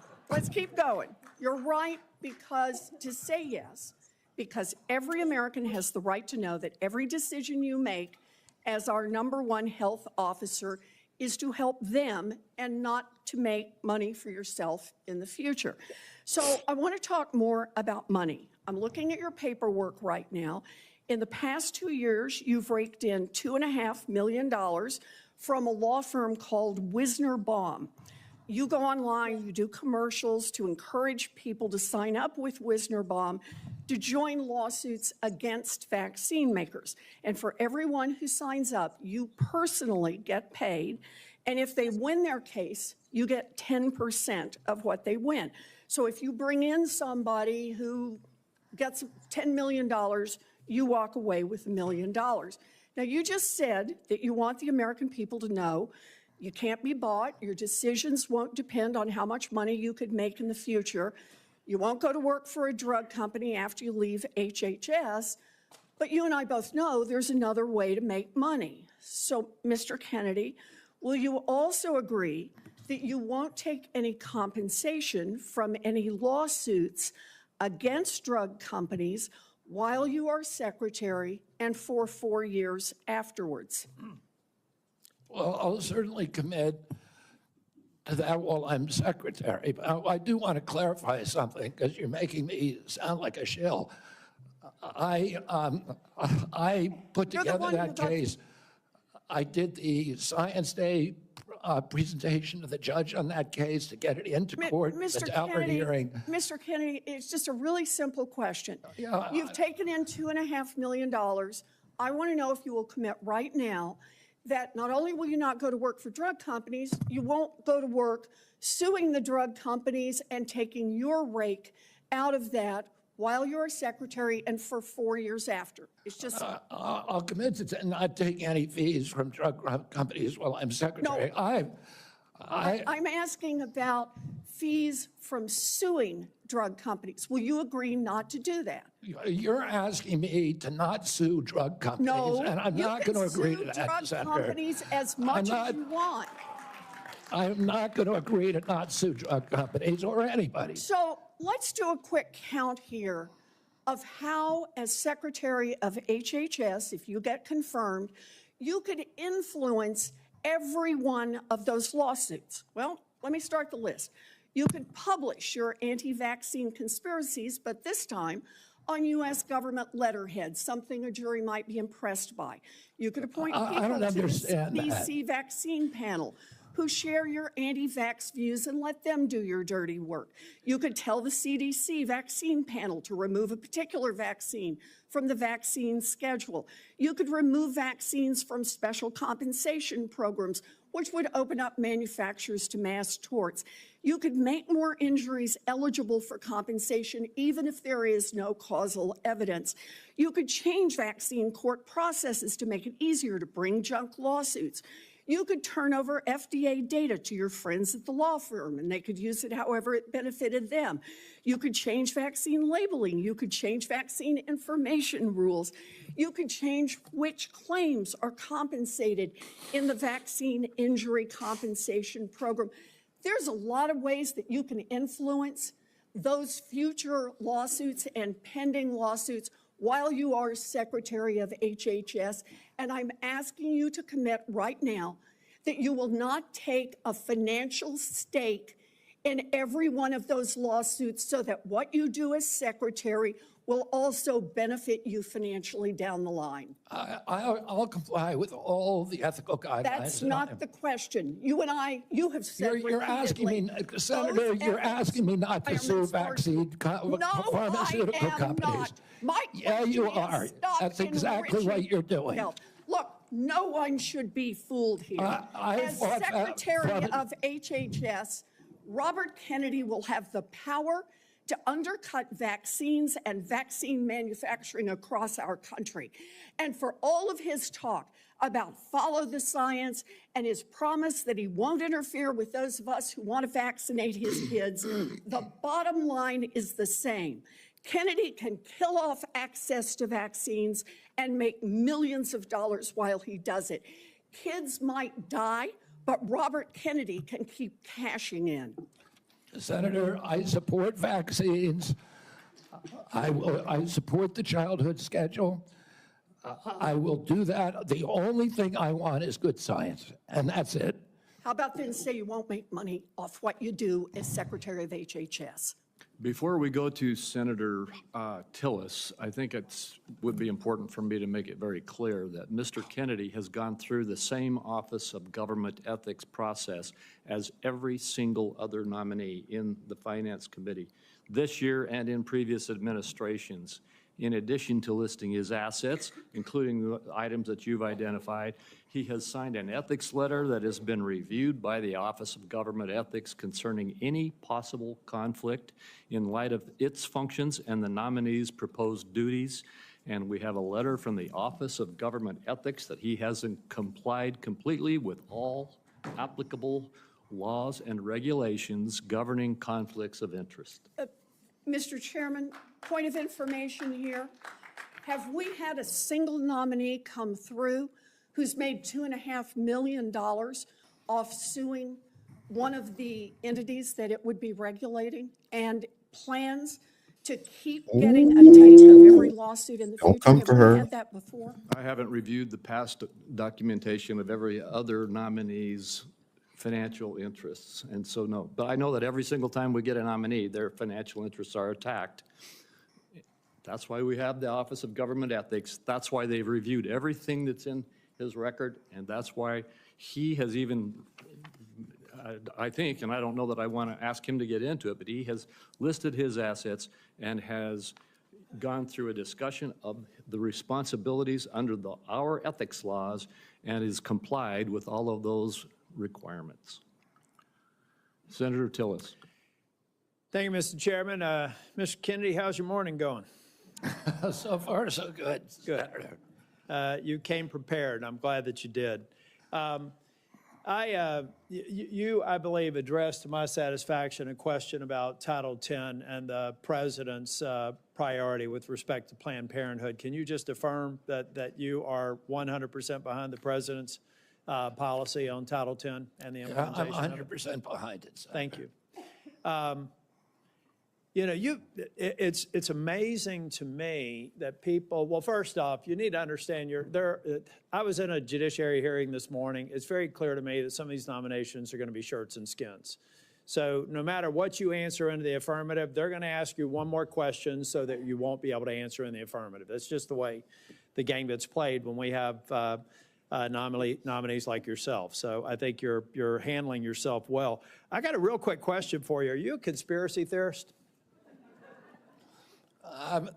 keep going. You're right because to say yes, because every American has the right to know that every decision you make as our #1 health officer is to help them and not to make money for yourself in the future. So I want to talk more about money. I'm looking at your paperwork right now. In the past 2 years, you've raked in $2.5 million from a law firm called Wisner Baum. You go online, you do commercials to encourage people to sign up with Wisner Baum to join lawsuits against vaccine makers. And for everyone who signs up, you personally get paid. And if they win their case, you get 10% of what they win. So if you bring in somebody who gets $10 million, you walk away with $1 million. Now, you just said that you want the American people to know you can't be bought. Your decisions won't depend on how much money you could make in the future. You won't go to work for a drug company after you leave HHS. But you and I both know there's another way to make money. So, Mr. Kennedy, will you also agree that you won't take any compensation from any lawsuits against drug companies while you are secretary and for 4 years afterwards? Well, I'll certainly commit to that while I'm secretary. But I do want to clarify something because you're making me sound like a shill. I put together that case. I did the Science Day presentation to the judge on that case to get it into court, the Daubert hearing. Mr. Kennedy, it's just a really simple question. Yeah, You've taken in $2.5 million I want to know if you will commit right now that not only will you not go to work for drug companies, you won't go to work suing the drug companies and taking your rake out of that while you're secretary and for 4 years after. It's just. I'll commit to not taking any fees from drug companies while I'm secretary. No. I'm asking about fees from suing drug companies. Will you agree not to do that? You're asking me to not sue drug companies, No, and I'm not going to agree to that, drug Senator. companies as much as you want. I'm not going to agree to not sue drug companies or anybody. So let's do a quick count here of how, as Secretary of HHS, if you get confirmed, you could influence every one of those lawsuits. Well, let me start the list. You could publish your anti-vaccine conspiracies, but this time on U.S. government letterhead, something a jury might be impressed by. You could appoint people I don't to the understand CDC vaccine panel who share your anti-vax views and let them do your dirty work. You could tell the CDC vaccine panel to remove a particular vaccine from the vaccine schedule. You could remove vaccines from special compensation programs, which would open up manufacturers to mass torts. You could make more injuries eligible for compensation even if there is no causal evidence. You could change vaccine court processes to make it easier to bring junk lawsuits. You could turn over FDA data to your friends at the law firm, and they could use it however it benefited them. You could change vaccine labeling. You could change vaccine information rules. You could change which claims are compensated in the vaccine injury compensation program. There's a lot of ways that you can influence those future lawsuits and pending lawsuits while you are Secretary of HHS, and I'm asking you to commit right now that you will not take a financial stake in every one of those lawsuits so that what you do as Secretary will also benefit you financially down the line. I'll comply with all the ethical guidelines. That's not the question. You and I, you have said You're asking me, Senator, you're asking me not to sue vaccine pharmaceutical companies. Yeah, you are. That's exactly what you're doing. Look, no one should be fooled here. As Secretary of HHS, Robert Kennedy will have the power to undercut vaccines and vaccine manufacturing across our country. And for all of his talk about follow the science and his promise that he won't interfere with those of us who want to vaccinate his kids, the bottom line is the same. Kennedy can kill off access to vaccines and make millions of dollars while he does it. Kids might die, but Robert Kennedy can keep cashing in. Senator, I support vaccines. I support the childhood schedule. I will do that. The only thing I want is good science, and that's it. How about then say you won't make money off what you do as Secretary of HHS? Before we go to Senator Tillis, I think it would be important for me to make it very clear that Mr. Kennedy has gone through the same Office of Government Ethics process as every single other nominee in the Finance Committee this year and in previous administrations. In addition to listing his assets, including the items that you've identified, he has signed an ethics letter that has been reviewed by the Office of Government Ethics concerning any possible conflict in light of its functions and the nominee's proposed duties. And we have a letter from the Office of Government Ethics that he hasn't complied completely with all applicable laws and regulations governing conflicts of interest. Mr. Chairman, point of information here. Have we had a single nominee come through who's made $2.5 million off suing one of the entities that it would be regulating and plans to keep getting a taste of every lawsuit in the future? Don't come for her. Have we had that before? I haven't reviewed the past documentation of every other nominee's financial interests, and so no. But I know that every single time we get a nominee, their financial interests are attacked. That's why we have the Office of Government Ethics. That's why they've reviewed everything that's in his record, and that's why he has even, I think, and I don't know that I want to ask him to get into it, but he has listed his assets and has gone through a discussion of the responsibilities under our ethics laws and has complied with all of those requirements. Senator Tillis. Thank you, Mr. Chairman. Mr. Kennedy, how's your morning going? So far, so good. Good. You came prepared. I'm glad that you did. I believe, addressed to my satisfaction a question about Title X and the president's priority with respect to Planned Parenthood. Can you just affirm that you are 100% behind the president's policy on Title X and the implementation? I'm 100% behind it, Senator. Thank you. You know, it's amazing to me that people, well, first off, you need to understand I was in a judiciary hearing this morning. It's very clear to me that some of these nominations are going to be shirts and skins. So no matter what you answer in the affirmative, they're going to ask you one more question so that you won't be able to answer in the affirmative. That's just the way the game gets played when we have nominees like yourself. So I think you're handling yourself well. I got a real quick question for you. Are you a conspiracy theorist?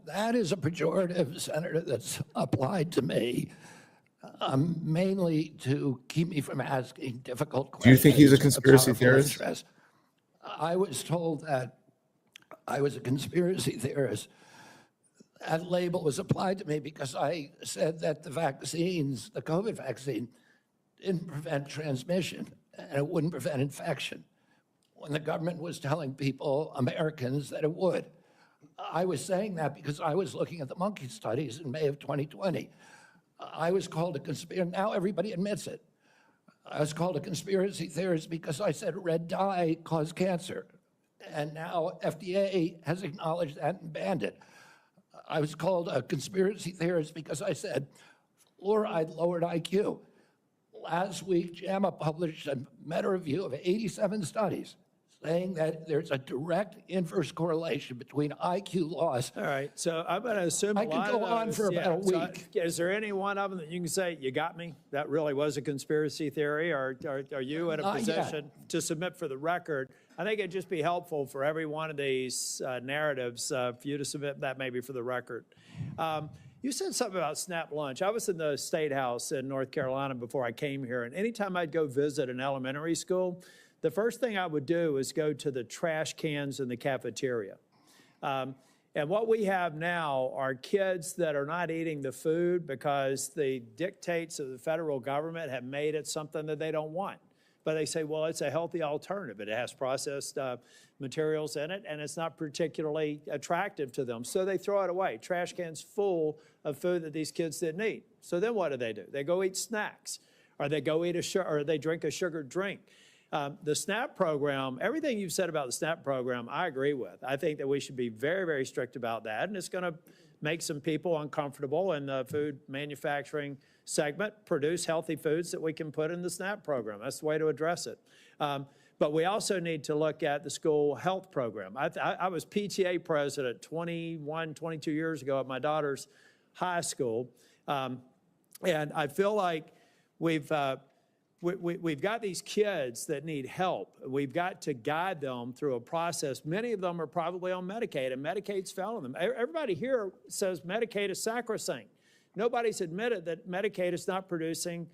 That is a pejorative, Senator, that's applied to me, mainly to keep me from asking difficult questions. Do you think he's a conspiracy theorist? I was told that I was a conspiracy theorist. That label was applied to me because I said that the vaccines, the COVID vaccine, didn't prevent transmission and it wouldn't prevent infection, when the government was telling people, Americans, that it would. I was saying that because I was looking at the monkey studies in May of 2020. I was called a conspiracy. Now everybody admits it. I was called a conspiracy theorist because I said red dye caused cancer. And now FDA has acknowledged that and banned it. I was called a conspiracy theorist because I said fluoride lowered IQ. Last week, JAMA published a meta-review of 87 studies saying that there's a direct inverse correlation between IQ loss. All right, so I'm going to assume I could go on for about a week. Is there any one of them that you can say, you got me? That really was a conspiracy theory, or are you in a position to submit for the record? I think it'd just be helpful for every one of these narratives for you to submit that maybe for the record. You said something about SNAP lunch. I was in the State House in North Carolina before I came here, and anytime I'd go visit an elementary school, the first thing I would do is go to the trash cans in the cafeteria. And what we have now are kids that are not eating the food because the dictates of the federal government have made it something that they don't want. But they say, well, it's a healthy alternative. It has processed materials in it, and it's not particularly attractive to them. So they throw it away. Trash cans full of food that these kids didn't eat. So then what do? They go eat snacks, or they go eat or they drink a sugared drink. The SNAP program, everything you've said about the SNAP program, I agree with. I think that we should be very, very strict about that, and it's going to make some people uncomfortable in the food manufacturing segment, produce healthy foods that we can put in the SNAP program. That's the way to address it. But we also need to look at the school health program. I was PTA president 21, 22 years ago at my daughter's high school, and I feel like we've got these kids that need help. We've got to guide them through a process. Many of them are probably on Medicaid, and Medicaid's failing them. Everybody here says Medicaid is sacrosanct. Nobody's admitted that Medicaid is not producing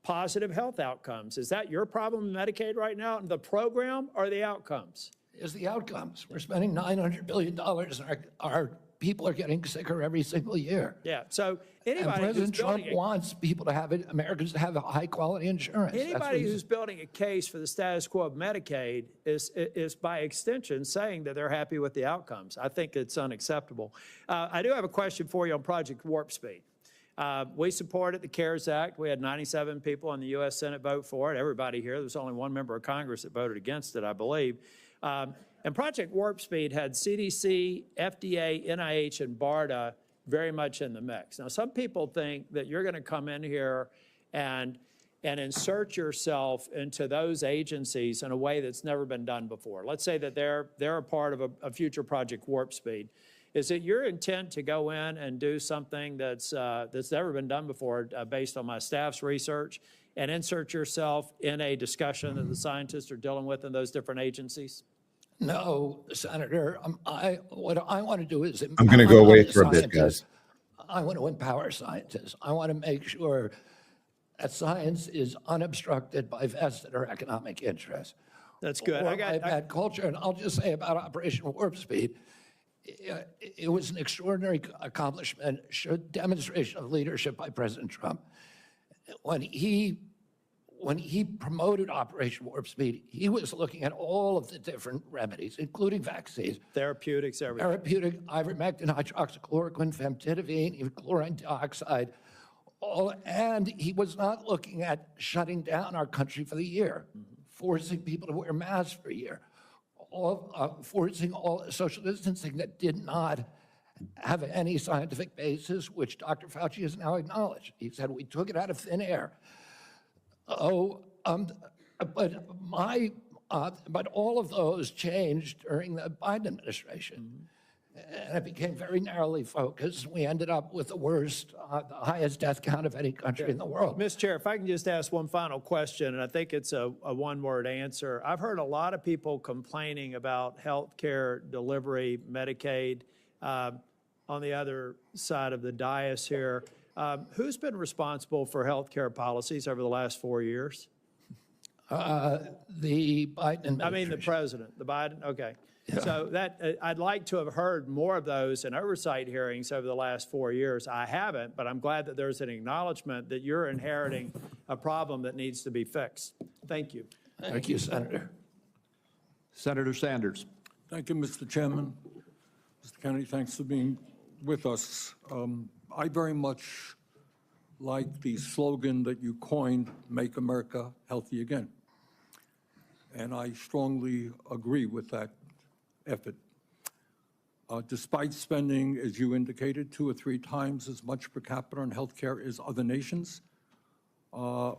positive health outcomes. Is that your problem in Medicaid right now, the program or the outcomes? It's the outcomes. We're spending $900 billion, and our people are getting sicker every single year. Yeah, so anybody and President who's Trump wants people to have it, Americans to have high quality insurance. Anybody who's building a case for the status quo of Medicaid is by extension saying that they're happy with the outcomes. I think it's unacceptable. I do have a question for you on Project Warp Speed. We supported the CARES Act. We had 97 people in the U.S. Senate vote for it. Everybody here. There was only one member of Congress that voted against it, I believe. And Project Warp Speed had CDC, FDA, NIH, and BARDA very much in the mix. Now, some people think that you're going to come in here and insert yourself into those agencies in a way that's never been done before. Let's say that they're a part of a future Project Warp Speed. Is it your intent to go in and do something that's never been done before based on my staff's research and insert yourself in a discussion that the scientists are dealing with in those different agencies? No, Senator, what I want to do is I'm going to go away for a bit, guys. I want to empower scientists. I want to make sure that science is unobstructed by vested or economic interests. That's good. Or by bad culture. And I'll just say about Operation Warp Speed, it was an extraordinary accomplishment, demonstration of leadership by President Trump. When he promoted Operation Warp Speed, he was looking at all of the different remedies, including vaccines. Therapeutics, everything. Therapeutic, ivermectin, hydroxychloroquine, famotidine, even chlorine dioxide. And he was not looking at shutting down our country for the year, forcing people to wear masks for a year, forcing all social distancing that did not have any scientific basis, which Dr. Fauci has now acknowledged. He said, we took it out of thin air. But all of those changed during the Biden administration. And it became very narrowly focused. We ended up with the worst, the highest death count of any country in the world. Mr. Chair, if I can just ask one final question, and I think it's a one-word answer. I've heard a lot of people complaining about health care delivery, Medicaid, on the other side of the dais here. Who's been responsible for health care policies over the last 4 years? The Biden administration. I mean, the president, the Biden, okay. Yeah. So I'd like to have heard more of those in oversight hearings over the last 4 years. I haven't, but I'm glad that there's an acknowledgement that you're inheriting a problem that needs to be fixed. Thank you. Thank you, Senator. Senator Sanders. Thank you, Mr. Chairman. Mr. Kennedy, thanks for being with us. I very much like the slogan that you coined, Make America Healthy Again. And I strongly agree with that effort. Despite spending, as you indicated, 2 or 3 times as much per capita on healthcare as other nations,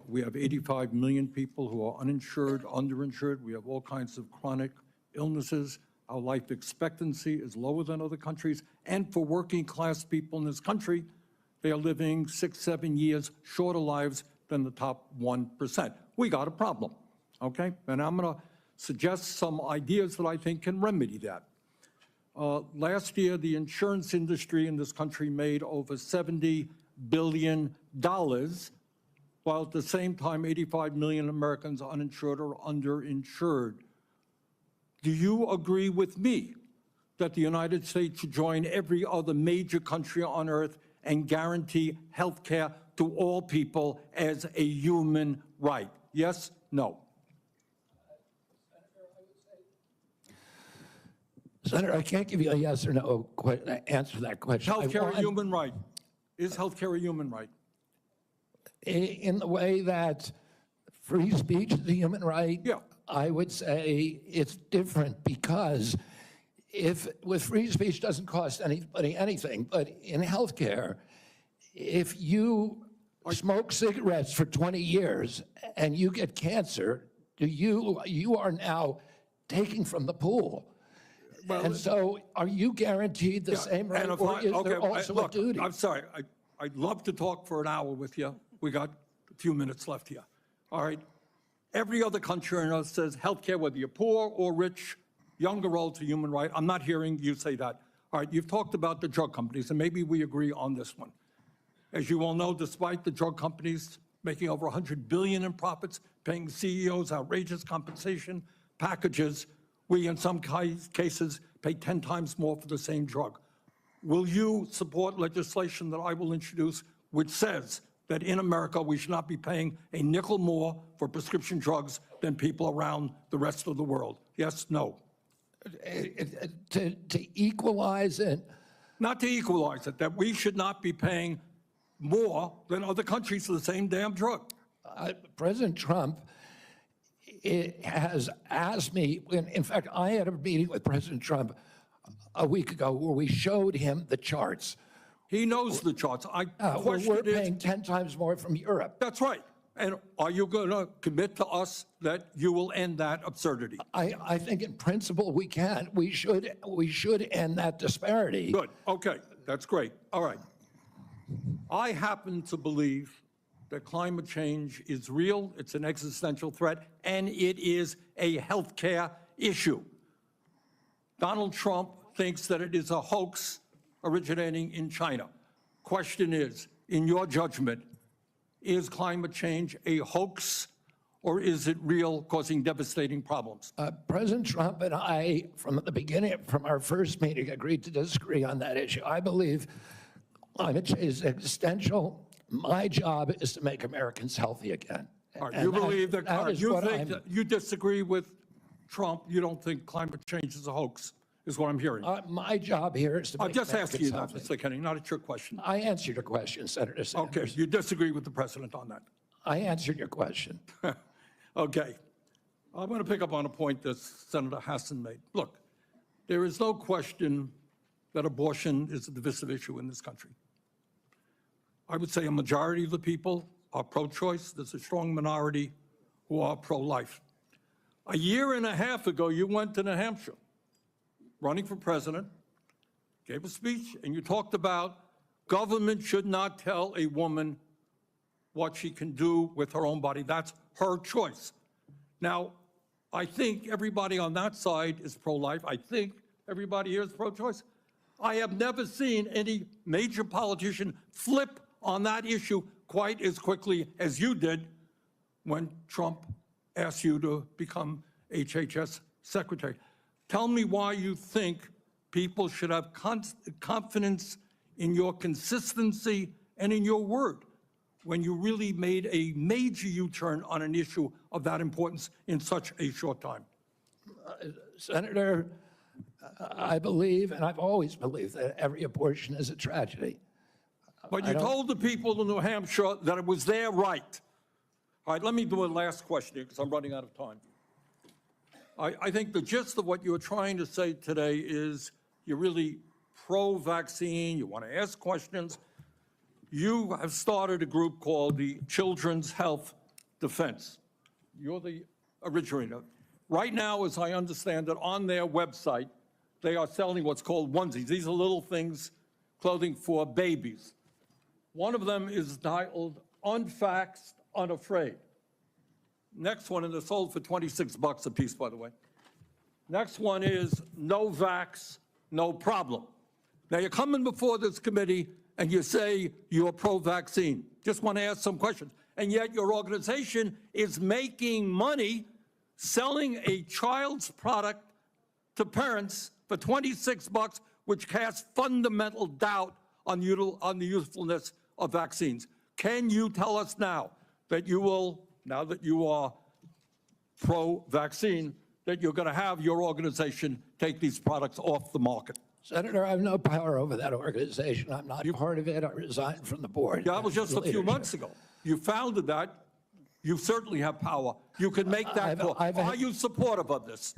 we have 85 million people who are uninsured, underinsured. We have all kinds of chronic illnesses. Our life expectancy is lower than other countries. And for working class people in this country, they are living 6, 7 years shorter lives than the top 1%. We got a problem, okay? And I'm going to suggest some ideas that I think can remedy that. Last year, the insurance industry in this country made over $70 billion, while at the same time, 85 million Americans are uninsured or underinsured. Do you agree with me that the United States should join every other major country on earth and guarantee health care to all people as a human right? Yes? No? Senator, I can't give you a yes or no answer to that question. Health care a human right? Is health care a human right? In the way that free speech is a human right, yeah. I would say it's different because with free speech doesn't cost anybody anything, but in healthcare, if you smoke cigarettes for 20 years and you get cancer, you are now taking from the pool. Well, and so are you guaranteed the same right, or is there also a duty? I'm sorry, I'd love to talk for an hour with you. We got a few minutes left here. All right. Every other country on earth says healthcare, whether you're poor or rich, young or old, is a human right. I'm not hearing you say that. All right, you've talked about the drug companies, and maybe we agree on this one. As you all know, despite the drug companies making over $100 billion in profits, paying CEOs outrageous compensation packages, we, in some cases, pay 10 times more for the same drug. Will you support legislation that I will introduce which says that in America we should not be paying a nickel more for prescription drugs than people around the rest of the world? Yes, no? To equalize it? Not to equalize it, that we should not be paying more than other countries for the same damn drug. President Trump has asked me, in fact, I had a meeting with President Trump a week ago where we showed him the charts. He knows the charts. We're paying 10 times more from Europe. That's right. And are you going to commit to us that you will end that absurdity? I think in principle we can. We should end that disparity. Good. Okay. That's great. All right. I happen to believe that climate change is real, it's an existential threat, and it is a healthcare issue. Donald Trump thinks that it is a hoax originating in China. Question is, in your judgment, is climate change a hoax or is it real, causing devastating problems? President Trump and I, from the beginning, from our first meeting, agreed to disagree on that issue. I believe climate change is existential. My job is to make Americans healthy again. All right, you believe that, you think I'm- that you disagree with Trump, you don't think climate change is a hoax, is what I'm hearing. My job here is to I'm make just asking you that, Americans Mr. Kennedy, not a trick question. I answered your question, Senator Sanders. Okay, you disagree with the president on that. I answered your question. Okay. I'm going to pick up on a point that Senator Hassan made. Look, there is no question that abortion is a divisive issue in this country. I would say a majority of the people are pro-choice. There's a strong minority who are pro-life. A year and a half ago, you went to New Hampshire, running for president, gave a speech, and you talked about government should not tell a woman what she can do with her own body. That's her choice. Now, I think everybody on that side is pro-life. I think everybody here is pro-choice. I have never seen any major politician flip on that issue quite as quickly as you did when Trump asked you to become HHS secretary. Tell me why you think people should have confidence in your consistency and in your word when you really made a major U-turn on an issue of that importance in such a short time. Senator, I believe, and I've always believed, that every abortion is a tragedy. But you told the people in New Hampshire that it was their right. All right, let me do a last question here because I'm running out of time. I think the gist of what you're trying to say today is you're really pro-vaccine, you want to ask questions. You have started a group called the Children's Health Defense. You're the originator. Right now, as I understand it, on their website, they are selling what's called onesies. These are little things, clothing for babies. One of them is titled Unvaxxed, Unafraid. Next one, and they're sold for $26 a piece, by the way. Next one is No Vax, No Problem. Now, you're coming before this committee and you say you're pro-vaccine. Just want to ask some questions. And yet your organization is making money selling a child's product to parents for $26, which casts fundamental doubt on the usefulness of vaccines. Can you tell us now that you will, now that you are pro-vaccine, that you're going to have your organization take these products off the market? Senator, I have no power over that organization. I'm not part of it. I resigned from the board. That was just a few months ago. You founded that. You certainly have power. You can make that call. Are you supportive of this?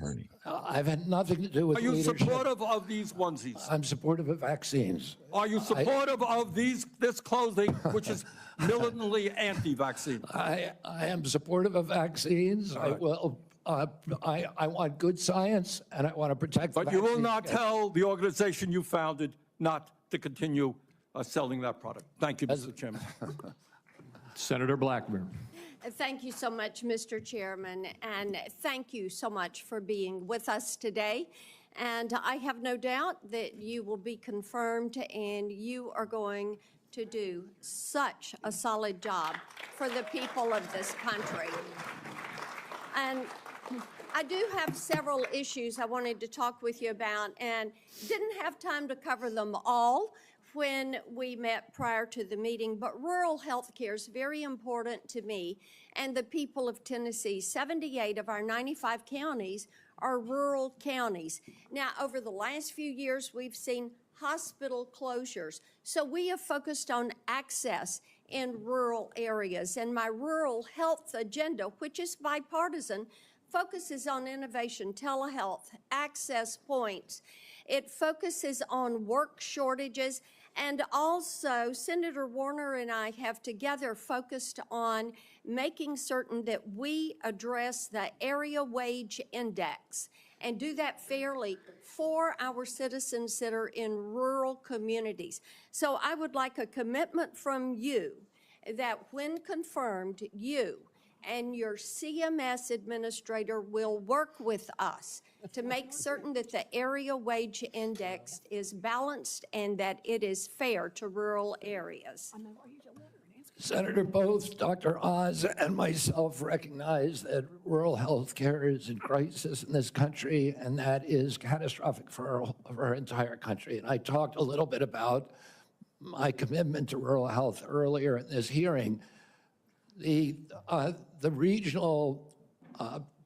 I've had nothing to do with leadership. Are you supportive of these onesies? I'm supportive of vaccines. Are you supportive of this clothing, which is militantly anti-vaccine? I am supportive of vaccines. I will. I want good science, and I want to protect the But you will vaccine. not tell the organization you founded not to continue selling that product. Thank you, Mr. Chairman. Senator Blackburn. Thank you so much, Mr. Chairman, and thank you so much for being with us today. And I have no doubt that you will be confirmed and you are going to do such a solid job for the people of this country. And I do have several issues I wanted to talk with you about and didn't have time to cover them all when we met prior to the meeting, but rural health care is very important to me and the people of Tennessee. 78 of our 95 counties are rural counties. Now, over the last few years, we've seen hospital closures. So we have focused on access in rural areas. And my rural health agenda, which is bipartisan, focuses on innovation, telehealth, access points. It focuses on work shortages. And also, Senator Warner and I have together focused on making certain that we address the area wage index and do that fairly for our citizens that are in rural communities. So I would like a commitment from you that when confirmed, you and your CMS administrator will work with us to make certain that the area wage index is balanced and that it is fair to rural areas. Senator, both Dr. Oz and myself recognize that rural health care is in crisis in this country, and that is catastrophic for our entire country. And I talked a little bit about my commitment to rural health earlier in this hearing. The regional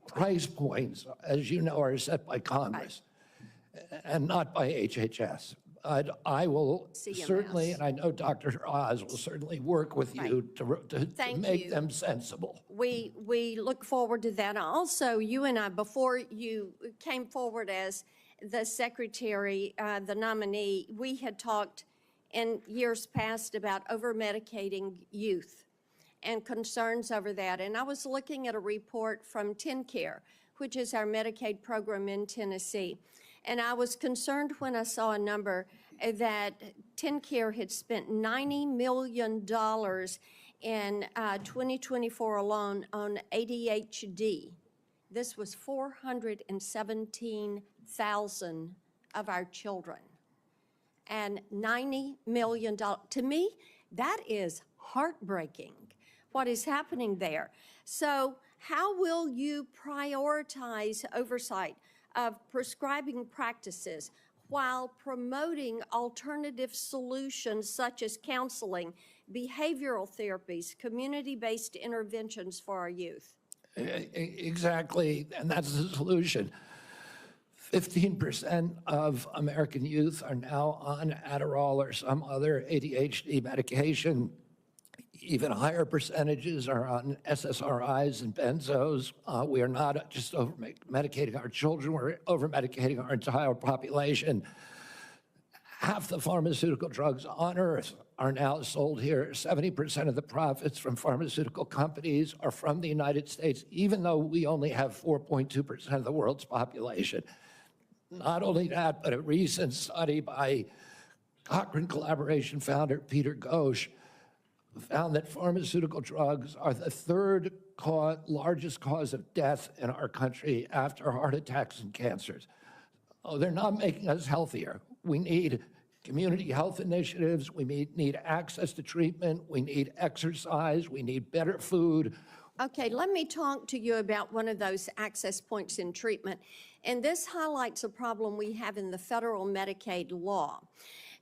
price points, as you know, are set by Congress and not by HHS. I will certainly, and I know Dr. Oz will certainly work with you to make them sensible. We look forward to that. Also, you and I, before you came forward as the secretary, the nominee, we had talked in years past about over-medicating youth and concerns over that. And I was looking at a report from TennCare, which is our Medicaid program in Tennessee. And I was concerned when I saw a number that TennCare had spent $90 million in 2024 alone on ADHD. This was 417,000 of our children. And $90 million. To me, that is heartbreaking, what is happening there. So how will you prioritize oversight of prescribing practices while promoting alternative solutions such as counseling, behavioral therapies, community-based interventions for our youth? Exactly, and that's the solution. 15% of American youth are now on Adderall or some other ADHD medication. Even higher percentages are on SSRIs and benzos. We are not just over-medicating our children, we're over-medicating our entire population. Half the pharmaceutical drugs on Earth are now sold here. 70% of the profits from pharmaceutical companies are from the United States, even though we only have 4.2% of the world's population. Not only that, but a recent study by Cochrane Collaboration founder Peter Ghosh found that pharmaceutical drugs are the third largest cause of death in our country after heart attacks and cancers. Oh, they're not making us healthier. We need community health initiatives. We need access to treatment. We need exercise. We need better food. Okay, let me talk to you about one of those access points in treatment. And this highlights a problem we have in the federal Medicaid law.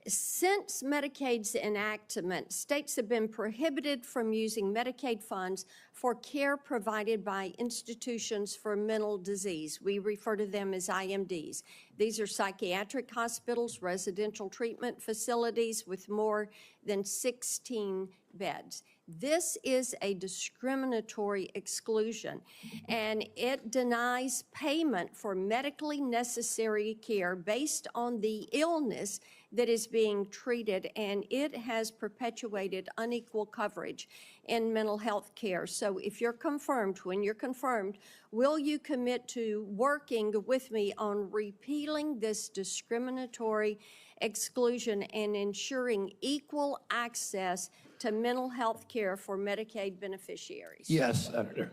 Since Medicaid's enactment, states have been prohibited from using Medicaid funds for care provided by institutions for mental disease. We refer to them as IMDs. These are psychiatric hospitals, residential treatment facilities with more than 16 beds. This is a discriminatory exclusion, and it denies payment for medically necessary care based on the illness that is being treated, and it has perpetuated unequal coverage in mental health care. So if you're confirmed, when you're confirmed, will you commit to working with me on repealing this discriminatory exclusion and ensuring equal access to mental health care for Medicaid beneficiaries? Yes, Senator.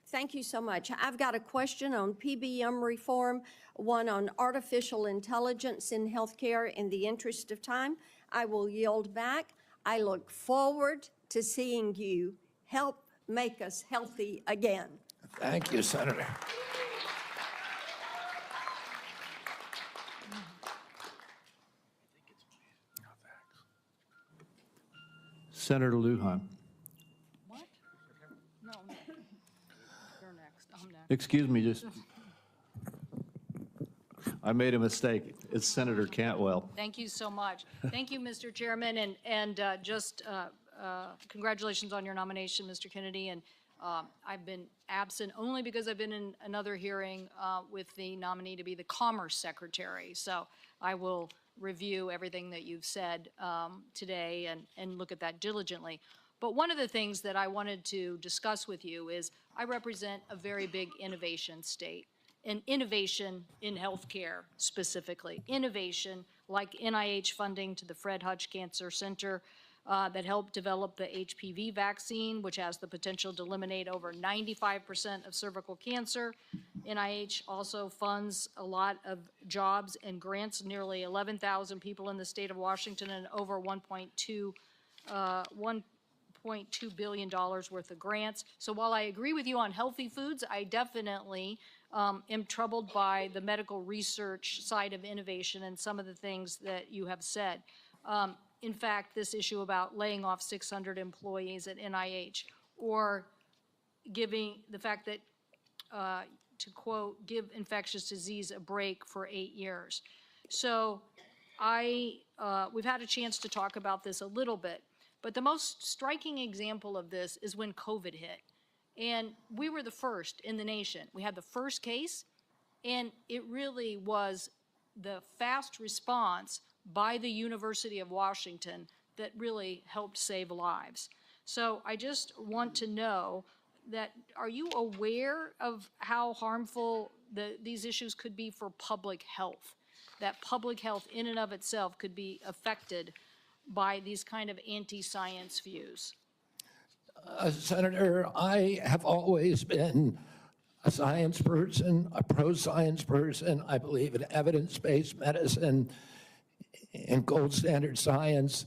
Thank you so much. I've got a question on PBM reform, one on artificial intelligence in healthcare. In the interest of time, I will yield back. I look forward to seeing you help make us healthy again. Thank you, Senator. Senator Lujan. What? No, you're next. I'm next. Excuse me, just, I made a mistake. It's Senator Cantwell. Thank you so much. Thank you, Mr. Chairman, and just congratulations on your nomination, Mr. Kennedy. And I've been absent only because I've been in another hearing with the nominee to be the Commerce Secretary. So I will review everything that you've said today and look at that diligently. But one of the things that I wanted to discuss with you is I represent a very big innovation state, and innovation in healthcare specifically. Innovation like NIH funding to the Fred Hutch Cancer Center, that helped develop the HPV vaccine, which has the potential to eliminate over 95% of cervical cancer. NIH also funds a lot of jobs and grants, nearly 11,000 people in the state of Washington, and over $1.2 billion worth of grants. So while I agree with you on healthy foods, I definitely am troubled by the medical research side of innovation and some of the things that you have said. In fact, this issue about laying off 600 employees at NIH, or giving the fact that, to quote, give infectious disease a break for 8 years. So we've had a chance to talk about this a little bit, but the most striking example of this is when COVID hit. And we were the first in the nation. We had the first case, and it really was the fast response by the University of Washington that really helped save lives. So I just want to know that, are you aware of how harmful these issues could be for public health? That public health in and of itself could be affected by these kind of anti-science views? Senator, I have always been a science person, a pro-science person. I believe in evidence-based medicine and gold standard science.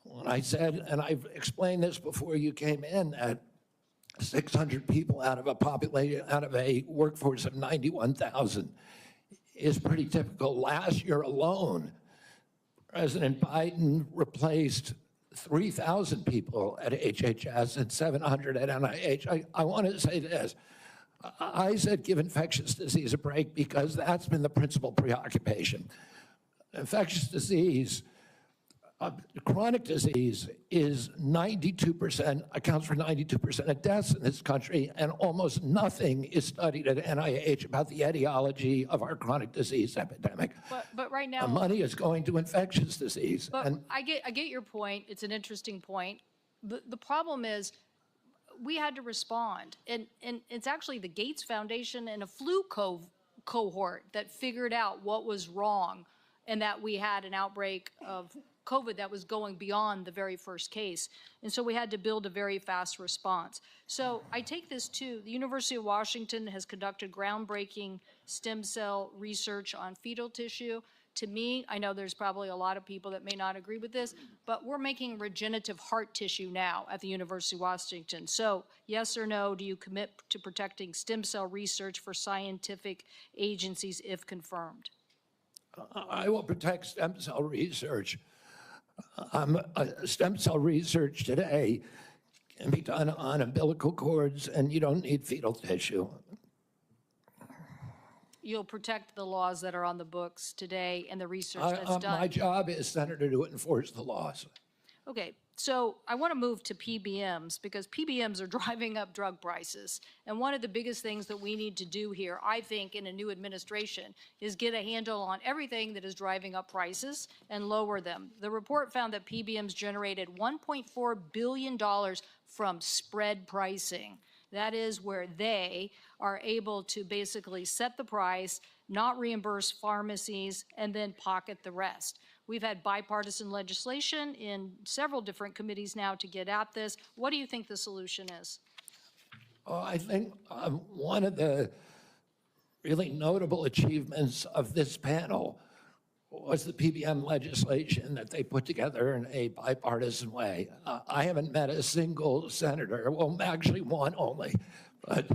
When I said, and I've explained this before you came in, that 600 people out of a workforce of 91,000 is pretty typical. Last year alone, President Biden replaced 3,000 people at HHS and 700 at NIH. I want to say this. I said give infectious disease a break because that's been the principal preoccupation. Infectious disease, chronic disease is 92%, accounts for 92% of deaths in this country, and almost nothing is studied at NIH about the etiology of our chronic disease epidemic. But right now, money is going to infectious disease. But I get your point. It's an interesting point. The problem is we had to respond. And it's actually the Gates Foundation and a flu cohort that figured out what was wrong and that we had an outbreak of COVID that was going beyond the very first case. And so we had to build a very fast response. So I take this too. The University of Washington has conducted groundbreaking stem cell research on fetal tissue. To me, I know there's probably a lot of people that may not agree with this, but we're making regenerative heart tissue now at the University of Washington. So yes or no, do you commit to protecting stem cell research for scientific agencies if confirmed? I will protect stem cell research. Stem cell research today can be done on umbilical cords, and you don't need fetal tissue. You'll protect the laws that are on the books today and the research that's done. My job is, Senator, to enforce the laws. Okay, so I want to move to PBMs because PBMs are driving up drug prices. And one of the biggest things that we need to do here, I think, in a new administration is get a handle on everything that is driving up prices and lower them. The report found that PBMs generated $1.4 billion from spread pricing. That is where they are able to basically set the price, not reimburse pharmacies, and then pocket the rest. We've had bipartisan legislation in several different committees now to get at this. What do you think the solution is? I think one of the really notable achievements of this panel was the PBM legislation that they put together in a bipartisan way. I haven't met a single senator, well, actually one only, but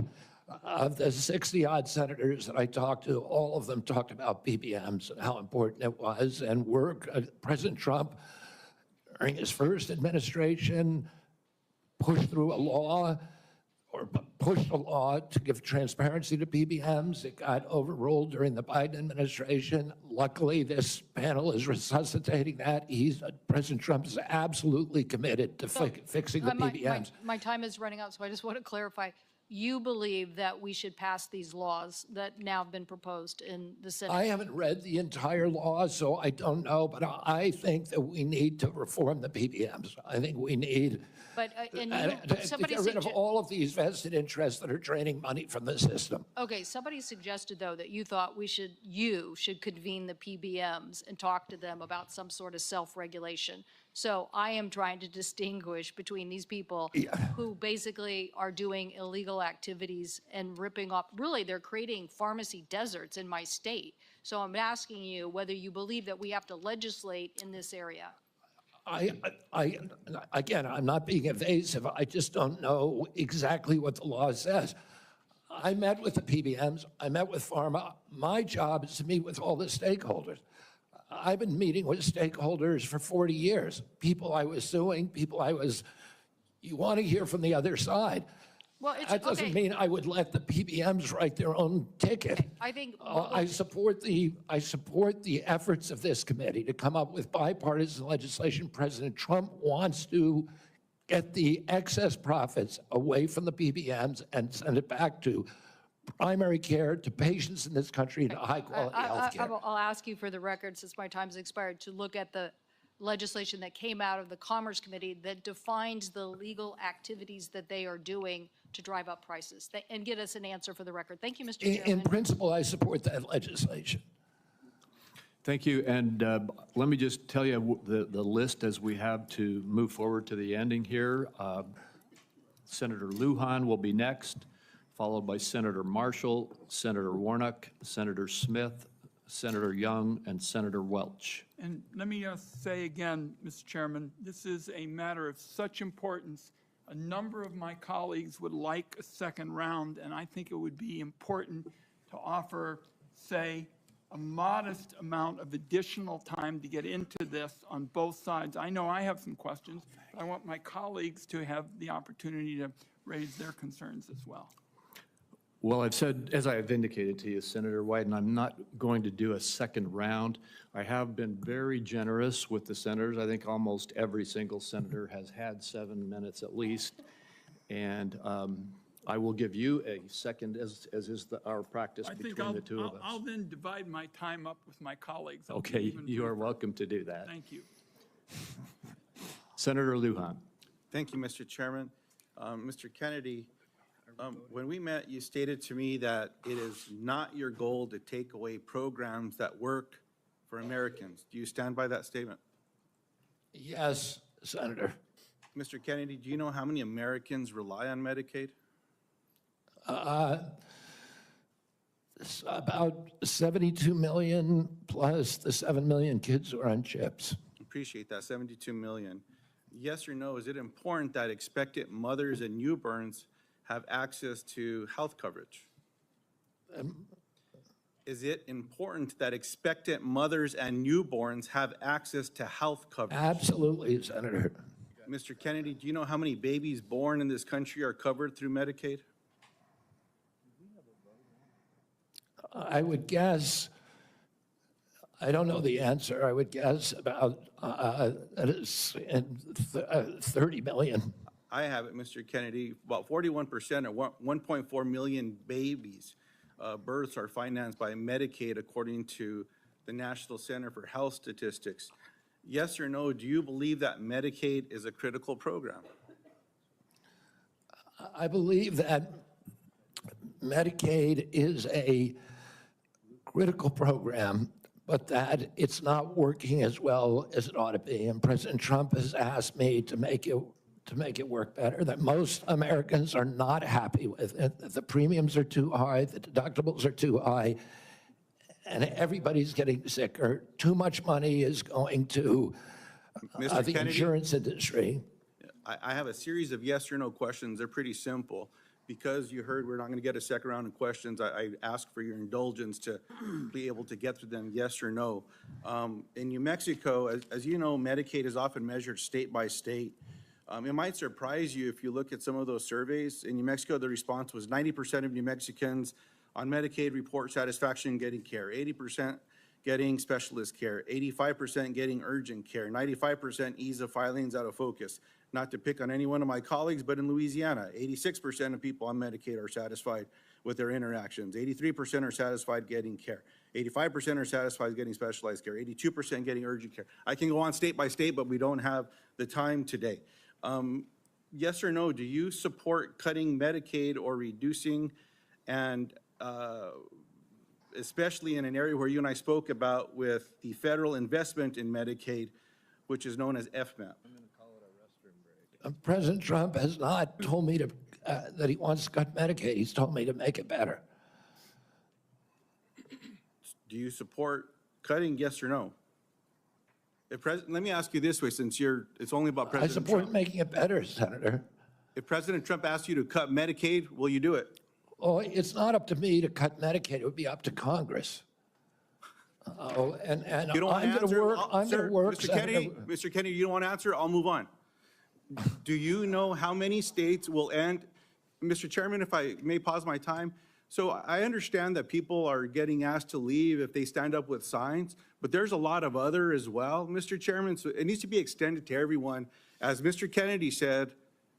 of the 60-odd senators that I talked to, all of them talked about PBMs and how important it was. And President Trump, during his first administration, pushed through a law to give transparency to PBMs. It got overruled during the Biden administration. Luckily, this panel is resuscitating that. President Trump is absolutely committed to fixing the PBMs. My time is running out, so I just want to clarify. You believe that we should pass these laws that now have been proposed in the Senate? I haven't read the entire law, so I don't know, but I think that we need to reform the PBMs. I think we need to get rid of all of these vested interests that are draining money from the system. Okay, somebody suggested, though, that you thought you should convene the PBMs and talk to them about some sort of self-regulation. So I am trying to distinguish between these people who basically are doing illegal activities and ripping off, really, they're creating pharmacy deserts in my state. So I'm asking you whether you believe that we have to legislate in this area. Again, I'm not being evasive. I just don't know exactly what the law says. I met with the PBMs. I met with pharma. My job is to meet with all the stakeholders. I've been meeting with stakeholders for 40 years. People I was suing, you want to hear from the other side. Well, it's, That doesn't mean I would let the PBMs write their own ticket. I think. I support the efforts of this committee to come up with bipartisan legislation. President Trump wants to get the excess profits away from the PBMs and send it back to primary care, to patients in this country, to high-quality health care. I'll ask you for the record, since my time's expired, to look at the legislation that came out of the Commerce Committee that defines the legal activities that they are doing to drive up prices, and get us an answer for the record. Thank you, Mr. Chairman. In principle, I support that legislation. Thank you. And let me just tell you the list as we have to move forward to the ending here. Senator Lujan will be next, followed by Senator Marshall, Senator Warnock, Senator Smith, Senator Young, and Senator Welch. And let me say again, Mr. Chairman, this is a matter of such importance. A number of my colleagues would like a second round, and I think it would be important to offer, say, a modest amount of additional time to get into this on both sides. I know I have some questions, but I want my colleagues to have the opportunity to raise their concerns as well. Well, I've said, as I have indicated to you, Senator Wyden, I'm not going to do a second round. I have been very generous with the senators. I think almost every single senator has had 7 minutes at least. And I will give you a second, as is our practice between the two of us. I'll then divide my time up with my colleagues. Okay, you are welcome to do that. Thank you. Senator Lujan. Thank you, Mr. Chairman. Mr. Kennedy, when we met, you stated to me that it is not your goal to take away programs that work for Americans. Do you stand by that statement? Yes, Senator. Mr. Kennedy, do you know how many Americans rely on Medicaid? It's about 72 million plus the 7 million kids who are on chips. Appreciate that, 72 million. Yes or no, is it important that expectant mothers and newborns have access to health coverage? Is it important that expectant mothers and newborns have access to health coverage? Absolutely, Senator. Mr. Kennedy, do you know how many babies born in this country are covered through Medicaid? I would guess, I don't know the answer, I would guess about 30 million. I have it, Mr. Kennedy. About 41% or 1.4 million babies births are financed by Medicaid, according to the National Center for Health Statistics. Yes or no, do you believe that Medicaid is a critical program? I believe that Medicaid is a critical program, but that it's not working as well as it ought to be. And President Trump has asked me to make it work better, that most Americans are not happy with it, that the premiums are too high, the deductibles are too high, and everybody's getting sicker. Too much money is going to the insurance industry. I have a series of yes or no questions. They're pretty simple. Because you heard we're not going to get a second round of questions, I ask for your indulgence to be able to get through them yes or no. In New Mexico, as you know, Medicaid is often measured state by state. It might surprise you if you look at some of those surveys. In New Mexico, the response was 90% of New Mexicans on Medicaid report satisfaction getting care, 80% getting specialist care, 85% getting urgent care, 95% ease of filings out of focus. Not to pick on any one of my colleagues, but in Louisiana, 86% of people on Medicaid are satisfied with their interactions. 83% are satisfied getting care. 85% are satisfied getting specialized care. 82% getting urgent care. I can go on state by state, but we don't have the time today. Yes or no, do you support cutting Medicaid or reducing, and especially in an area where you and I spoke about with the federal investment in Medicaid, which is known as FMAP. President Trump has not told me to, that he wants to cut Medicaid. He's told me to make it better. Do you support cutting, yes or no? Let me ask you this way, since it's only about I President support Trump. making it better, Senator. If President Trump asked you to cut Medicaid, will you do it? Oh, it's not up to me to cut Medicaid. It would be up to Congress. And You don't want I'm to going to answer? work. I'm going to work. Mr. Kennedy, Senator. Mr. Kennedy, you don't want to answer? I'll move on. Do you know how many states will end? Mr. Chairman, if I may pause my time. So I understand that people are getting asked to leave if they stand up with signs, but there's a lot of other as well, Mr. Chairman. So it needs to be extended to everyone. As Mr. Kennedy said,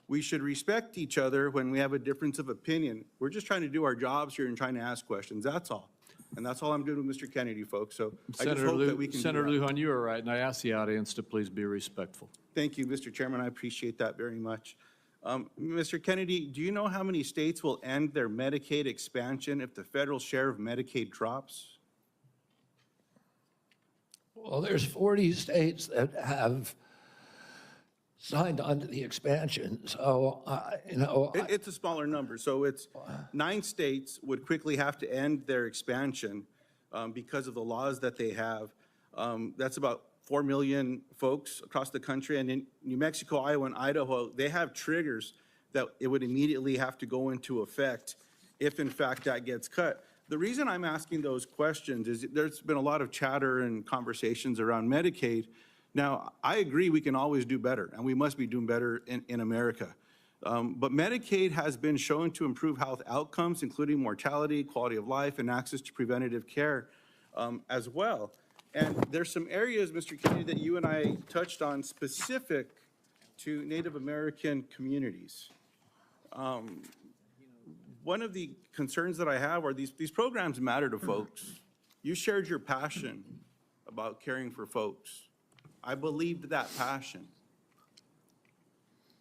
we should respect each other when we have a difference of opinion. We're just trying to do our jobs here and trying to ask questions. That's all. And that's all I'm doing with Mr. Kennedy, folks. So I just hope that we can do Senator that. Lujan, you are right, and I ask the audience to please be respectful. Thank you, Mr. Chairman. I appreciate that very much. Mr. Kennedy, do you know how many states will end their Medicaid expansion if the federal share of Medicaid drops? Well, there's 40 states that have signed on to the expansion. So, It's a smaller number. So it's 9 states would quickly have to end their expansion because of the laws that they have. That's about 4 million folks across the country. And in New Mexico, Iowa, and Idaho, they have triggers that it would immediately have to go into effect if, in fact, that gets cut. The reason I'm asking those questions is there's been a lot of chatter and conversations around Medicaid. Now, I agree we can always do better, and we must be doing better in America. But Medicaid has been shown to improve health outcomes, including mortality, quality of life, and access to preventative care as well. And there's some areas, Mr. Kennedy, that you and I touched on specific to Native American communities. One of the concerns that I have are these programs matter to folks. You shared your passion about caring for folks. I believed that passion.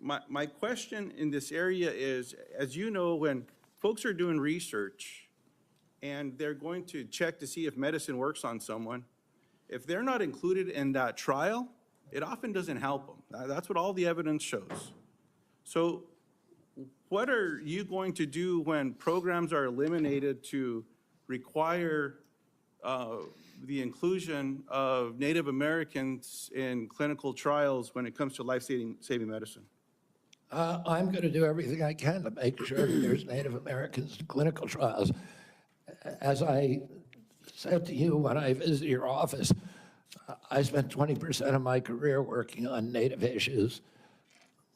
My question in this area is, as you know, when folks are doing research and they're going to check to see if medicine works on someone, if they're not included in that trial, it often doesn't help them. That's what all the evidence shows. So what are you going to do when programs are eliminated to require the inclusion of Native Americans in clinical trials when it comes to life-saving medicine? I'm going to do everything I can to make sure that there's Native Americans in clinical trials. As I said to you when I visited your office, I spent 20% of my career working on Native issues.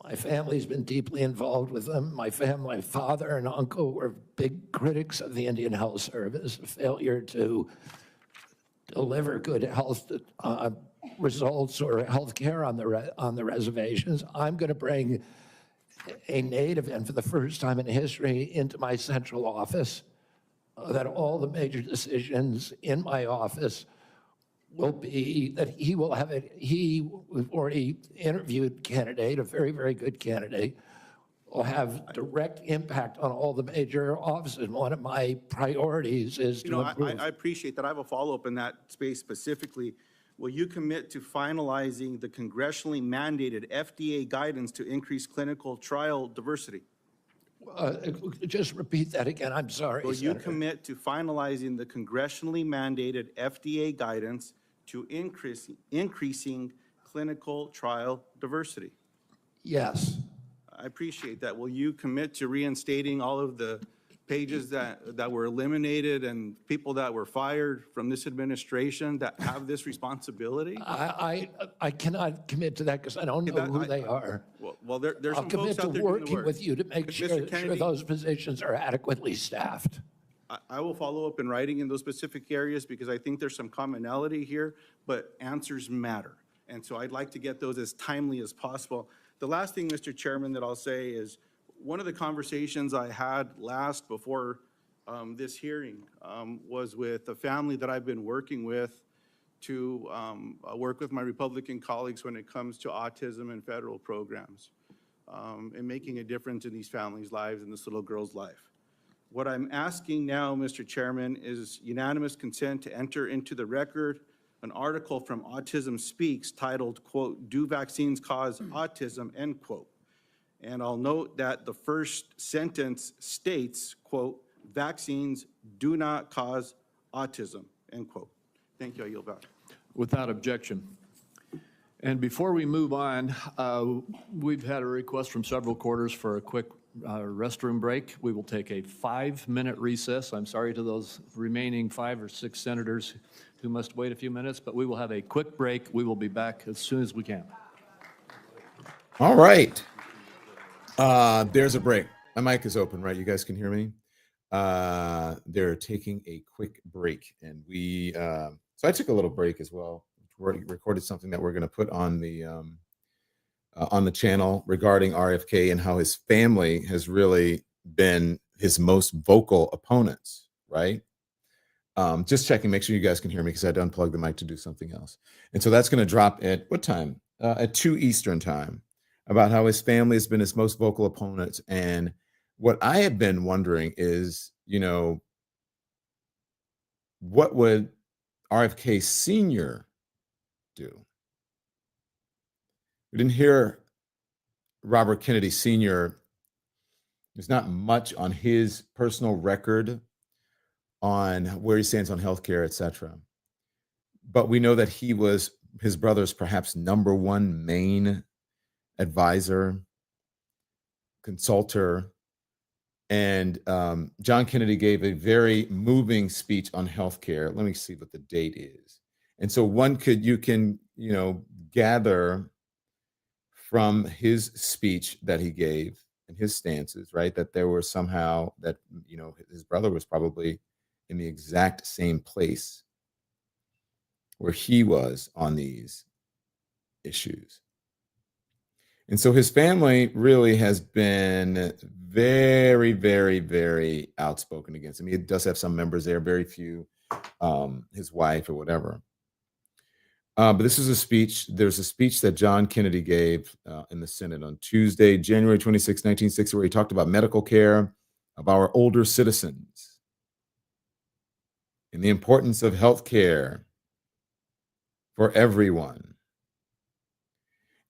My family's been deeply involved with them. My father and uncle were big critics of the Indian Health Service, a failure to deliver good health results or health care on the reservations. I'm going to bring a Native, and for the first time in history, into my central office, that all the major decisions in my office will be that he will have it. We've already interviewed candidate, a very, very good candidate, will have direct impact on all the major offices. One of my priorities is to improve. I appreciate that. I have a follow-up in that space specifically. Will you commit to finalizing the congressionally mandated FDA guidance to increase clinical trial diversity? Just repeat that again. I'm sorry, Will you Senator. commit to finalizing the congressionally mandated FDA guidance to increasing clinical trial diversity? Yes. I appreciate that. Will you commit to reinstating all of the pages that were eliminated and people that were fired from this administration that have this responsibility? I cannot commit to that because I don't know who they are. Well, there's I'll some commit folks to out there doing the working work. with you to make sure those positions are adequately staffed. I will follow up in writing in those specific areas because I think there's some commonality here, but answers matter. And so I'd like to get those as timely as possible. The last thing, Mr. Chairman, that I'll say is one of the conversations I had last before this hearing was with a family that I've been working with to work with my Republican colleagues when it comes to autism and federal programs and making a difference in these families' lives and this little girl's life. What I'm asking now, Mr. Chairman, is unanimous consent to enter into the record an article from Autism Speaks titled, quote, "Do Vaccines Cause Autism?" End quote. And I'll note that the first sentence states, quote, "Vaccines do not cause autism," end quote. Thank you. I yield back. Without objection. And before we move on, we've had a request from several quarters for a quick restroom break. We will take a 5-minute recess. I'm sorry to those remaining 5 or 6 senators who must wait a few minutes, but we will have a quick break. We will be back as soon as we can. All right. There's a break. My mic is open, right? You guys can hear me? They're taking a quick break, and so I took a little break as well. Recorded something that we're going to put on the channel regarding RFK and how his family has really been his most vocal opponents, right? Just checking, make sure you guys can hear me because I had to unplug the mic to do something else. And so that's going to drop at what time? At 2 Eastern time, about how his family has been his most vocal opponents. And what I have been wondering is, what would RFK Sr. do? We didn't hear Robert Kennedy Sr. There's not much on his personal record on where he stands on healthcare, et cetera. But we know that he was his brother's perhaps number one main advisor, consultor. And John Kennedy gave a very moving speech on healthcare. Let me see what the date is. And so you can gather from his speech that he gave and his stances, right, that there were somehow that, his brother was probably in the exact same place where he was on these issues. And so his family really has been very, very, very outspoken against him. He does have some members there, very few, his wife or whatever. But this is a speech. There's a speech that John Kennedy gave in the Senate on Tuesday, January 26, 1960, where he talked about medical care of our older citizens and the importance of health care for everyone.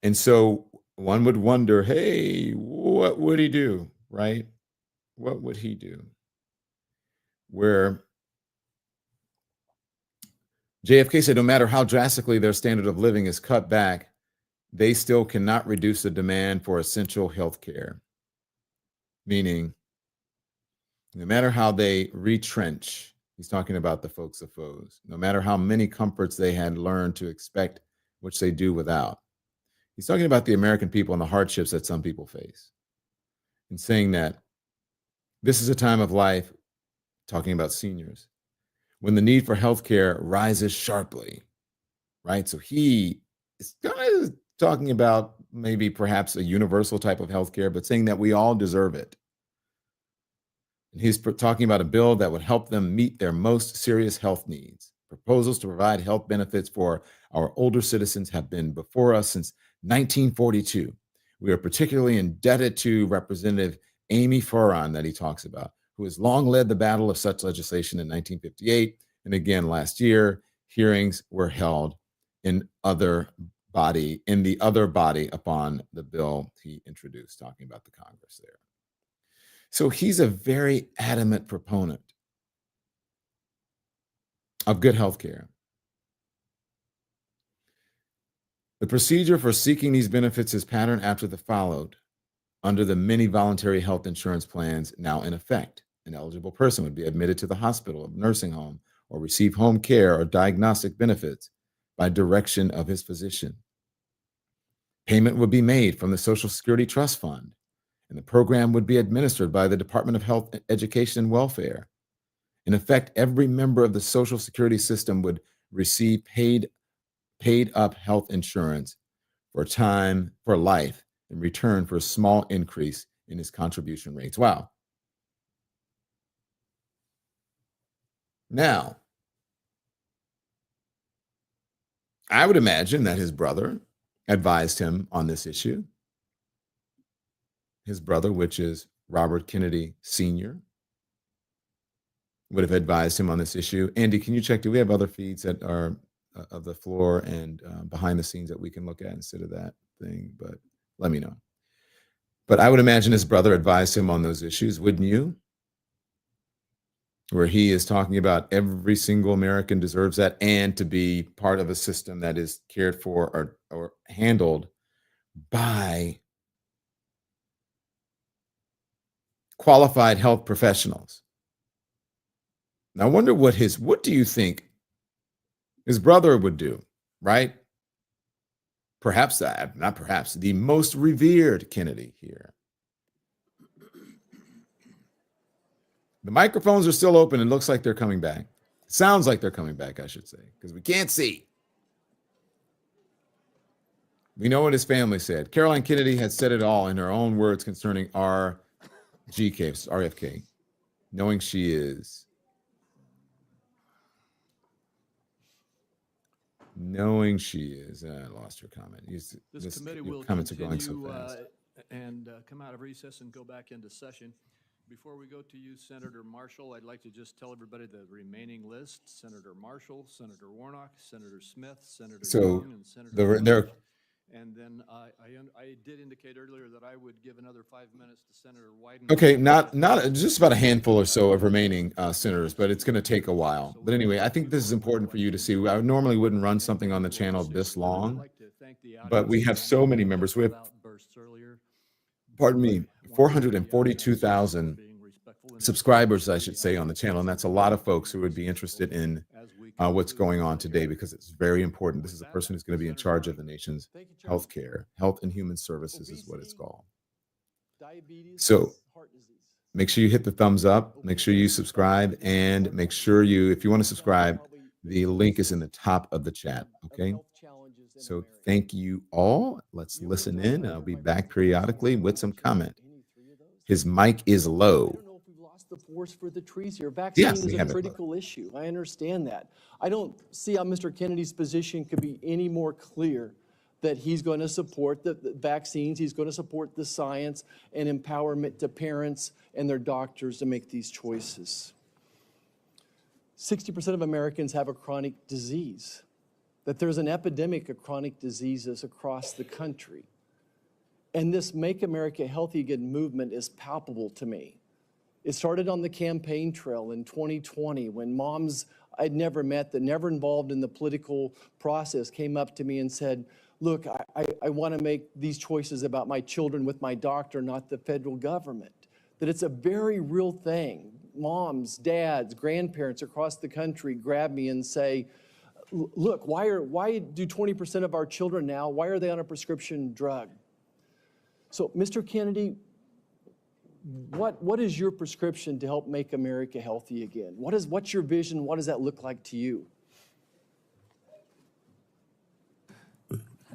And so one would wonder, hey, what would he do, right? What would he do? Where JFK said no matter how drastically their standard of living is cut back, they still cannot reduce the demand for essential health care. Meaning, no matter how they retrench, he's talking about the folks of foes, no matter how many comforts they had learned to expect, which they do without. He's talking about the American people and the hardships that some people face, and saying that this is a time of life, talking about seniors, when the need for healthcare rises sharply, right? So he is kind of talking about maybe perhaps a universal type of healthcare, but saying that we all deserve it. And he's talking about a bill that would help them meet their most serious health needs. Proposals to provide health benefits for our older citizens have been before us since 1942. We are particularly indebted to Representative Amy Furon that he talks about, who has long led the battle of such legislation in 1958. And again, last year, hearings were held in the other body upon the bill he introduced, talking about the Congress there. So he's a very adamant proponent of good health care. The procedure for seeking these benefits is patterned after the followed under the many voluntary health insurance plans now in effect. An eligible person would be admitted to the hospital or nursing home or receive home care or diagnostic benefits by direction of his physician. Payment would be made from the Social Security Trust Fund, and the program would be administered by the Department of Health, Education, and Welfare. In effect, every member of the Social Security system would receive paid up health insurance for life in return for a small increase in his contribution rates. Wow. Now, I would imagine that his brother advised him on this issue. His brother, which is Robert Kennedy Sr., would have advised him on this issue. Andy, can you check? Do we have other feeds that are of the floor and behind the scenes that we can look at instead of that thing. But let me know. But I would imagine his brother advised him on those issues, wouldn't you? Where he is talking about every single American deserves that, and to be part of a system that is cared for or handled by qualified health professionals. Now, I wonder what do you think his brother would do, right? Perhaps not perhaps, the most revered Kennedy here. The microphones are still open. It looks like they're coming back. Sounds like they're coming back, I should say, because we can't see. We know what his family said. Caroline Kennedy had said it all in her own words concerning RFK, knowing she is. Knowing she is. I lost her comment. This committee will comments are going so continue fast. and come out of recess and go back into session. Before we go to you, Senator Marshall, I'd like to just tell everybody the remaining list: Senator Marshall, Senator Warnock, Senator Smith, Senator Young, and Senator Lynch. And then I did indicate earlier that I would give another 5 minutes to Senator Wyden. Okay, not just about a handful or so of remaining senators, but it's going to take a while. But anyway, I think this is important for you to see. I normally wouldn't run something on the channel this long, but we have so many members. We have, pardon me, 442,000 subscribers, I should say, on the channel, and that's a lot of folks who would be interested in what's going on today, because it's very important. This is a person who's going to be in charge of the nation's healthcare. Health and Human Services is what it's called. So make sure you hit the thumbs up, make sure you subscribe, and make sure if you want to subscribe, the link is in the top of the chat, okay? So thank you all. Let's listen in. I'll be back periodically with some comment. His mic is low. The forest for the trees here. Vaccine is a critical issue. I understand that. I don't see how Mr. Kennedy's position could be any more clear that he's going to support the vaccines, he's going to support the science and empowerment to parents and their doctors to make these choices. 60% of Americans have a chronic disease, that there's an epidemic of chronic diseases across the country. And this Make America Healthy Again movement is palpable to me. It started on the campaign trail in 2020 when moms I'd never met, that never involved in the political process, came up to me and said, look, I want to make these choices about my children with my doctor, not the federal government. That it's a very real thing. Moms, dads, grandparents across the country grab me and say, look, why do 20% of our children now, why are they on a prescription drug? So, Mr. Kennedy, what is your prescription to help make America healthy again? What's your vision? What does that look like to you?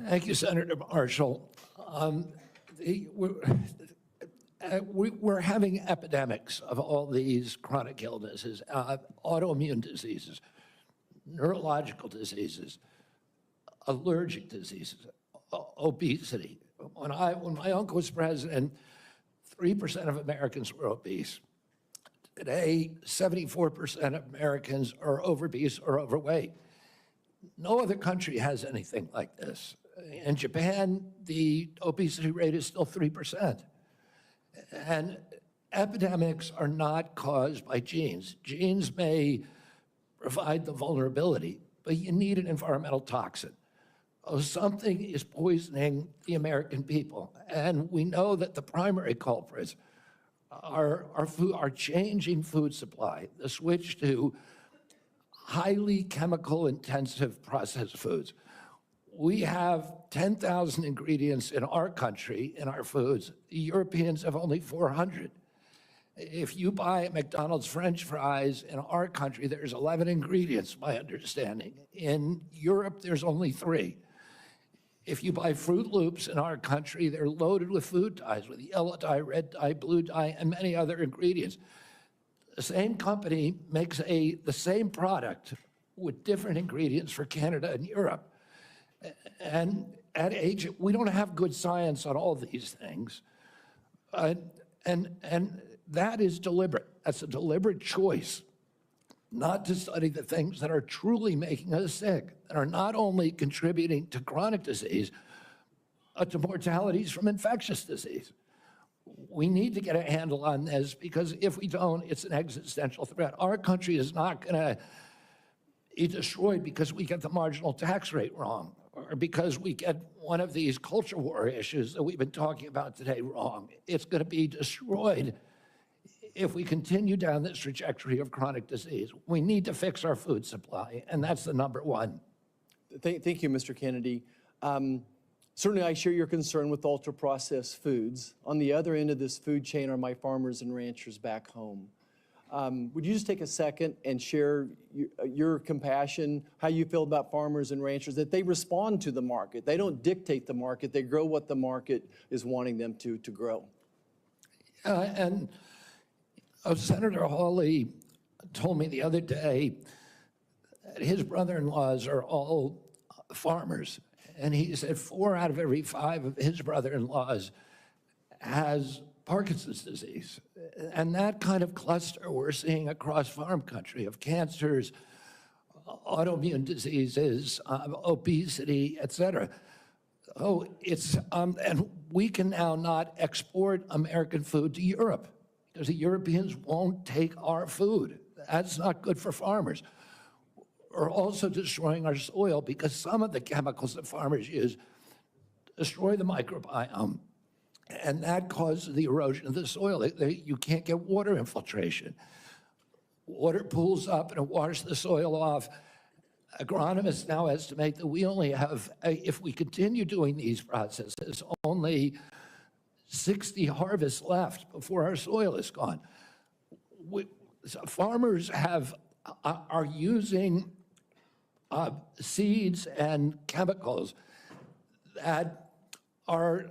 Thank you, Senator Marshall. We're having epidemics of all these chronic illnesses, autoimmune diseases, neurological diseases, allergic diseases, obesity. When my uncle was president, 3% of Americans were obese. Today, 74% of Americans are obese or overweight. No other country has anything like this. In Japan, the obesity rate is still 3%. And epidemics are not caused by genes. Genes may provide the vulnerability, but you need an environmental toxin. Something is poisoning the American people. And we know that the primary culprits are changing food supply, the switch to highly chemical intensive processed foods. We have 10,000 ingredients in our country, in our foods. The Europeans have only 400. If you buy McDonald's French fries in our country, there's 11 ingredients, my understanding. In Europe, there's only 3. If you buy Fruit Loops in our country, they're loaded with food dyes, with yellow dye, red dye, blue dye, and many other ingredients. The same company makes the same product with different ingredients for Canada and Europe. And at age, we don't have good science on all these things. And that is deliberate. That's a deliberate choice not to study the things that are truly making us sick, that are not only contributing to chronic disease, but to mortalities from infectious disease. We need to get a handle on this, because if we don't, it's an existential threat. Our country is not going to be destroyed because we get the marginal tax rate wrong, or because we get one of these culture war issues that we've been talking about today wrong. It's going to be destroyed if we continue down this trajectory of chronic disease. We need to fix our food supply, and that's the number one. Thank you, Mr. Kennedy. Certainly, I share your concern with ultra-processed foods. On the other end of this food chain are my farmers and ranchers back home. Would you just take a second and share your compassion, how you feel about farmers and ranchers, that they respond to the market? They don't dictate the market. They grow what the market is wanting them to grow. And Senator Hawley told me the other day that his brother-in-laws are all farmers. And he said 4 out of every 5 of his brother-in-laws has Parkinson's disease. And that kind of cluster we're seeing across farm country of cancers, autoimmune diseases, obesity, et cetera. Oh, it's, and we can now not export American food to Europe because the Europeans won't take our food. That's not good for farmers. We're also destroying our soil because some of the chemicals that farmers use destroy the microbiome, and that causes the erosion of the soil. You can't get water infiltration. Water pools up and it washes the soil off. Agronomists now estimate that we only have, if we continue doing these processes, only 60 harvests left before our soil is gone. Farmers are using seeds and chemicals that are,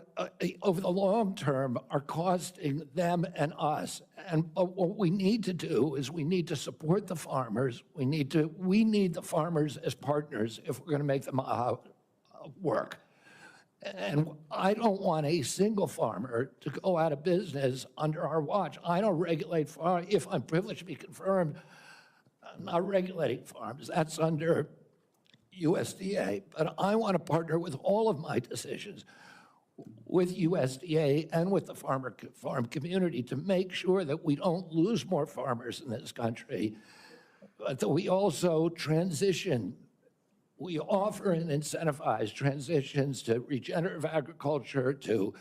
over the long term, are costing them and us. And what we need to do is we need to support the farmers. We need the farmers as partners if we're going to make them work. And I don't want a single farmer to go out of business under our watch. I don't regulate farms. If I'm privileged to be confirmed, I'm not regulating farms. That's under USDA. But I want to partner with all of my decisions with USDA and with the farm community to make sure that we don't lose more farmers in this country, but that we also transition. We offer and incentivize transitions to regenerative agriculture, to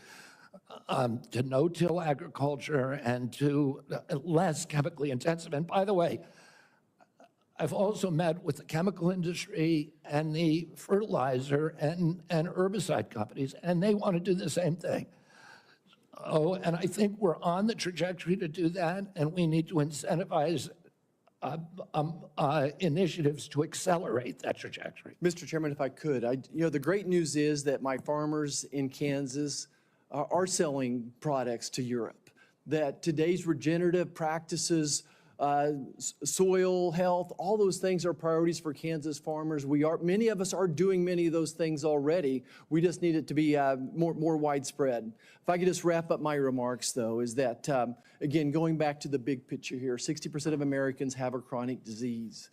no-till agriculture, and to less chemically intensive. And by the way, I've also met with the chemical industry and the fertilizer and herbicide companies, and they want to do the same thing. Oh, and I think we're on the trajectory to do that, and we need to incentivize initiatives to accelerate that trajectory. Mr. Chairman, if I could, the great news is that my farmers in Kansas are selling products to Europe, that today's regenerative practices, soil health, all those things are priorities for Kansas farmers. Many of us are doing many of those things already. We just need it to be more widespread. If I could just wrap up my remarks, though, is that, again, going back to the big picture here, 60% of Americans have a chronic disease.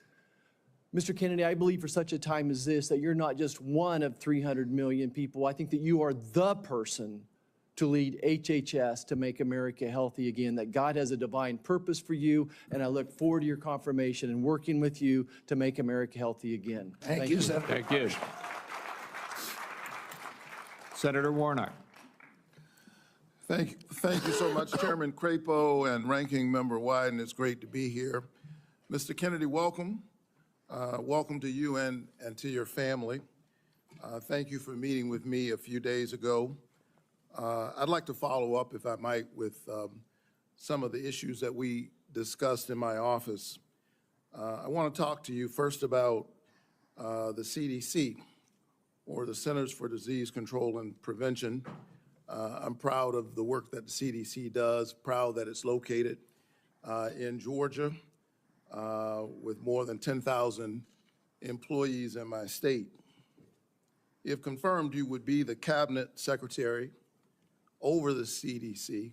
Mr. Kennedy, I believe for such a time as this that you're not just one of 300 million people. I think that you are the person to lead HHS to make America healthy again, that God has a divine purpose for you, and I look forward to your confirmation and working with you to make America healthy again. Thank you, Senator. Thank you. Senator Warnock. Thank you so much, Chairman Crapo and Ranking Member Wyden. It's great to be here. Mr. Kennedy, welcome. Welcome to you and to your family. Thank you for meeting with me a few days ago. I'd like to follow up, if I might, with some of the issues that we discussed in my office. I want to talk to you first about the CDC, or the Centers for Disease Control and Prevention. I'm proud of the work that the CDC does, proud that it's located in Georgia with more than 10,000 employees in my state. If confirmed, you would be the cabinet secretary over the CDC,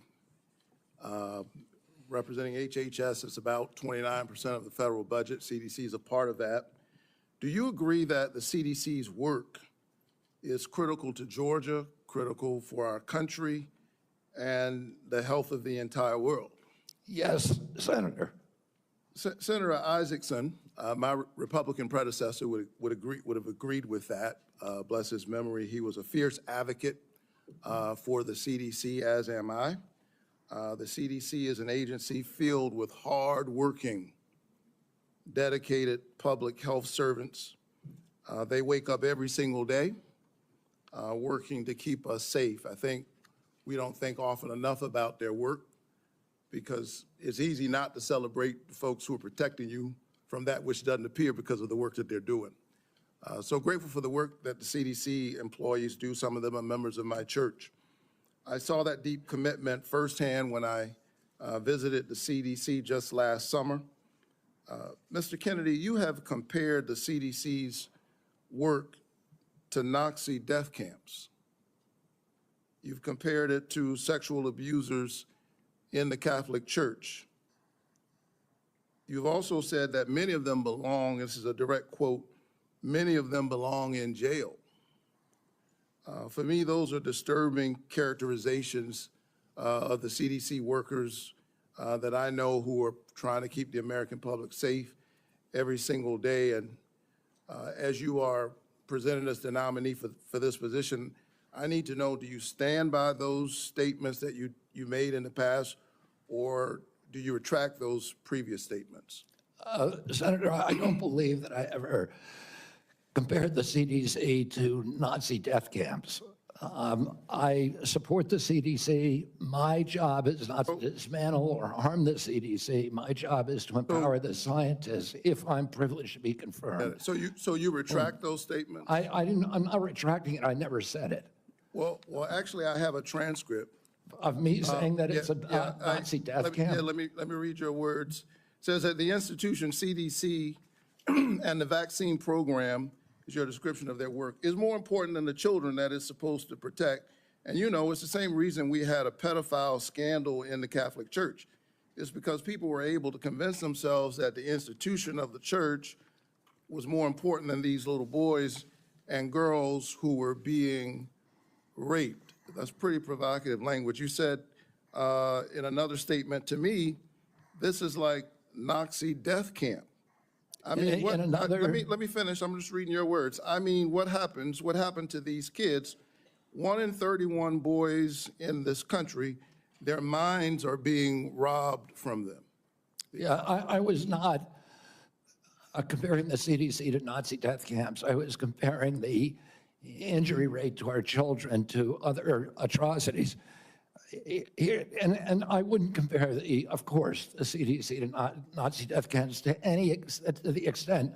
representing HHS. It's about 29% of the federal budget. CDC is a part of that. Do you agree that the CDC's work is critical to Georgia, critical for our country, and the health of the entire world? Yes, Senator. Senator Isaacson, my Republican predecessor, would have agreed with that. Bless his memory. He was a fierce advocate for the CDC, as am I. The CDC is an agency filled with hard-working, dedicated public health servants. They wake up every single day working to keep us safe. I think we don't think often enough about their work, because it's easy not to celebrate the folks who are protecting you from that which doesn't appear because of the work that they're doing. So grateful for the work that the CDC employees do. Some of them are members of my church. I saw that deep commitment firsthand when I visited the CDC just last summer. Mr. Kennedy, you have compared the CDC's work to Nazi death camps. You've compared it to sexual abusers in the Catholic Church. You've also said that many of them belong, this is a direct quote, many of them belong in jail. For me, those are disturbing characterizations of the CDC workers that I know who are trying to keep the American public safe every single day. And as you are presented as the nominee for this position, I need to know, do you stand by those statements that you made in the past, or do you retract those previous statements? Senator, I don't believe that I ever compared the CDC to Nazi death camps. I support the CDC. My job is not to dismantle or harm the CDC. My job is to empower the scientists, if I'm privileged to be confirmed. So you retract those statements? I'm not retracting it. I never said it. Well, actually, I have a transcript of me saying that it's a Nazi death camp. Yeah, let me read your words. It says that the institution CDC and the vaccine program, is your description of their work, is more important than the children that it's supposed to protect. And you know, it's the same reason we had a pedophile scandal in the Catholic Church. It's because people were able to convince themselves that the institution of the church was more important than these little boys and girls who were being raped. That's pretty provocative language. You said in another statement to me, this is like Nazi death camp. I mean, let me finish. I'm just reading your words. I mean, what happened to these kids? 1 in 31 boys in this country, their minds are being robbed from them. Yeah, I was not comparing the CDC to Nazi death camps. I was comparing the injury rate to our children to other atrocities. And I wouldn't compare, of course, the CDC to Nazi death camps to the extent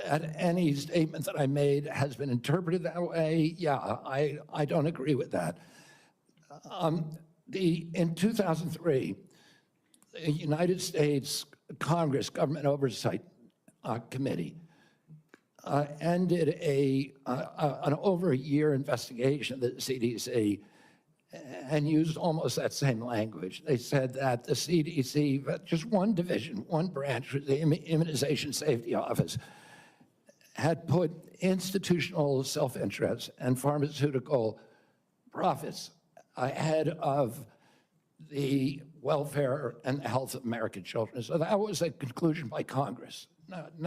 that any statement that I made has been interpreted that way. Yeah, I don't agree with that. In 2003, the United States Congress Government Oversight Committee ended an over a year investigation of the CDC and used almost that same language. They said that the CDC, just one division, one branch, the Immunization Safety Office, had put institutional self-interest and pharmaceutical profits ahead of the welfare and the health of American children. So that was a conclusion by Congress. And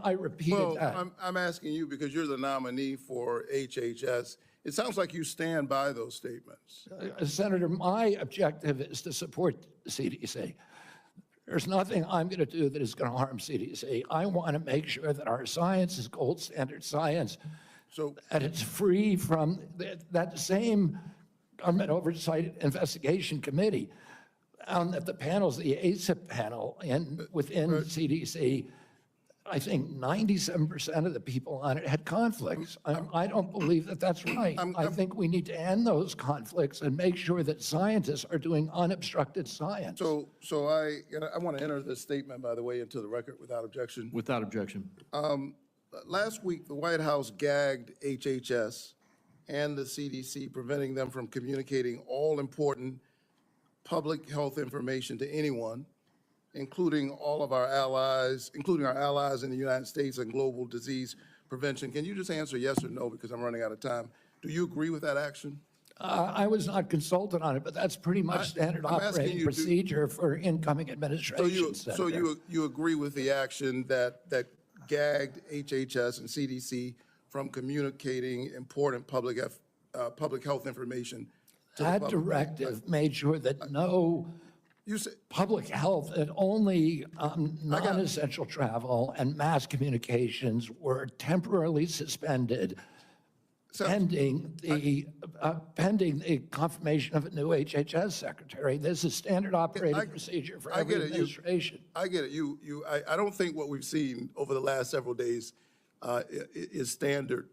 I repeated that. I'm asking you because you're the nominee for HHS. It sounds like you stand by those statements. Senator, my objective is to support the CDC. There's nothing I'm going to do that is going to harm CDC. I want to make sure that our science is gold standard science, and it's free from that same Government Oversight Investigation Committee found that the panels, the ACIP panel within CDC, I think 97% of the people on it had conflicts. I don't believe that that's right. I think we need to end those conflicts and make sure that scientists are doing unobstructed science. So I want to enter this statement, by the way, into the record without objection. Without objection. Last week, the White House gagged HHS and the CDC, preventing them from communicating all important public health information to anyone, including all of our allies, including our allies in the United States and global disease prevention. Can you just answer yes or no, because I'm running out of time? Do you agree with that action? I was not consulted on it, but that's pretty much standard I'm asking operating you, procedure for incoming administration. So you agree with the action that gagged HHS and CDC from communicating important public health information to the That public? directive made sure that no public health, that only non-essential travel and mass communications were temporarily suspended pending the confirmation of a new HHS secretary. This is standard operating procedure for every administration. I get it. I don't think what we've seen over the last several days is standard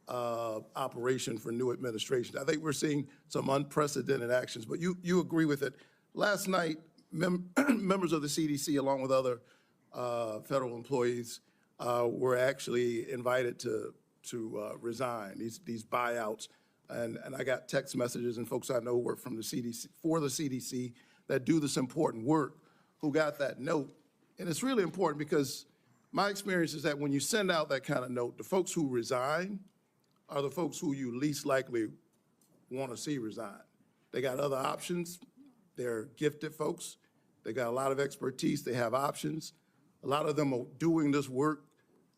operation for new administrations. I think we're seeing some unprecedented actions, but you agree with it. Last night, members of the CDC, along with other federal employees, were actually invited to resign, these buyouts. And I got text messages and folks I know work from the CDC, for the CDC, that do this important work, who got that note. And it's really important because my experience is that when you send out that kind of note, the folks who resign are the folks who you least likely want to see resign. They got other options. They're gifted folks. They got a lot of expertise. They have options. A lot of them are doing this work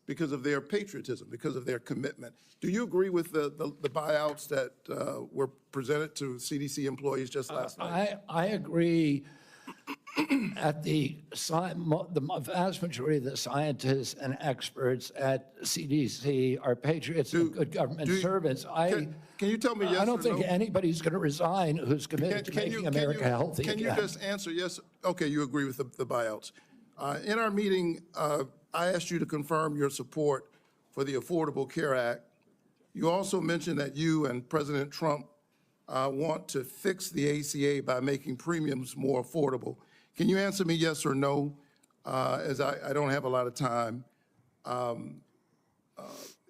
because of their patriotism, because of their commitment. Do you agree with the buyouts that were presented to CDC employees just last night? I agree. At the vast majority of the scientists and experts at CDC are patriots and good government servants. Can you tell me yes or no? I don't think anybody's going to resign who's committed to making America healthy again. Can you just answer yes? Okay, you agree with the buyouts. In our meeting, I asked you to confirm your support for the Affordable Care Act. You also mentioned that you and President Trump want to fix the ACA by making premiums more affordable. Can you answer me yes or no, as I don't have a lot of time?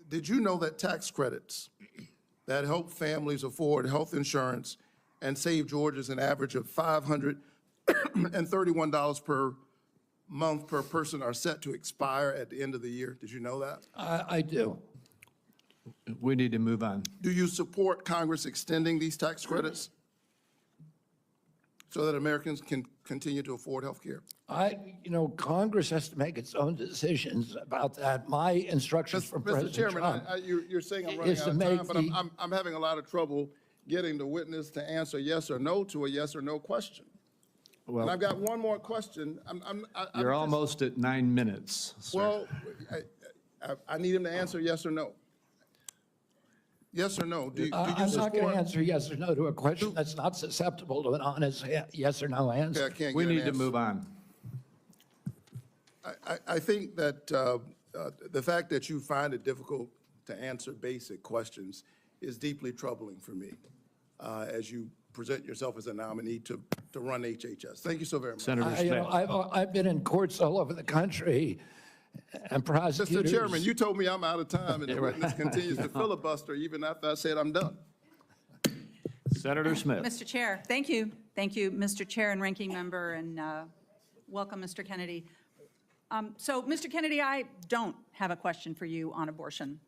Did you know that tax credits that help families afford health insurance and save Georgians an average of $531 per month per person are set to expire at the end of the year? Did you know that? I do. We need to move on. Do you support Congress extending these tax credits so that Americans can continue to afford health care? Congress has to make its own decisions about that. My instructions from President Trump. Mr. Chairman, you're saying I'm running out of time, but I'm having a lot of trouble getting the witness to answer yes or no to a yes or no question. Well, and I've got one more question. You're almost at 9 minutes, sir. Well, I need him to answer yes or no. Yes or no? I'm not going to answer yes or no to a question that's not susceptible to an honest yes or no answer. Okay, I can't we get an need to answer. move on. I think that the fact that you find it difficult to answer basic questions is deeply troubling for me as you present yourself as a nominee to run HHS. Thank you so very much. Senator Smith. I've been in courts all over the country and prosecutors. Mr. Chairman, you told me I'm out of time, and the witness continues to filibuster even after I said I'm done. Senator Smith. Mr. Chair, thank you. Thank you, Mr. Chair and Ranking Member, and welcome, Mr. Kennedy. So, Mr. Kennedy, I don't have a question for you on abortion.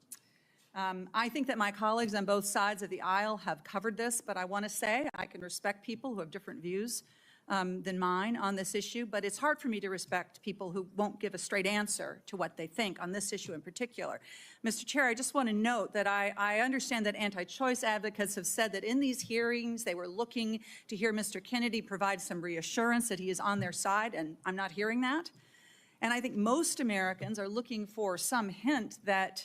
I think that my colleagues on both sides of the aisle have covered this, but I want to say I can respect people who have different views than mine on this issue, but it's hard for me to respect people who won't give a straight answer to what they think on this issue in particular. Mr. Chair, I just want to note that I understand that anti-choice advocates have said that in these hearings they were looking to hear Mr. Kennedy provide some reassurance that he is on their side, and I'm not hearing that. And I think most Americans are looking for some hint that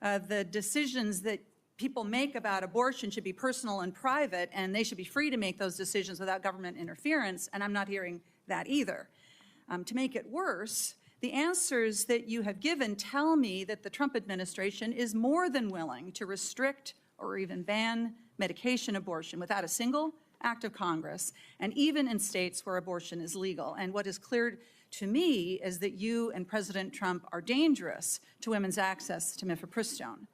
the decisions that people make about abortion should be personal and private, and they should be free to make those decisions without government interference, and I'm not hearing that either. To make it worse, the answers that you have given tell me that the Trump administration is more than willing to restrict or even ban medication abortion without a single act of Congress, and even in states where abortion is legal. And what is clear to me is that you and President Trump are dangerous to women's access to mifepristone.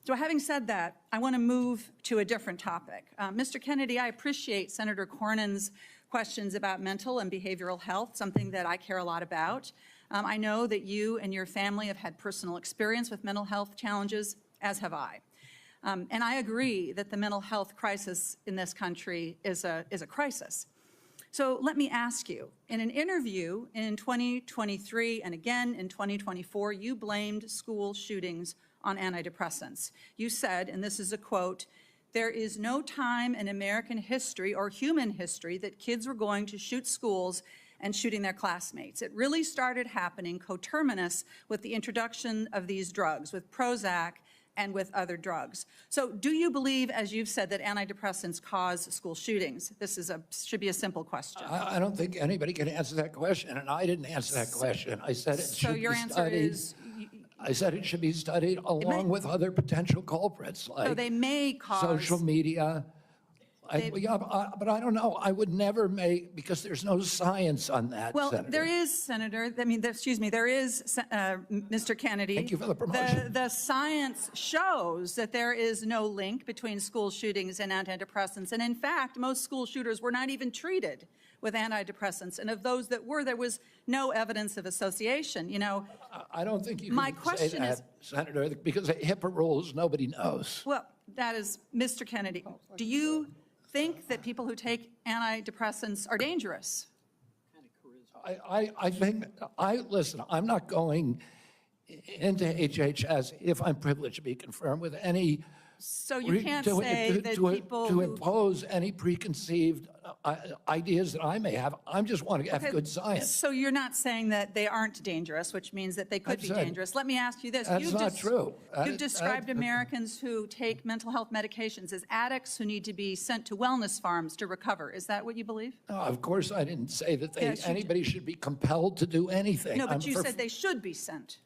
So having said that, I want to move to a different topic. Mr. Kennedy, I appreciate Senator Cornyn's questions about mental and behavioral health, something that I care a lot about. I know that you and your family have had personal experience with mental health challenges, as have I. And I agree that the mental health crisis in this country is a crisis. So let me ask you, in an interview in 2023 and again in 2024, you blamed school shootings on antidepressants. You said, and this is a quote, "There is no time in American history or human history that kids were going to shoot schools and shooting their classmates. It really started happening coterminous with the introduction of these drugs, with Prozac and with other drugs." So do you believe, as you've said, that antidepressants cause school shootings? This should be a simple question. I don't think anybody can answer that question, and I didn't answer that question. I said it So should be your answer studied. is, I said it should be studied along with other potential culprits, so like they may cause. social media. But I don't know. I would never make, because there's no science on that, Well, Senator. there is, Senator, there is, Mr. Kennedy. Thank you for the promotion. The science shows that there is no link between school shootings and antidepressants. And in fact, most school shooters were not even treated with antidepressants. And of those that were, there was no evidence of association. You know, I don't think you my can say question that, is, Senator, because of HIPAA rules, nobody knows. well, that is, Mr. Kennedy, do you think that people who take antidepressants are dangerous? I think, listen, I'm not going into HHS if I'm privileged to be confirmed with any. So you can't say that people to who. impose any preconceived ideas that I may have. I just want to have Okay, good science. So you're not saying that they aren't dangerous, which means that they could be That's it. dangerous. Let me ask you this. That's not true. You've described Americans who take mental health medications as addicts who need to be sent to wellness farms to recover. Is that what you believe? No, of course, I didn't say that Yes, you anybody should be compelled to do anything. No, but I'm you for- said they should be sent.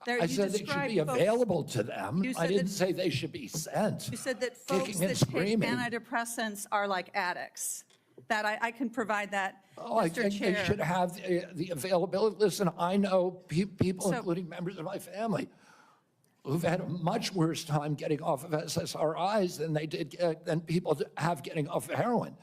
I said they should be available to them. You I said didn't that- say they should be sent. You said that folks Kicking and that take screaming. antidepressants are like addicts. That I can provide that, Oh, I Mr. think Chair. they should have the availability. Listen, I know people, So- including members of my family, who've had a much worse time getting off of SSRIs than they did than people have getting off of heroin.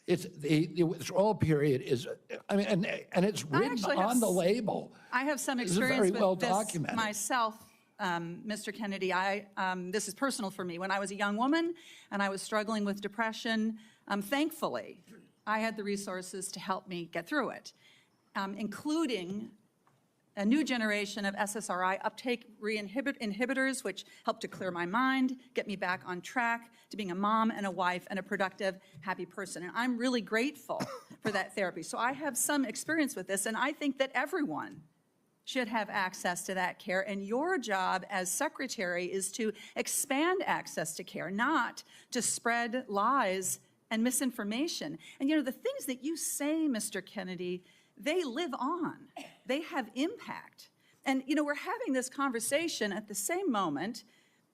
It's the withdrawal period is, I mean, and it's written actually have on the label. I have some This is experience very well with this documented. myself, Mr. Kennedy. This is personal for me. When I was a young woman and I was struggling with depression, thankfully, I had the resources to help me get through it, including a new generation of SSRI uptake inhibitors, which helped to clear my mind, get me back on track to being a mom and a wife and a productive, happy person. And I'm really grateful for that therapy. So I have some experience with this, and I think that everyone should have access to that care. And your job as secretary is to expand access to care, not to spread lies and misinformation. And you know, the things that you say, Mr. Kennedy, they live on. They have impact. And you know, we're having this conversation at the same moment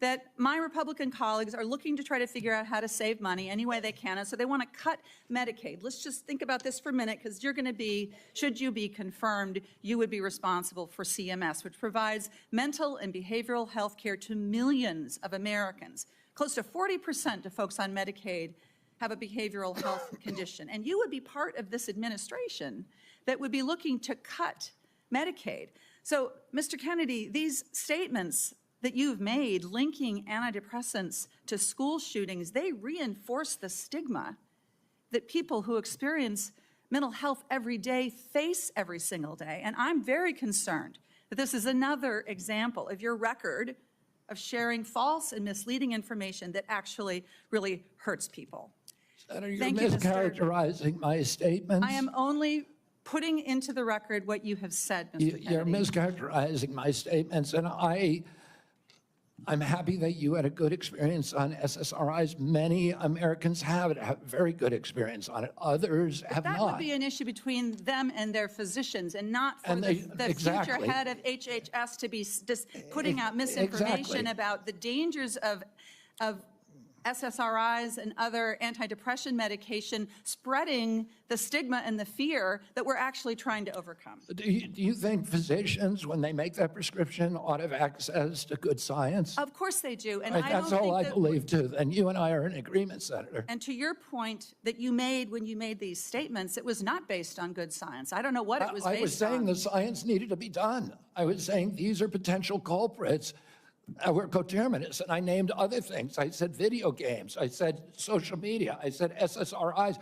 that my Republican colleagues are looking to try to figure out how to save money any way they can. And so they want to cut Medicaid. Let's just think about this for a minute, because you're going to be, should you be confirmed, you would be responsible for CMS, which provides mental and behavioral health care to millions of Americans. Close to 40% of folks on Medicaid have a behavioral health condition. And you would be part of this administration that would be looking to cut Medicaid. So, Mr. Kennedy, these statements that you've made linking antidepressants to school shootings, they reinforce the stigma that people who experience mental health every day face every single day. And I'm very concerned that this is another example of your record of sharing false and misleading information that actually really hurts people. Senator, you're Thank you, Mr. mischaracterizing my statements. I am only putting into the record what you have said, Mr. Kennedy. You're mischaracterizing my statements, and I'm happy that you had a good experience on SSRIs. Many Americans have very good experience on it. Others have That not. would be an issue between them and their physicians, and not for And the future exactly. head of HHS to be just putting out misinformation Exactly. about the dangers of SSRIs and other antidepressant medication, spreading the stigma and the fear that we're actually trying to overcome. Do you think physicians, when they make that prescription, ought to have access to good science? Of course they do. And Right, I that's don't all think I that believe too. And you and I are in agreement, Senator. And to your point that you made when you made these statements, it was not based on good science. I don't know what it was based on. I was saying the science needed to be done. I was saying these are potential culprits. We're coterminous, and I named other things. I said video games. I said social media. I said SSRIs.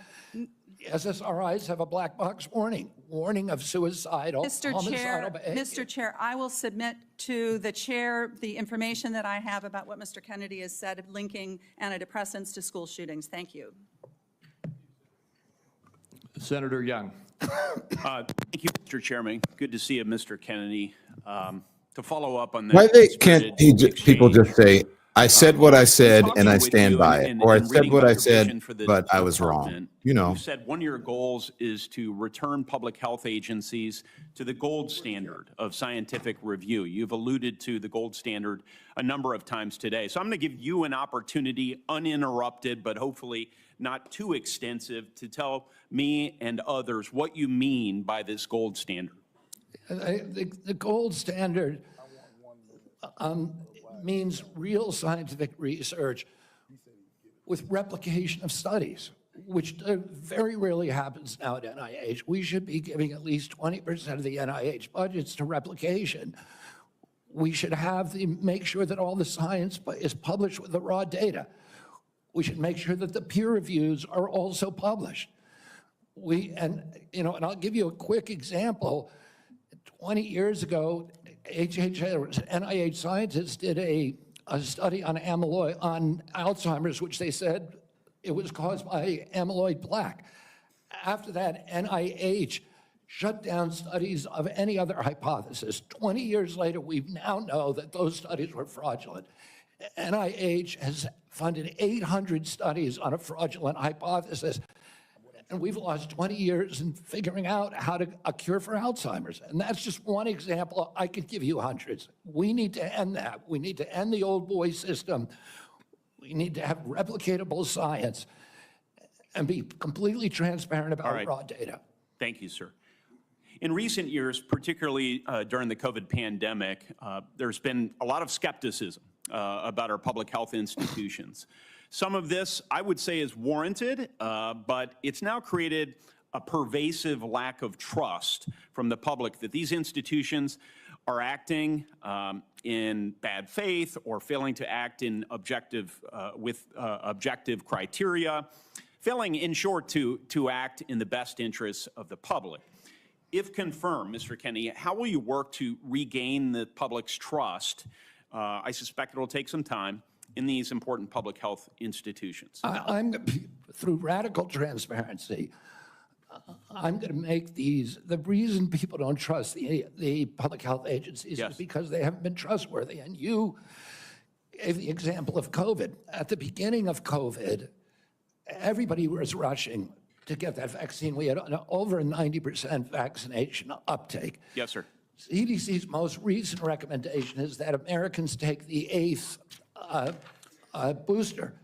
SSRIs have a black box warning of suicidal, homicidal behavior. Mr. Chair, I will submit to the chair the information that I have about what Mr. Kennedy has said, linking antidepressants to school shootings. Thank you. Senator Young. Thank you, Mr. Chairman. Good to see you, Mr. Kennedy. To follow up on that. Why can't people just say, I said what I said and I stand by it, or I said what I said, but I was wrong? You know. You said one of your goals is to return public health agencies to the gold standard of scientific review. You've alluded to the gold standard a number of times today. So I'm going to give you an opportunity, uninterrupted, but hopefully not too extensive, to tell me and others what you mean by this gold standard. The gold standard means real scientific research with replication of studies, which very rarely happens now at NIH. We should be giving at least 20% of the NIH budgets to replication. We should make sure that all the science is published with the raw data. We should make sure that the peer reviews are also published. And I'll give you a quick example. 20 years ago, NIH scientists did a study on Alzheimer's, which they said it was caused by amyloid plaque. After that, NIH shut down studies of any other hypothesis. 20 years later, we now know that those studies were fraudulent. NIH has funded 800 studies on a fraudulent hypothesis. And we've lost 20 years in figuring out a cure for Alzheimer's. And that's just one example. I could give you hundreds. We need to end that. We need to end the old boy system. We need to have replicatable science and be completely transparent about raw data. Thank you, sir. In recent years, particularly during the COVID pandemic, there's been a lot of skepticism about our public health institutions. Some of this, I would say, is warranted, but it's now created a pervasive lack of trust from the public that these institutions are acting in bad faith or failing to act in objective criteria, failing, in short, to act in the best interests of the public. If confirmed, Mr. Kennedy, how will you work to regain the public's trust? I suspect it'll take some time in these important public health institutions. Through radical transparency, I'm going to make the reason people don't trust the public health agencies is because they haven't been trustworthy. And you gave the example of COVID. At the beginning of COVID, everybody was rushing to get that vaccine. We had over a 90% vaccination uptake. Yes, sir. CDC's most recent recommendation is that Americans take the 8th booster.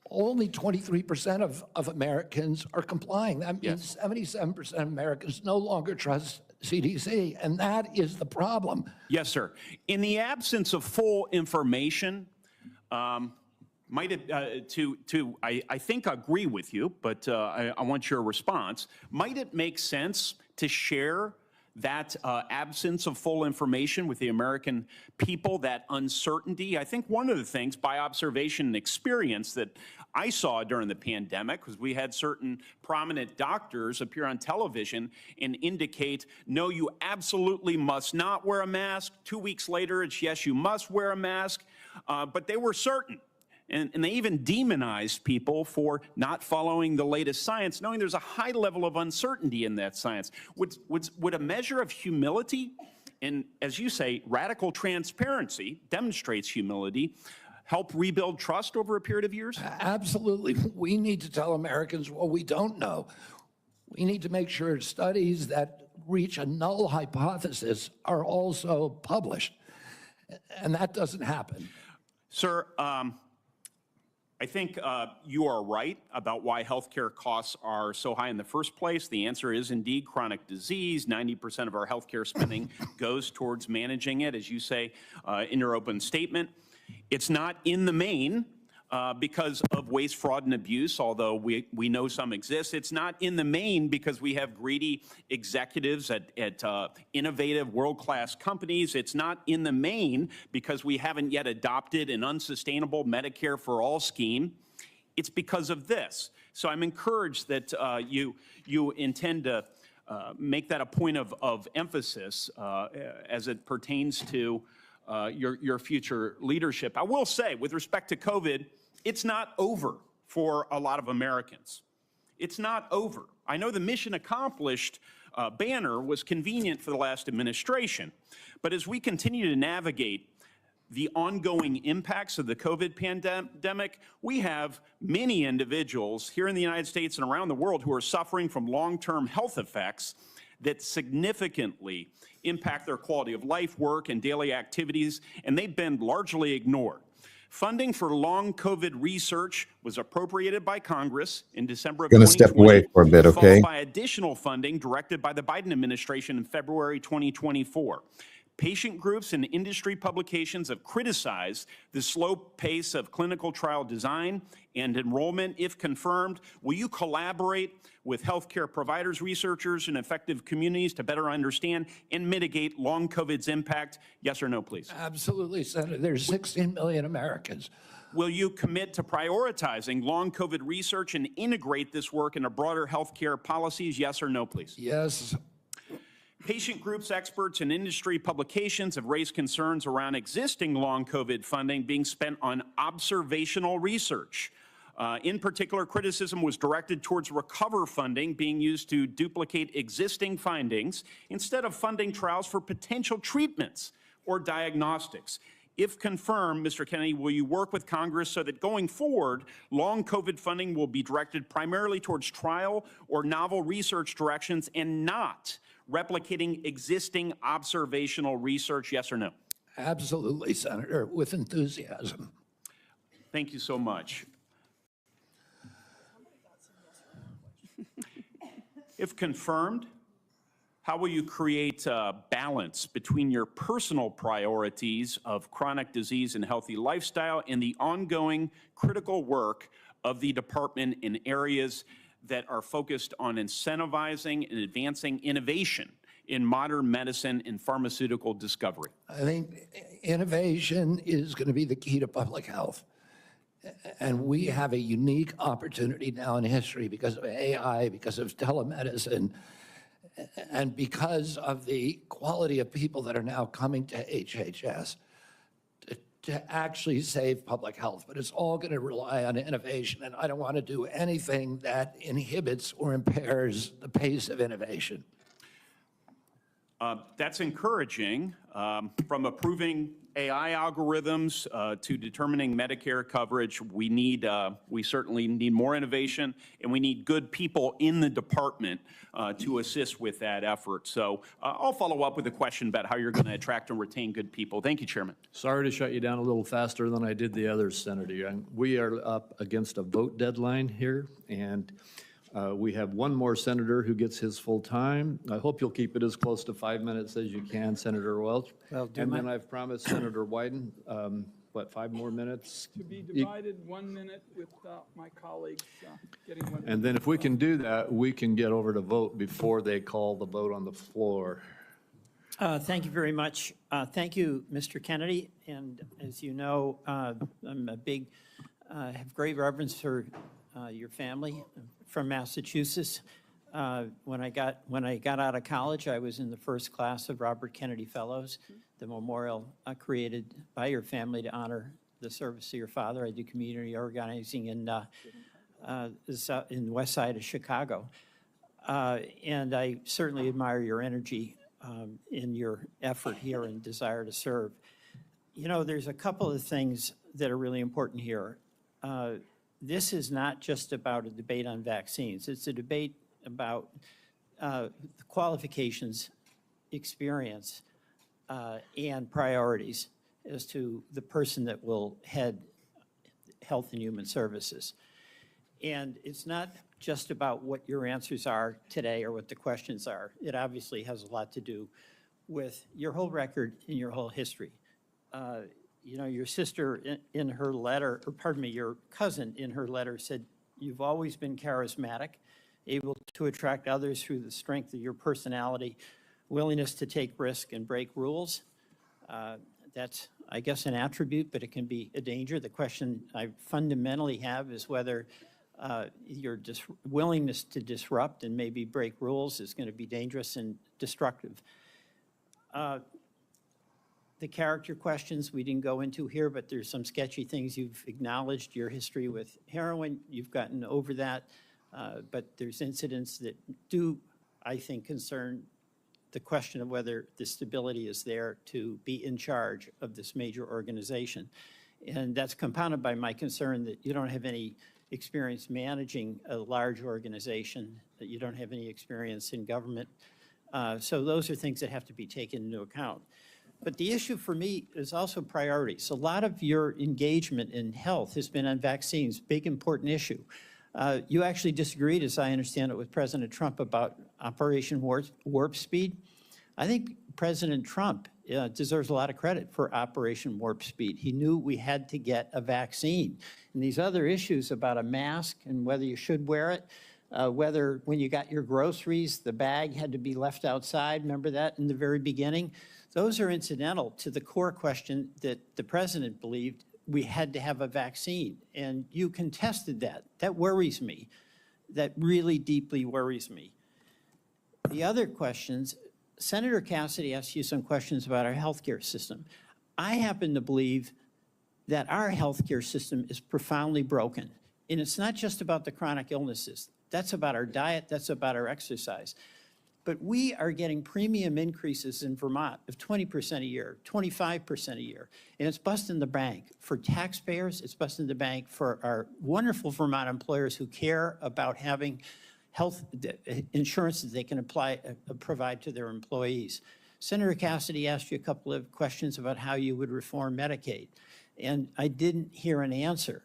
Only 23% of Americans are complying. That means 77% of Americans no longer trust CDC, and that is the problem. Yes, sir. In the absence of full information, might it, I think I agree with you, but I want your response. Might it make sense to share that absence of full information with the American people, that uncertainty? I think one of the things by observation and experience that I saw during the pandemic was we had certain prominent doctors appear on television and indicate, no, you absolutely must not wear a mask. 2 weeks later, it's yes, you must wear a mask. But they were certain. And they even demonized people for not following the latest science, knowing there's a high level of uncertainty in that science. Would a measure of humility, and as you say, radical transparency demonstrates humility, help rebuild trust over a period of years? Absolutely. We need to tell Americans what we don't know. We need to make sure studies that reach a null hypothesis are also published. And that doesn't happen. Sir, I think you are right about why healthcare costs are so high in the first place. The answer is indeed chronic disease. 90% of our healthcare spending goes towards managing it, as you say in your open statement. It's not in the main because of waste, fraud, and abuse, although we know some exist. It's not in the main because we have greedy executives at innovative, world-class companies. It's not in the main because we haven't yet adopted an unsustainable Medicare for All scheme. It's because of this. So I'm encouraged that you intend to make that a point of emphasis as it pertains to your future leadership. I will say, with respect to COVID, it's not over for a lot of Americans. It's not over. I know the mission accomplished banner was convenient for the last administration, but as we continue to navigate the ongoing impacts of the COVID pandemic, we have many individuals here in the United States and around the world who are suffering from long-term health effects that significantly impact their quality of life, work, and daily activities, and they've been largely ignored. Funding for long COVID research was appropriated by Congress in December of 2020. Step away for a bit, okay? Followed by additional funding directed by the Biden administration in February 2024. Patient groups and industry publications have criticized the slow pace of clinical trial design and enrollment. If confirmed, will you collaborate with healthcare providers, researchers, and effective communities to better understand and mitigate long COVID's impact? Yes or no, please? Absolutely, Senator. There's 16 million Americans. Will you commit to prioritizing long COVID research and integrate this work into broader healthcare policies? Yes or no, please? Yes. Patient groups, experts, and industry publications have raised concerns around existing long COVID funding being spent on observational research. In particular, criticism was directed towards recover funding being used to duplicate existing findings instead of funding trials for potential treatments or diagnostics. If confirmed, Mr. Kennedy, will you work with Congress so that going forward, long COVID funding will be directed primarily towards trial or novel research directions and not replicating existing observational research? Yes or no? Absolutely, Senator, with enthusiasm. Thank you so much. If confirmed, how will you create a balance between your personal priorities of chronic disease and healthy lifestyle and the ongoing critical work of the department in areas that are focused on incentivizing and advancing innovation in modern medicine and pharmaceutical discovery? I think innovation is going to be the key to public health. And we have a unique opportunity now in history because of AI, because of telemedicine, and because of the quality of people that are now coming to HHS to actually save public health. But it's all going to rely on innovation, and I don't want to do anything that inhibits or impairs the pace of innovation. That's encouraging. From approving AI algorithms to determining Medicare coverage, we certainly need more innovation, and we need good people in the department to assist with that effort. So I'll follow up with a question about how you're going to attract and retain good people. Thank you, Chairman. Sorry to shut you down a little faster than I did the others, Senator. We are up against a vote deadline here, and we have one more senator who gets his full time. I hope you'll keep it as close to 5 minutes as you can, Senator Welch. And then I've promised Senator Wyden, 5 more minutes? To be divided 1 minute with my colleagues getting 1 minute. And then if we can do that, we can get over to vote before they call the vote on the floor. Thank you very much. Thank you, Mr. Kennedy. And as you know, I'm have great reverence for your family from Massachusetts. When I got out of college, I was in the first class of Robert Kennedy Fellows, the memorial created by your family to honor the service of your father. I do community organizing in the west side of Chicago. And I certainly admire your energy in your effort here and desire to serve. You know, there's a couple of things that are really important here. This is not just about a debate on vaccines. It's a debate about the qualifications, experience, and priorities as to the person that will head Health and Human Services. And it's not just about what your answers are today or what the questions are. It obviously has a lot to do with your whole record and your whole history. You know, your sister in her letter, or pardon me, your cousin in her letter said, you've always been charismatic, able to attract others through the strength of your personality, willingness to take risk and break rules. That's, I guess, an attribute, but it can be a danger. The question I fundamentally have is whether your willingness to disrupt and maybe break rules is going to be dangerous and destructive. The character questions we didn't go into here, but there's some sketchy things you've acknowledged. Your history with heroin, you've gotten over that, but there's incidents that do, I think, concern the question of whether the stability is there to be in charge of this major organization. And that's compounded by my concern that you don't have any experience managing a large organization, that you don't have any experience in government. So those are things that have to be taken into account. But the issue for me is also priorities. A lot of your engagement in health has been on vaccines, big important issue. You actually disagreed, as I understand it, with President Trump about Operation Warp Speed. I think President Trump deserves a lot of credit for Operation Warp Speed. He knew we had to get a vaccine. And these other issues about a mask and whether you should wear it, whether when you got your groceries, the bag had to be left outside, remember that in the very beginning? Those are incidental to the core question that the president believed we had to have a vaccine. And you contested that. That worries me. That really deeply worries me. The other questions, Senator Cassidy asked you some questions about our healthcare system. I happen to believe that our healthcare system is profoundly broken. And it's not just about the chronic illnesses. That's about our diet, that's about our exercise. But we are getting premium increases in Vermont of 20% a year, 25% a year. And it's busting the bank for taxpayers. It's busting the bank for our wonderful Vermont employers who care about having health insurance that they can provide to their employees. Senator Cassidy asked you a couple of questions about how you would reform Medicaid, and I didn't hear an answer.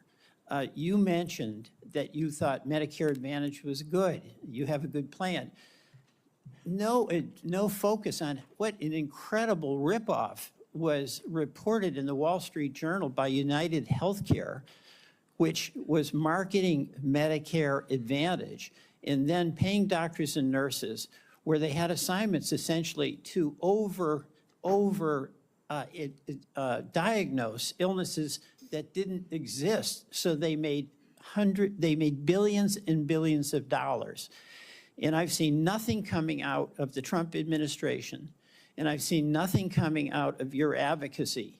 You mentioned that you thought Medicare Advantage was good. You have a good plan. No focus on what an incredible ripoff was reported in the Wall Street Journal by United Healthcare, which was marketing Medicare Advantage and then paying doctors and nurses where they had assignments essentially to diagnose illnesses that didn't exist. So they made billions and billions of dollars. And I've seen nothing coming out of the Trump administration, and I've seen nothing coming out of your advocacy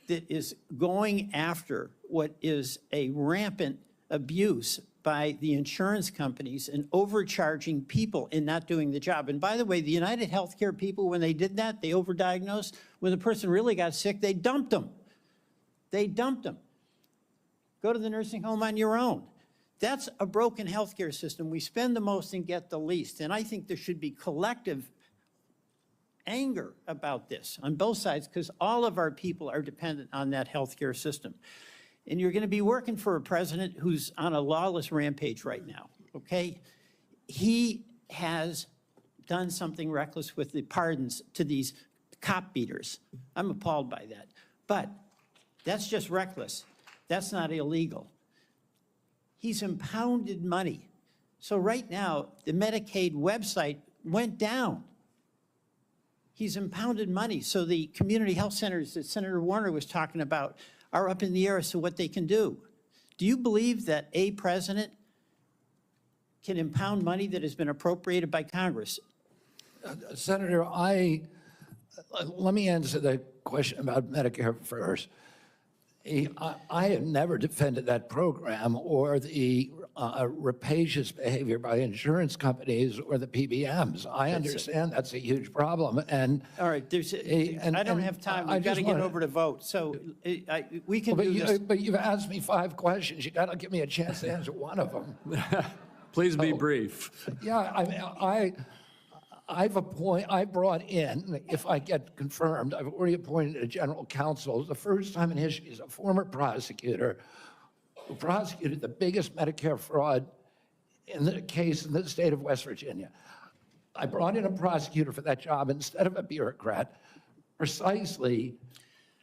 that is going after what is a rampant abuse by the insurance companies and overcharging people and not doing the job. And by the way, the United Healthcare people, when they did that, they overdiagnosed. When the person really got sick, they dumped them. They dumped them. Go to the nursing home on your own. That's a broken healthcare system. We spend the most and get the least. And I think there should be collective anger about this on both sides because all of our people are dependent on that healthcare system. And you're going to be working for a president who's on a lawless rampage right now, okay? He has done something reckless with the pardons to these cop beaters. I'm appalled by that. But that's just reckless. That's not illegal. He's impounded money. So right now, the Medicaid website went down. He's impounded money. So the community health centers that Senator Warner was talking about are up in the air as to what they can do. Do you believe that a president can impound money that has been appropriated by Congress? Senator, let me answer the question about Medicare first. I have never defended that program or the rapacious behavior by insurance companies or the PBMs. I understand that's a huge problem. And all right, I don't have time. We've got to get over to vote. So we can do this. But you've asked me 5 questions. You got to give me a chance to answer one of them. Please be brief. Yeah, I brought in, if I get confirmed, I've already appointed a general counsel. The first time in history, he's a former prosecutor who prosecuted the biggest Medicare fraud in the case in the state of West Virginia. I brought in a prosecutor for that job instead of a bureaucrat, precisely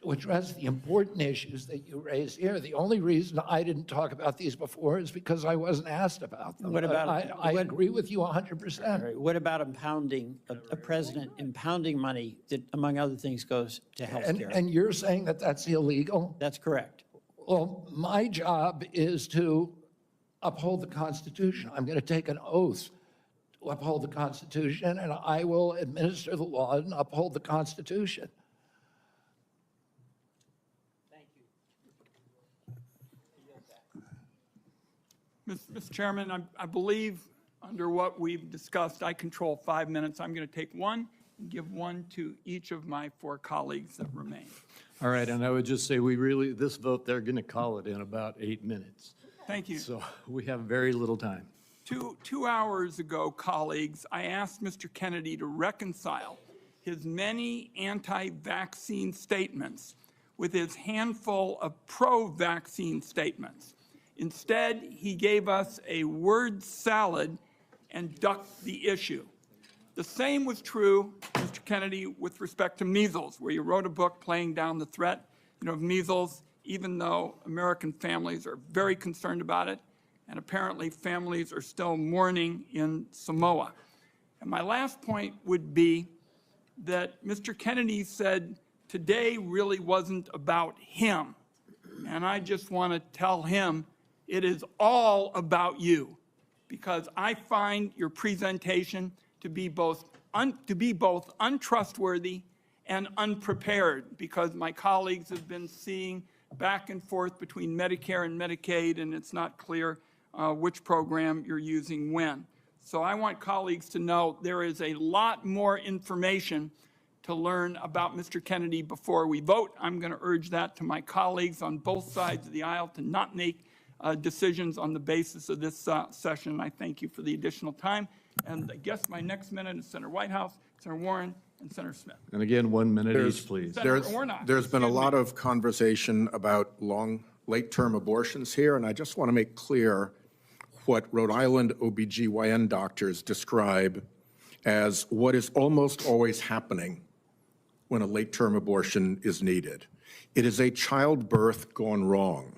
to address the important issues that you raised here. The only reason I didn't talk about these before is because I wasn't asked about them. What about- I agree with you 100%. All right, what about impounding, a president impounding money that, among other things, goes to healthcare? And you're saying that that's illegal? That's correct. Well, my job is to uphold the Constitution. I'm going to take an oath to uphold the Constitution, and I will administer the law and uphold the Constitution. Mr. Chairman, I believe under what we've discussed, I control 5 minutes. I'm going to take one and give one to each of my 4 colleagues that remain. All right, and I would just say this vote, they're going to call it in about 8 minutes. Thank you. So we have very little time. 2 hours ago, colleagues, I asked Mr. Kennedy to reconcile his many anti-vaccine statements with his handful of pro-vaccine statements. Instead, he gave us a word salad and ducked the issue. The same was true, Mr. Kennedy, with respect to measles, where you wrote a book playing down the threat of measles, even though American families are very concerned about it, and apparently families are still mourning in Samoa. And my last point would be that Mr. Kennedy said today really wasn't about him. And I just want to tell him it is all about you, because I find your presentation to be both untrustworthy and unprepared, because my colleagues have been seeing back and forth between Medicare and Medicaid, and it's not clear which program you're using when. So I want colleagues to know there is a lot more information to learn about Mr. Kennedy before we vote. I'm going to urge that to my colleagues on both sides of the aisle to not make decisions on the basis of this session. I thank you for the additional time. And I guess my next minute is Senator Whitehouse, Senator Warren, and Senator Smith. And again, 1 minute each, please. There's been a lot of conversation about late-term abortions here, and I just want to make clear what Rhode Island OBGYN doctors describe as what is almost always happening when a late-term abortion is needed. It is a childbirth gone wrong.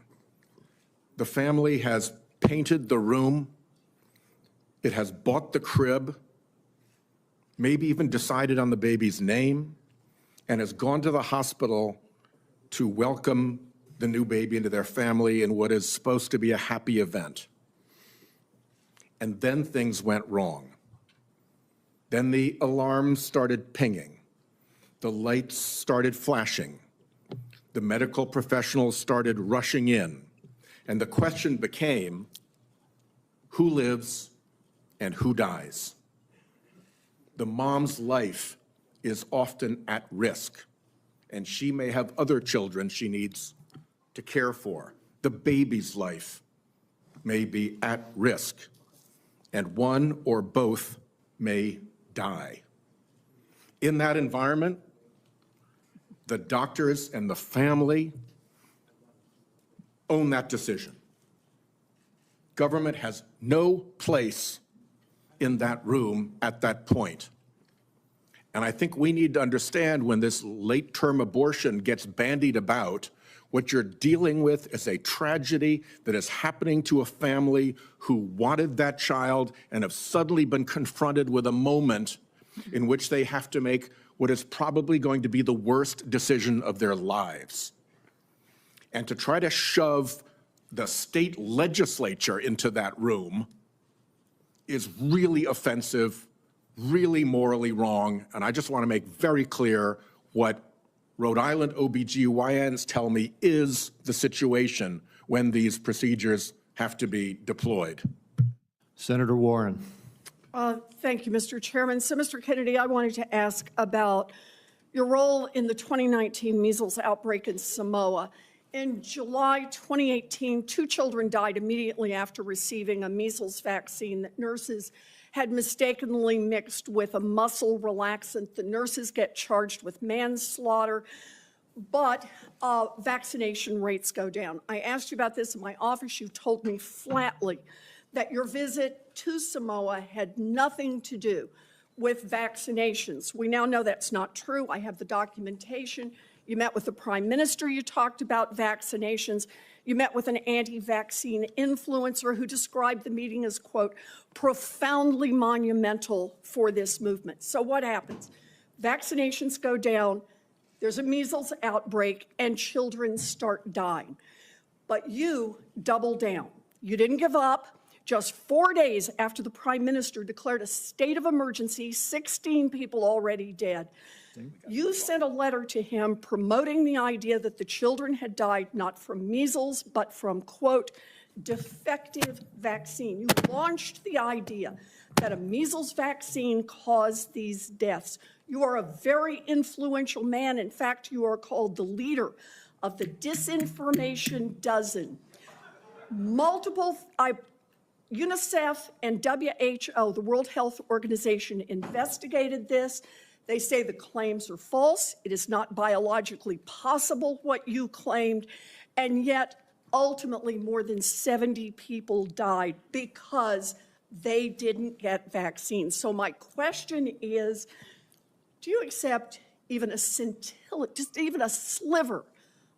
The family has painted the room, it has bought the crib, maybe even decided on the baby's name, and has gone to the hospital to welcome the new baby into their family in what is supposed to be a happy event. And then things went wrong. Then the alarms started pinging. The lights started flashing. The medical professionals started rushing in. And the question became, who lives and who dies? The mom's life is often at risk, and she may have other children she needs to care for. The baby's life may be at risk, and one or both may die. In that environment, the doctors and the family own that decision. Government has no place in that room at that point. And I think we need to understand when this late-term abortion gets bandied about, what you're dealing with is a tragedy that is happening to a family who wanted that child and have suddenly been confronted with a moment in which they have to make what is probably going to be the worst decision of their lives. And to try to shove the state legislature into that room is really offensive, really morally wrong, and I just want to make very clear what Rhode Island OBGYNs tell me is the situation when these procedures have to be deployed. Senator Warren. Thank you, Mr. Chairman. So, Mr. Kennedy, I wanted to ask about your role in the 2019 measles outbreak in Samoa. In July 2018, 2 children died immediately after receiving a measles vaccine that nurses had mistakenly mixed with a muscle relaxant. The nurses get charged with manslaughter. but vaccination rates go down. I asked you about this in my office. You told me flatly that your visit to Samoa had nothing to do with vaccinations. We now know that's not true. I have the documentation. You met with the Prime Minister. You talked about vaccinations. You met with an anti-vaccine influencer who described the meeting as, quote, profoundly monumental for this movement. So what happens? Vaccinations go down, there's a measles outbreak, and children start dying. But you double down. You didn't give up. Just 4 days after the Prime Minister declared a state of emergency, 16 people already dead, you sent a letter to him promoting the idea that the children had died not from measles, but from, quote, defective vaccine. You launched the idea that a measles vaccine caused these deaths. You are a very influential man. In fact, you are called the leader of the Disinformation Dozen. UNICEF and WHO, the World Health Organization, investigated this. They say the claims are false. It is not biologically possible what you claimed. And yet, ultimately, more than 70 people died because they didn't get vaccines. So my question is, do you accept even a scintilla, just even a sliver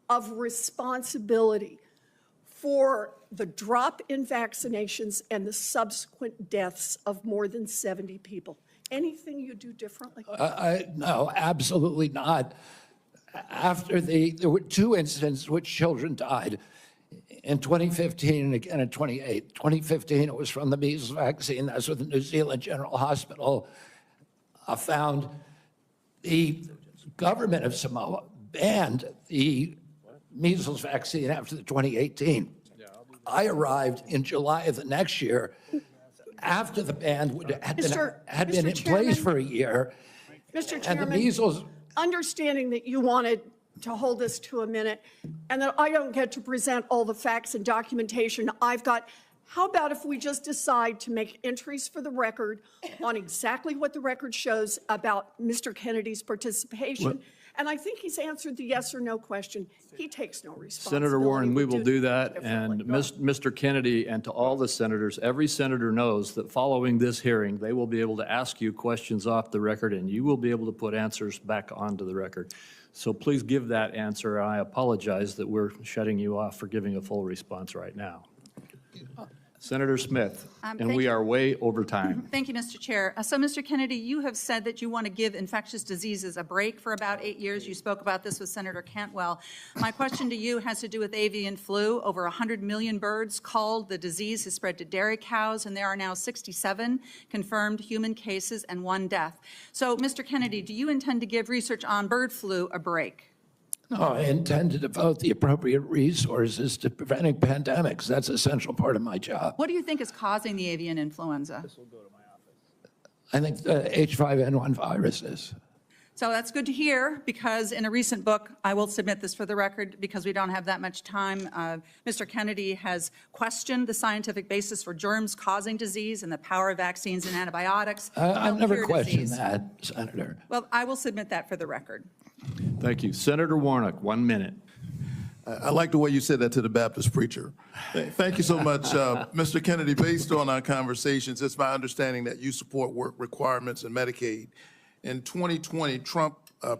of responsibility for the drop in vaccinations and the subsequent deaths of more than 70 people? Anything you do differently? No, absolutely not. There were 2 incidents which children died. In 2015 and again in 2008. 2015, it was from the measles vaccine. That's what the New Zealand General Hospital found. The government of Samoa banned the measles vaccine after the 2018. I arrived in July of the next year after the ban had been in place for a year. Mr. And Chairman, the measles, understanding that you wanted to hold this to a minute and that I don't get to present all the facts and documentation I've got, how about if we just decide to make entries for the record on exactly what the record shows about Mr. Kennedy's participation? And I think he's answered the yes or no question. He takes no responsibility. Senator Warren, we will do that. differently. And Mr. Kennedy, and to all the senators, every senator knows that following this hearing, they will be able to ask you questions off the record, and you will be able to put answers back onto the record. So please give that answer. I apologize that we're shutting you off for giving a full response right now. Senator Smith, and thank we you. are way over time. Thank you, Mr. Chair. So, Mr. Kennedy, you have said that you want to give infectious diseases a break for about 8 years. You spoke about this with Senator Cantwell. My question to you has to do with avian flu. Over 100 million birds culled. The disease has spread to dairy cows, and there are now 67 confirmed human cases and 1 death. So, Mr. Kennedy, do you intend to give research on bird flu a break? no, I intend to devote the appropriate resources to preventing pandemics. That's an essential part of my job. What do you think is causing the avian influenza? I think the H5N1 virus is. So that's good to hear, because in a recent book, I will submit this for the record because we don't have that much time, Mr. Kennedy has questioned the scientific basis for germs causing disease and the power of vaccines and antibiotics. to I've help never cure questioned disease. that, Senator. Well, I will submit that for the record. Thank you. Senator Warnock, 1 minute. I like the way you said that to the Baptist preacher. Thank you so much, Mr. Kennedy. Based on our conversations, it's my understanding that you support work requirements in Medicaid. In 2020,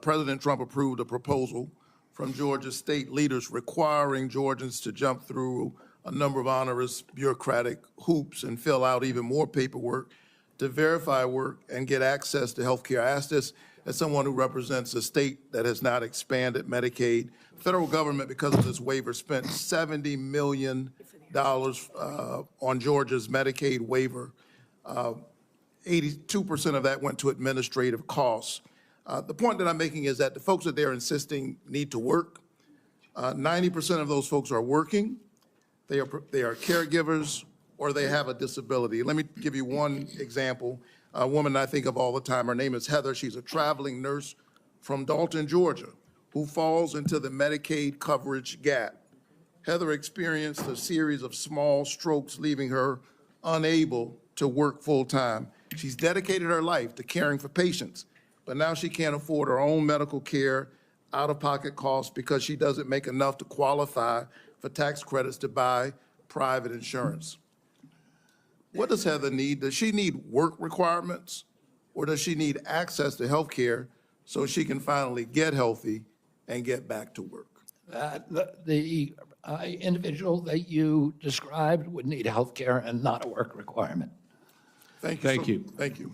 President Trump approved a proposal from Georgia state leaders requiring Georgians to jump through a number of onerous bureaucratic hoops and fill out even more paperwork to verify work and get access to health care. I ask this as someone who represents a state that has not expanded Medicaid. Federal government, because of this waiver, spent $70 million on Georgia's Medicaid waiver. 82% of that went to administrative costs. The point that I'm making is that the folks that they're insisting need to work, 90% of those folks are working, they are caregivers, or they have a disability. Let me give you one example. A woman I think of all the time, her name is Heather. She's a traveling nurse from Dalton, Georgia, who falls into the Medicaid coverage gap. Heather experienced a series of small strokes, leaving her unable to work full-time. She's dedicated her life to caring for patients, but now she can't afford her own medical care, out-of-pocket costs because she doesn't make enough to qualify for tax credits to buy private insurance. What does Heather need? Does she need work requirements, or does she need access to health care so she can finally get healthy and get back to work? The individual that you described would need health care and not a work requirement. Thank you. Thank you. Thank you.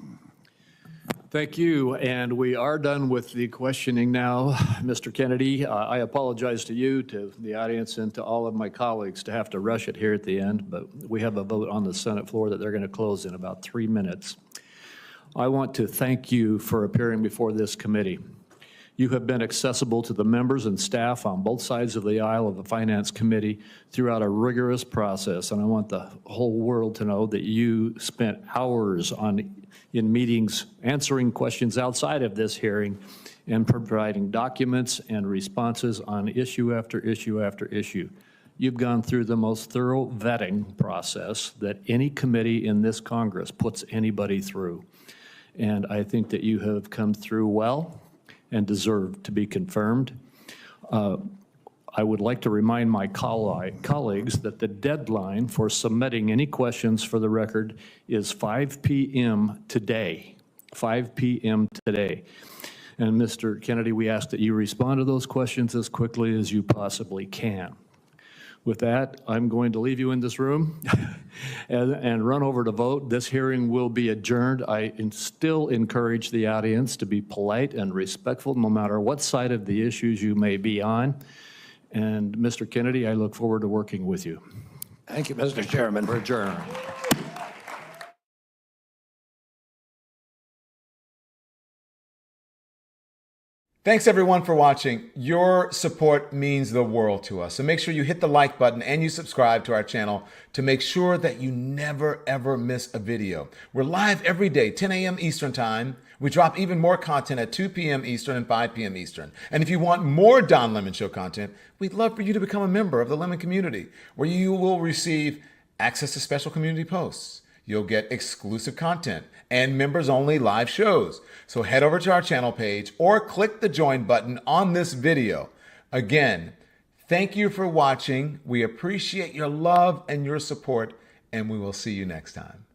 Thank you, and we are done with the questioning now. Mr. Kennedy, I apologize to you, to the audience, and to all of my colleagues to have to rush it here at the end, but we have a vote on the Senate floor that they're going to close in about 3 minutes. I want to thank you for appearing before this committee. You have been accessible to the members and staff on both sides of the aisle of the Finance Committee throughout a rigorous process, and I want the whole world to know that you spent hours in meetings answering questions outside of this hearing and providing documents and responses on issue after issue after issue. You've gone through the most thorough vetting process that any committee in this Congress puts anybody through. And I think that you have come through well and deserve to be confirmed. I would like to remind my colleagues that the deadline for submitting any questions for the record is 5 p.m. today, 5 p.m. today. And Mr. Kennedy, we ask that you respond to those questions as quickly as you possibly can. With that, I'm going to leave you in this room and run over to vote. This hearing will be adjourned. I still encourage the audience to be polite and respectful no matter what side of the issues you may be on. And Mr. Kennedy, I look forward to working with you. Thank you, Mr. Chairman. We're adjourned. Thanks everyone for watching. Your support means the world to us. So make sure you hit the like button and you subscribe to our channel to make sure that you never ever miss a video. We're live every day, 10 a.m. Eastern time. We drop even more content at 2 p.m. Eastern and 5 p.m. Eastern. And if you want more Don Lemon Show content, we'd love for you to become a member of the Lemon community, where you will receive access to special community posts. You'll get exclusive content and members-only live shows. So head over to our channel page or click the join button on this video. Again, thank you for watching. We appreciate your love and your support, and we will see you next time.